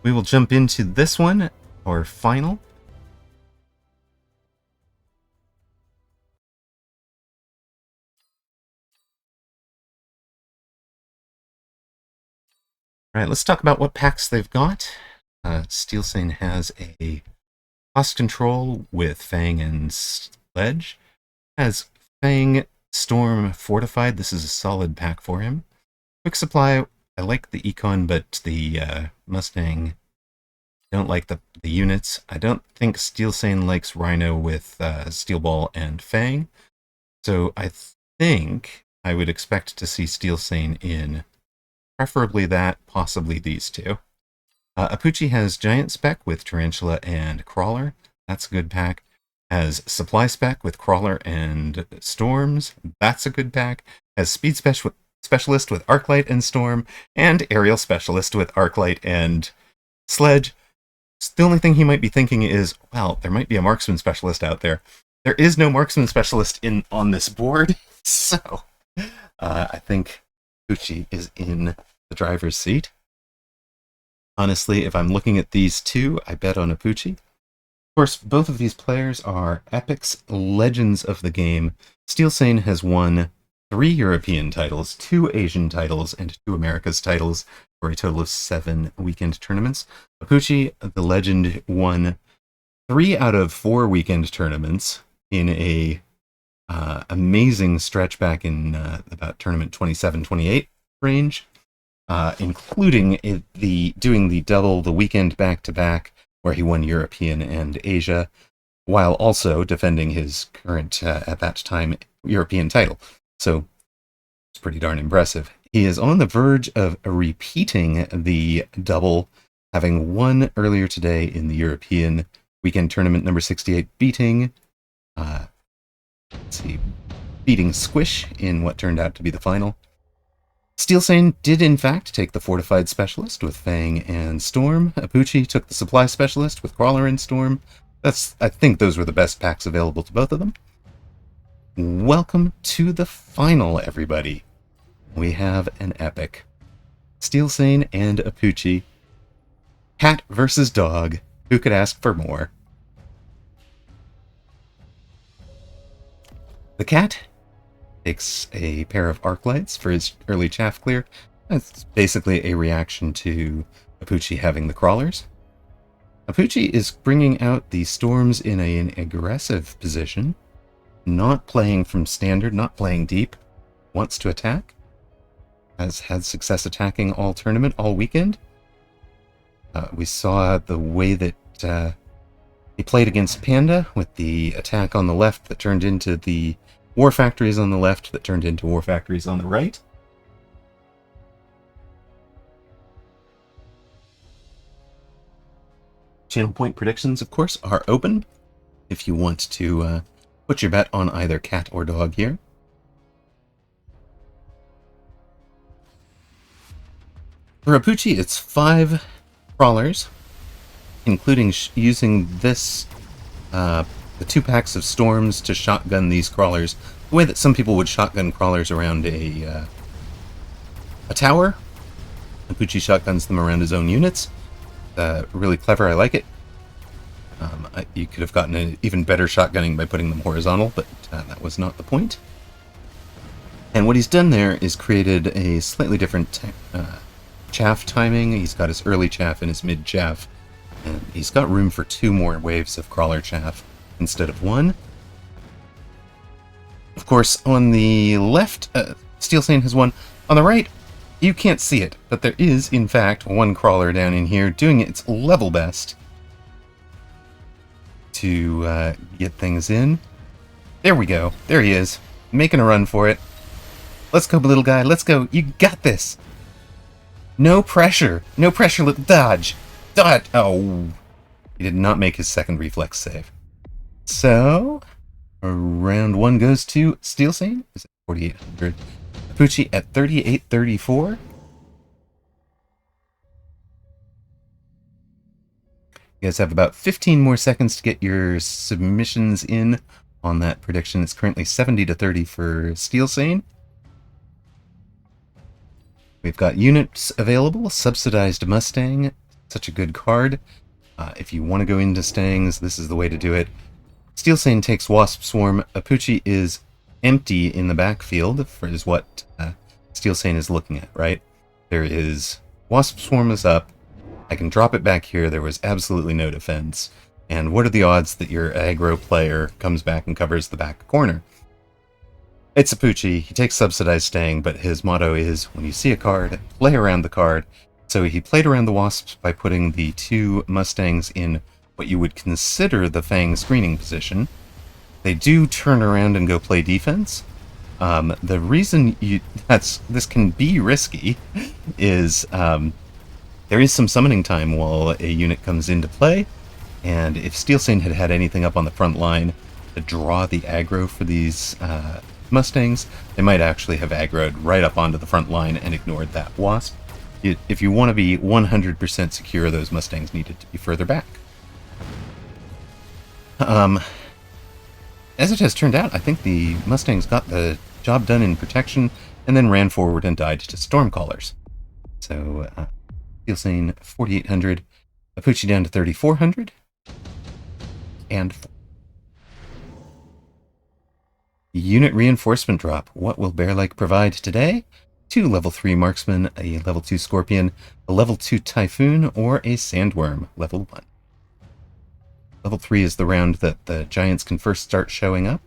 S1: We will jump into this one, our final. All right, let's talk about what packs they've got. Steelsane has a cost control with Fang and Sledge. Has Fang Storm Fortified. This is a solid pack for him. Quick Supply. I like the Econ, but the Mustang, I don't like the units. I don't think Steelsane likes Rhino with Steel Ball and Fang. So I think I would expect to see Steelsane in preferably that, possibly these 2. Apooche has Giant Spec with Tarantula and Crawler. That's a good pack. Has Supply Spec with Crawler and Storms. That's a good pack. Has Speed Specialist with Arclight and Storm. And Aerial Specialist with Arclight and Sledge. The only thing he might be thinking is, well, there might be a Marksman Specialist out there. There is no Marksman Specialist on this board, so I think Apooche is in the driver's seat. Honestly, if I'm looking at these 2, I bet on Apooche. Of course, both of these players are epics, legends of the game. Steelsane has won 3 European titles, 2 Asian titles, and 2 Americas titles, for a total of 7 weekend tournaments. Apooche, the legend, won 3 out of 4 weekend tournaments in a amazing stretch back in about tournament 27-28 range, including doing the weekend back-to-back, where he won European and Asia, while also defending his current, at that time, European title. So it's pretty darn impressive. He is on the verge of repeating the double, having won earlier today in the European weekend tournament number 68, beating Squish in what turned out to be the final. Steelsane did in fact take the Fortified Specialist with Fang and Storm. Apooche took the Supply Specialist with Crawler and Storm. I think those were the best packs available to both of them. Welcome to the final, everybody. We have an epic. Steelsane and Apooche. Cat versus dog. Who could ask for more? The cat takes a pair of arc lights for his early chaff clear. That's basically a reaction to Apooche having the crawlers. Apooche is bringing out the storms in an aggressive position, not playing from standard, not playing deep, wants to attack, has had success attacking all tournament, all weekend. We saw the way that he played against Panda with the attack on the left that turned into the war factories on the left that turned into war factories on the right. Channel point predictions, of course, are open if you want to put your bet on either cat or dog here. For Apooche, it's 5 crawlers, including using this, the 2 packs of storms to shotgun these crawlers, the way that some people would shotgun crawlers around a tower. Apooche shotguns them around his own units. Really clever, I like it. You could have gotten an even better shotgunning by putting them horizontal, but that was not the point. And what he's done there is created a slightly different chaff timing. He's got his early chaff and his mid chaff, and he's got room for 2 more waves of crawler chaff instead of 1. Of course, on the left, Steelsane has 1. On the right, you can't see it, but there is, in fact, 1 crawler down in here doing its level best to get things in. There we go. There he is, making a run for it. Let's go, little guy. Let's go. You got this. No pressure. No pressure. Dodge. Dodge. Oh. He did not make his second reflex save. So, round 1 goes to Steelsane. Is it 4,800? Apooche at 3,834. You guys have about 15 more seconds to get your submissions in on that prediction. It's currently 70-30 for Steelsane. We've got units available. Subsidized Mustang, such a good card. If you want to go into Stangs, this is the way to do it. Steelsane takes Wasp Swarm. Apooche is empty in the backfield, is what Steelsane is looking at, right? There is Wasp Swarm is up. I can drop it back here. There was absolutely no defense. And what are the odds that your aggro player comes back and covers the back corner? It's Apooche. He takes Subsidized Stang, but his motto is, when you see a card, play around the card. So he played around the Wasps by putting the 2 Mustangs in what you would consider the Fang screening position. They do turn around and go play defense. The reason this can be risky is there is some summoning time while a unit comes into play, and if Steelsane had had anything up on the front line to draw the aggro for these Mustangs, they might actually have aggroed right up onto the front line and ignored that Wasp. If you want to be 100% secure, those Mustangs needed to be further back. As it has turned out, I think the Mustangs got the job done in protection and then ran forward and died to Stormcallers. So, Steelsane 4,800, Apooche down to 3,400, and unit reinforcement drop. What will Bearlike provide today? 2 level 3 marksmen, a level 2 scorpion, a level 2 typhoon, or a sandworm, level 1. Level 3 is the round that the giants can first start showing up.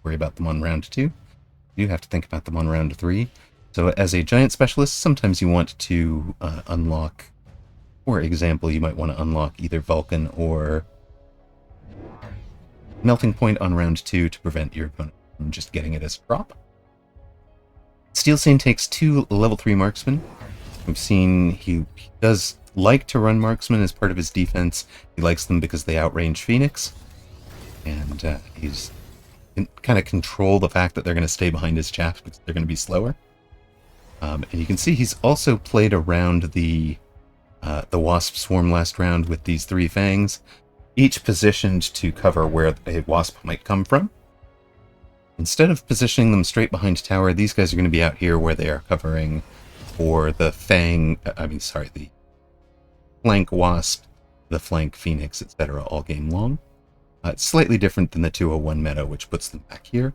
S1: Worry about them on round 2. You have to think about them on round 3. So as a giant specialist, sometimes you want to unlock, for example, you might want to unlock either Vulcan or Melting Point on round 2 to prevent your opponent from just getting it as a drop. Steelsane takes 2 level 3 marksmen. We've seen he does like to run marksmen as part of his defense. He likes them because they outrange Phoenix. And he's kind of control the fact that they're going to stay behind his chaff because they're going to be slower. And you can see he's also played around the Wasp Swarm last round with these 3 Fangs. each positioned to cover where a wasp might come from. Instead of positioning them straight behind tower, these guys are going to be out here where they are covering for the the flank wasp, the flank phoenix, etc. all game long. It's slightly different than the 201 meta, which puts them back here,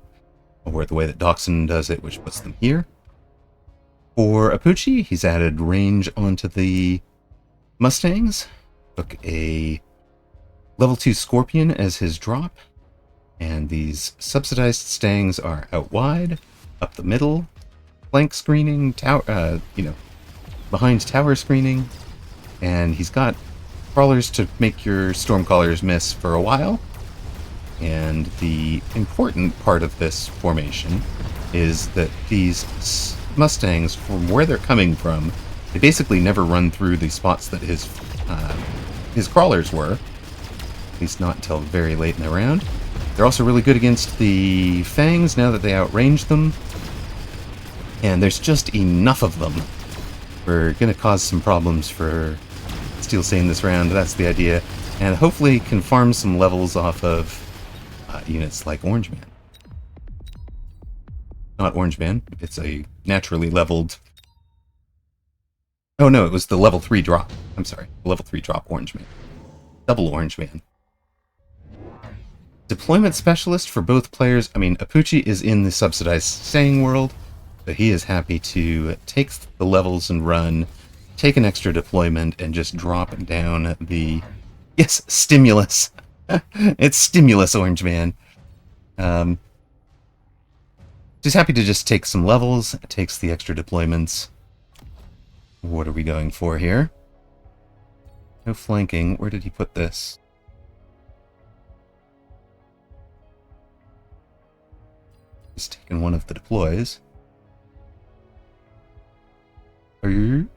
S1: or the way that Doxun does it, which puts them here. For Apooche, he's added range onto the Mustangs, took a level 2 Scorpion as his drop, and these subsidized Stangs are out wide, up the middle, flank screening, tower, behind tower screening, and he's got crawlers to make your Stormcallers miss for a while. And the important part of this formation is that these Mustangs, from where they're coming from, they basically never run through the spots that his crawlers were, at least not until very late in the round. They're also really good against the Fangs now that they outrange them, and there's just enough of them. We're going to cause some problems for Steelsane this round, that's the idea, and hopefully can farm some levels off of units like Orange Man. Not Orange Man, it's a naturally leveled... Oh no, it was the level 3 drop. I'm sorry, level 3 drop Orange Man. Double Orange Man. Deployment specialist for both players. I mean, Apooche is in the subsidized staying world, but he is happy to take the levels and run, take an extra deployment, and just drop down the... Yes, stimulus! It's stimulus, Orange Man. She's happy to just take some levels, takes the extra deployments. What are we going for here? No flanking. Where did he put this? He's taken one of the deploys. Why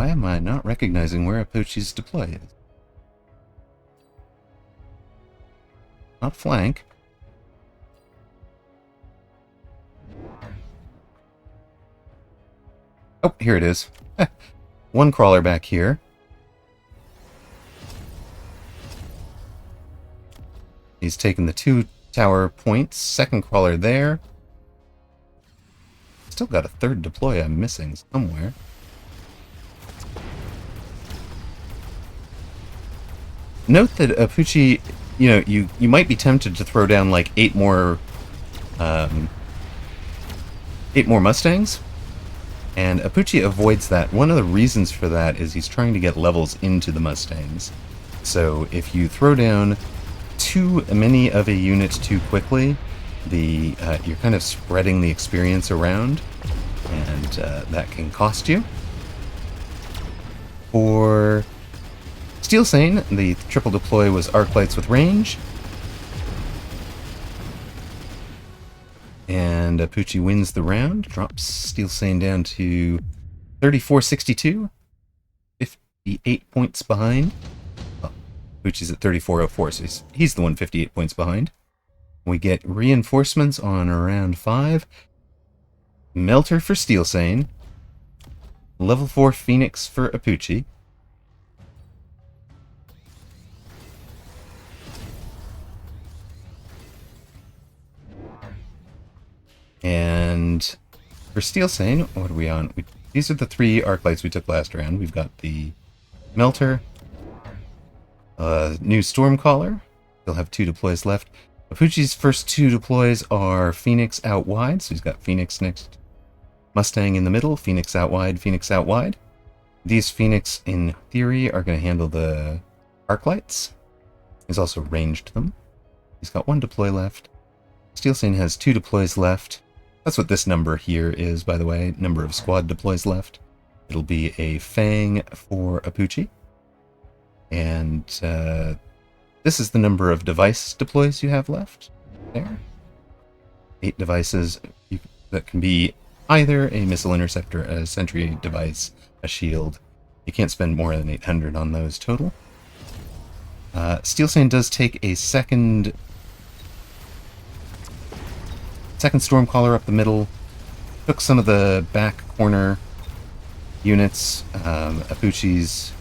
S1: am I not recognizing where Apooche's deploy is? Not flank. Oh, here it is. One crawler back here. He's taken the 2 tower points. Second crawler there. Still got a third deploy I'm missing somewhere. Note that Apooche, you might be tempted to throw down like 8 more Mustangs, and Apooche avoids that. One of the reasons for that is he's trying to get levels into the Mustangs. So if you throw down too many of a unit too quickly, you're kind of spreading the experience around, and that can cost you. For Steelsane, the triple deploy was arc lights with range. And Apooche wins the round, drops Steelsane down to 34.62, 58 points behind. Well, Apooche's at 34.04, so he's the one 58 points behind. We get reinforcements on round 5. Melter for Steelsane. Level 4 Phoenix for Apooche. And for Steelsane, what are we on? These are the 3 arc lights we took last round. We've got the Melter, new Stormcaller. He'll have 2 deploys left. Apooche's first 2 deploys are Phoenix out wide, so he's got Phoenix next. Mustang in the middle, Phoenix out wide, Phoenix out wide. These Phoenix, in theory, are going to handle the arc lights. He's also ranged them. He's got 1 deploy left. Steelsane has 2 deploys left. That's what this number here is, by the way, number of squad deploys left. It'll be a Fang for Apooche. And this is the number of device deploys you have left. There. 8 devices that can be either a missile interceptor, a sentry device, a shield. You can't spend more than 800 on those total. Steelsane does take a second Stormcaller up the middle. Took some of the back corner units. Apooche's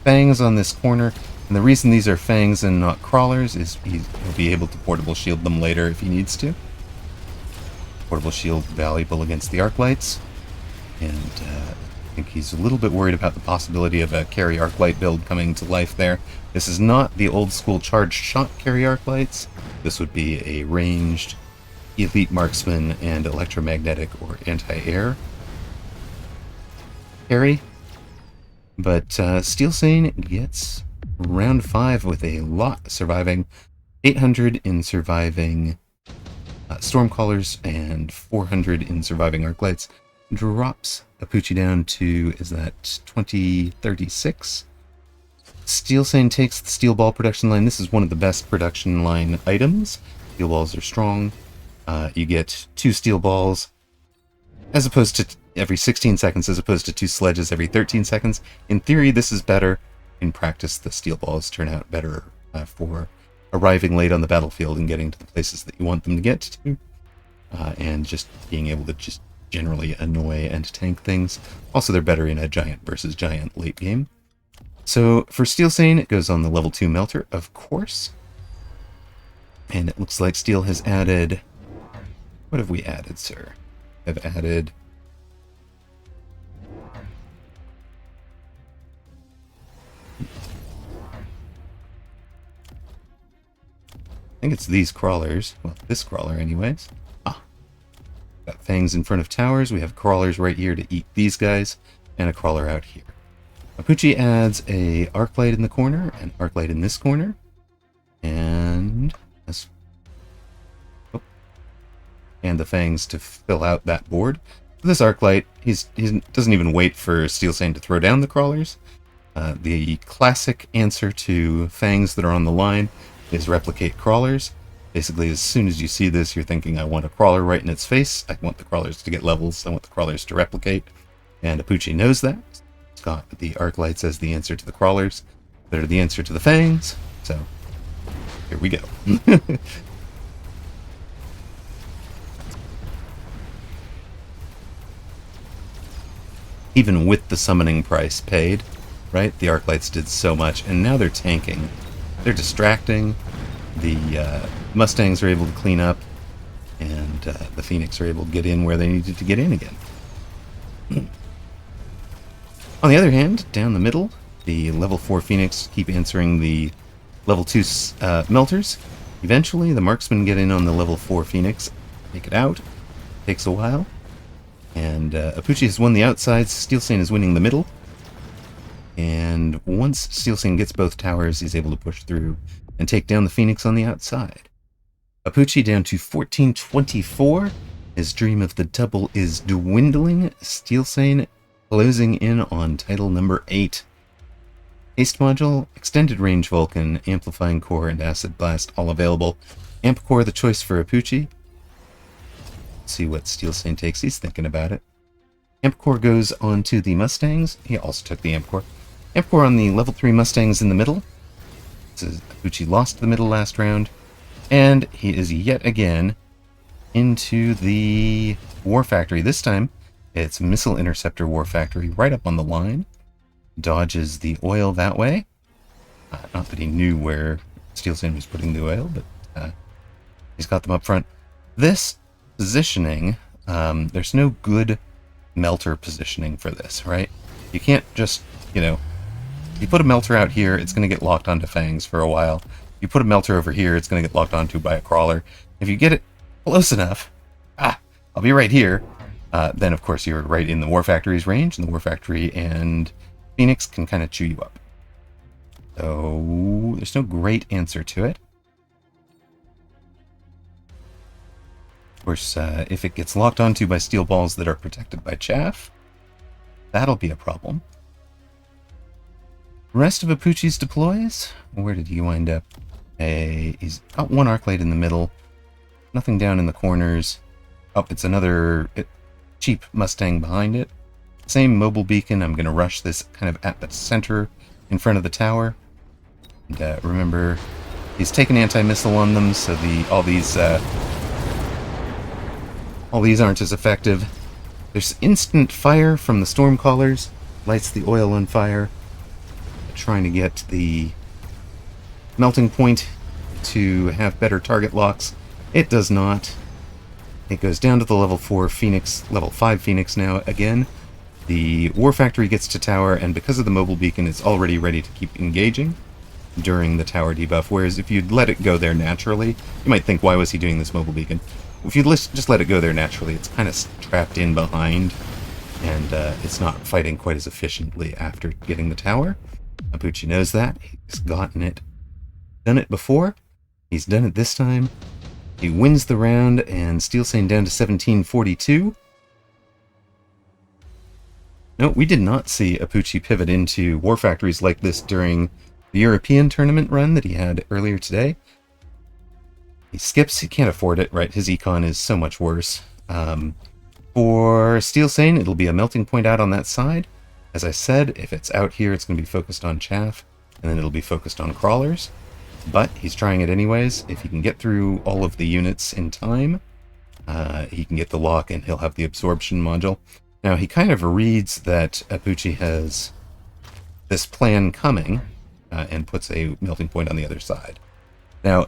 S1: Fangs on this corner. And the reason these are fangs and not crawlers is he'll be able to portable shield them later if he needs to. Portable shield valuable against the arc lights. And I think he's a little bit worried about the possibility of a carry arc light build coming to life there. This is not the old school charged shot carry arc lights. This would be a ranged elite marksman and electromagnetic or anti-air carry. But Steelsane gets round 5 with a lot surviving. 800 in surviving Stormcallers and 400 in surviving Arclights. Drops Apooche down to, is that 2036? Steelsane takes the steel ball production line. This is one of the best production line items. Steel balls are strong. You get 2 steel balls as opposed to every 16 seconds, as opposed to 2 sledges every 13 seconds. In theory, this is better. In practice, the steel balls turn out better for arriving late on the battlefield and getting to the places that you want them to get to. And just being able to just generally annoy and tank things. Also, they're better in a giant versus giant late game. So for Steelsane, it goes on the level 2 melter, of course. And it looks like Steel has added... What have we added, sir? I've added... I think it's these crawlers. Well, this crawler anyways. Got fangs in front of towers. We have crawlers right here to eat these guys. And a crawler out here. Apooche adds a arc light in the corner, an arc light in this corner. And... and the fangs to fill out that board. This arc light, he doesn't even wait for Steelsane to throw down the crawlers. The classic answer to fangs that are on the line is replicate crawlers. Basically, as soon as you see this, you're thinking, I want a crawler right in its face. I want the crawlers to get levels. I want the crawlers to replicate. And Apooche knows that. It's got the arc lights as the answer to the crawlers that are the answer to the fangs. So, here we go. Even with the summoning price paid, right? The arc lights did so much, and now they're tanking. They're distracting. The Mustangs are able to clean up, and the Phoenix are able to get in where they needed to get in again. On the other hand, down the middle, the level 4 Phoenix keep answering the level 2 melters. Eventually, the marksmen get in on the level 4 Phoenix, take it out. Takes a while. And Apooche has won the outsides. Steelsane is winning the middle. And once Steelsane gets both towers, he's able to push through and take down the Phoenix on the outside. Apooche down to 1424. His dream of the double is dwindling. Steelsane closing in on title number 8. Haste module, extended range Vulcan, amplifying core, and acid blast all available. Amp core the choice for Apooche. Let's see what Steelsane takes. He's thinking about it. Amp core goes on to the Mustangs. He also took the amp core. Amp core on the level 3 Mustangs in the middle. Apooche lost the middle last round. And he is yet again into the War Factory. This time, it's Missile Interceptor War Factory right up on the line. Dodges the oil that way. Not that he knew where Steelsane was putting the oil, but he's got them up front. This positioning, there's no good melter positioning for this, right? You can't just, you put a melter out here, it's going to get locked onto fangs for a while. You put a melter over here, it's going to get locked onto by a crawler. If you get it close enough, I'll be right here, then of course you're right in the War Factory's range, and the War Factory and Phoenix can kind of chew you up. So there's no great answer to it. Of course, if it gets locked onto by steel balls that are protected by chaff, that'll be a problem. Rest of Apooche's deploys. Where did he wind up? He's got one arc light in the middle. Nothing down in the corners. Oh, it's another cheap Mustang behind it. Same mobile beacon. I'm going to rush this kind of at the center in front of the tower. And remember, he's taken anti-missile on them, so all these aren't as effective. There's instant fire from the Stormcallers. Lights the oil on fire. Trying to get the melting point to have better target locks. It does not. It goes down to the level 4 Phoenix, level 5 Phoenix now again. The War Factory gets to tower, and because of the mobile beacon, it's already ready to keep engaging during the tower debuff, whereas if you'd let it go there naturally, you might think, why was he doing this mobile beacon? If you just let it go there naturally, it's kind of trapped in behind, and it's not fighting quite as efficiently after getting the tower. Apooche knows that. He's done it before. He's done it this time. He wins the round, and Steelsane down to 1742. No, we did not see Apooche pivot into war factories like this during the European tournament run that he had earlier today. He skips, he can't afford it, right? His econ is so much worse. For Steelsane, it'll be a melting point out on that side. As I said, if it's out here, it's going to be focused on chaff, and then it'll be focused on crawlers. But he's trying it anyways. If he can get through all of the units in time, he can get the lock, and he'll have the absorption module. Now, he kind of reads that Apooche has this plan coming, and puts a melting point on the other side. Now,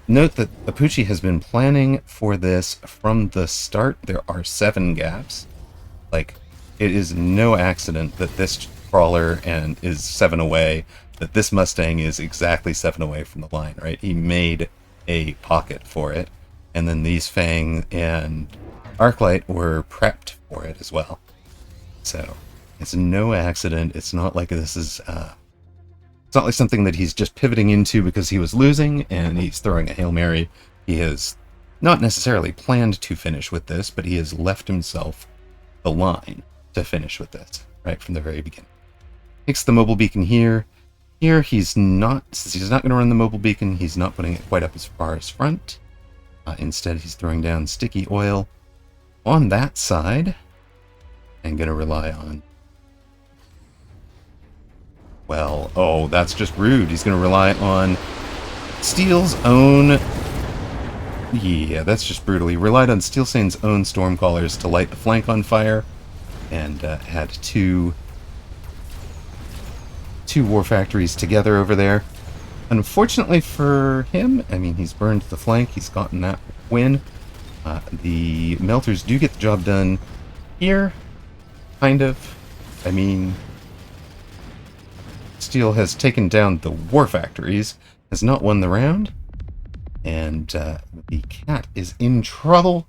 S1: note that Apooche has been planning for this from the start. There are 7 gaps. Like, it is no accident that this crawler is 7 away, that this Mustang is exactly 7 away from the line, right? He made a pocket for it, and then these Fang and Arclight were prepped for it as well. So, it's no accident. It's not like this is, it's not like something that he's just pivoting into because he was losing and he's throwing a Hail Mary. He has not necessarily planned to finish with this, but he has left himself the line to finish with this, right from the very beginning. Takes the mobile beacon here. Here, since he's not going to run the mobile beacon, he's not putting it quite up as far as front. Instead, he's throwing down sticky oil on that side and going to rely on, well, oh, that's just rude. He's going to rely on Steel's own, yeah, that's just brutal. He relied on Steelsane's own Stormcallers to light the flank on fire, and had two war factories together over there. Unfortunately for him, I mean, he's burned the flank, he's gotten that win. The melters do get the job done here, kind of. I mean, Steel has taken down the war factories, has not won the round, and the cat is in trouble.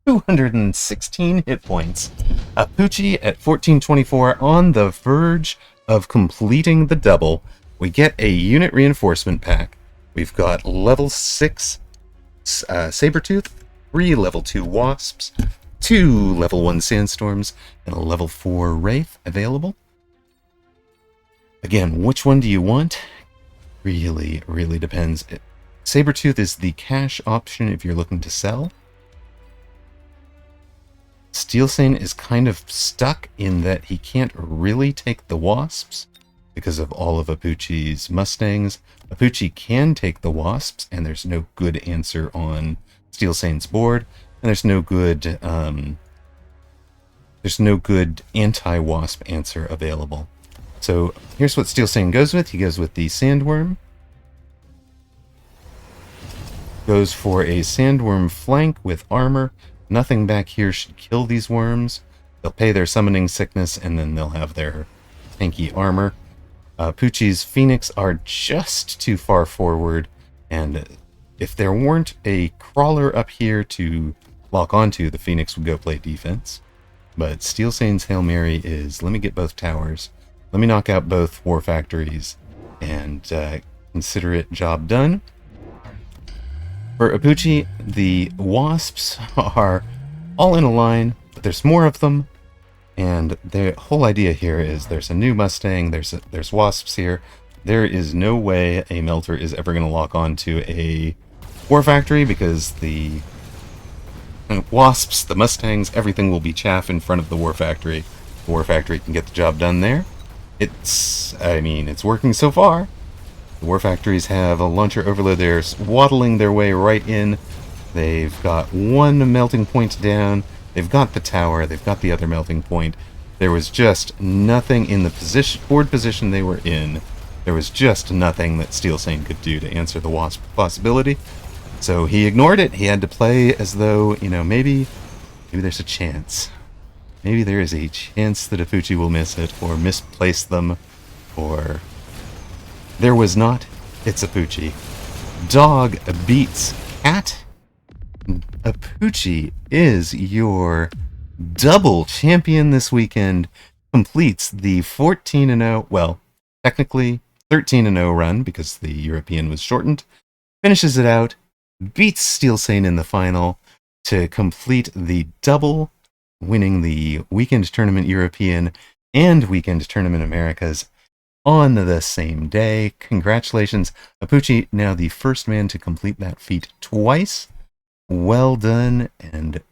S1: 216 hit points. Apooche at 1424 on the verge of completing the double. We get a unit reinforcement pack. We've got level 6 Sabertooth, 3 level 2 Wasps, 2 level 1 Sandstorms, and a level 4 Wraith available. Again, which one do you want? Really, really depends. Sabertooth is the cash option if you're looking to sell. Steelsane is kind of stuck in that he can't really take the Wasps because of all of Apooche's Mustangs. Apooche can take the Wasps, and there's no good answer on Steelsane's board, and there's no good anti-Wasp answer available. So here's what Steelsane goes with. He goes with the Sandworm. Goes for a Sandworm flank with armor. Nothing back here should kill these worms. They'll pay their summoning sickness, and then they'll have their tanky armor. Apooche's Phoenix are just too far forward, and if there weren't a crawler up here to lock onto, the Phoenix would go play defense. But Steelsane's Hail Mary is, let me get both towers, let me knock out both war factories, and consider it job done. For Apooche, the Wasps are all in a line, but there's more of them, and the whole idea here is there's a new Mustang, there's Wasps here. There is no way a Melter is ever going to lock on to a War Factory, because the Wasps, the Mustangs, everything will be chaff in front of the War Factory. The War Factory can get the job done there. It's working so far. The War Factories have a launcher overload. They're waddling their way right in. They've got one melting point down. They've got the tower. They've got the other melting point. There was just nothing in the board position they were in There was just nothing that Steelsane could do to answer the Wasp possibility. So he ignored it. He had to play as though, maybe there's a chance. Maybe there is a chance that Apooche will miss it, or misplace them, or... There was not. It's Apooche. Dog beats cat. Apooche is your double champion this weekend. Completes the 14-0, well, technically 13-0 run, because the European was shortened. Finishes it out. Beats Steelsane in the final to complete the double, winning the Weekend Tournament European and Weekend Tournament Americas on the same day. Congratulations, Apooche, now the first man to complete that feat twice. Well done, and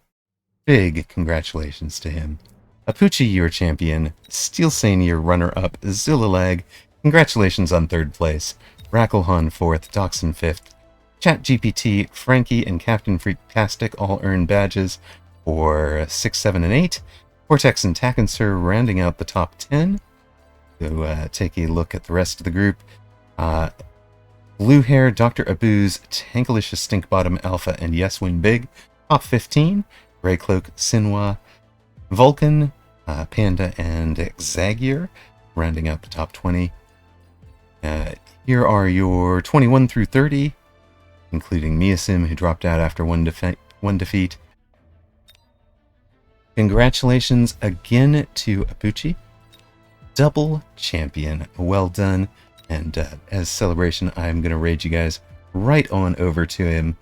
S1: big congratulations to him. Apooche, your champion. Steelsane, your runner-up. Zillalag, congratulations on 3rd place. Racklehan 4th, Doxun 5th. ChatGPT, Frankie, and Captain Freaktastic all earn badges for 6, 7, and 8. Cortex and Tackensir rounding out the top 10. So take a look at the rest of the group. Blue Hair, Dr. Abu's, Tankalicious Stinkbottom, Alpha, and Yes Win Big, top 15. Grey Cloak, Sinwa, Vulcan, Panda, and Xagier, rounding out the top 20. Here are your 21 through 30, including Measim, who dropped out after one defeat. Congratulations again to Apooche. Double champion. Well done. And as celebration, I'm going to raid you guys right on over to him.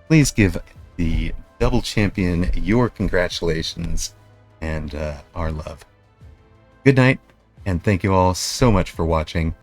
S1: Please give the double champion your congratulations and our love. Good night, and thank you all so much for watching.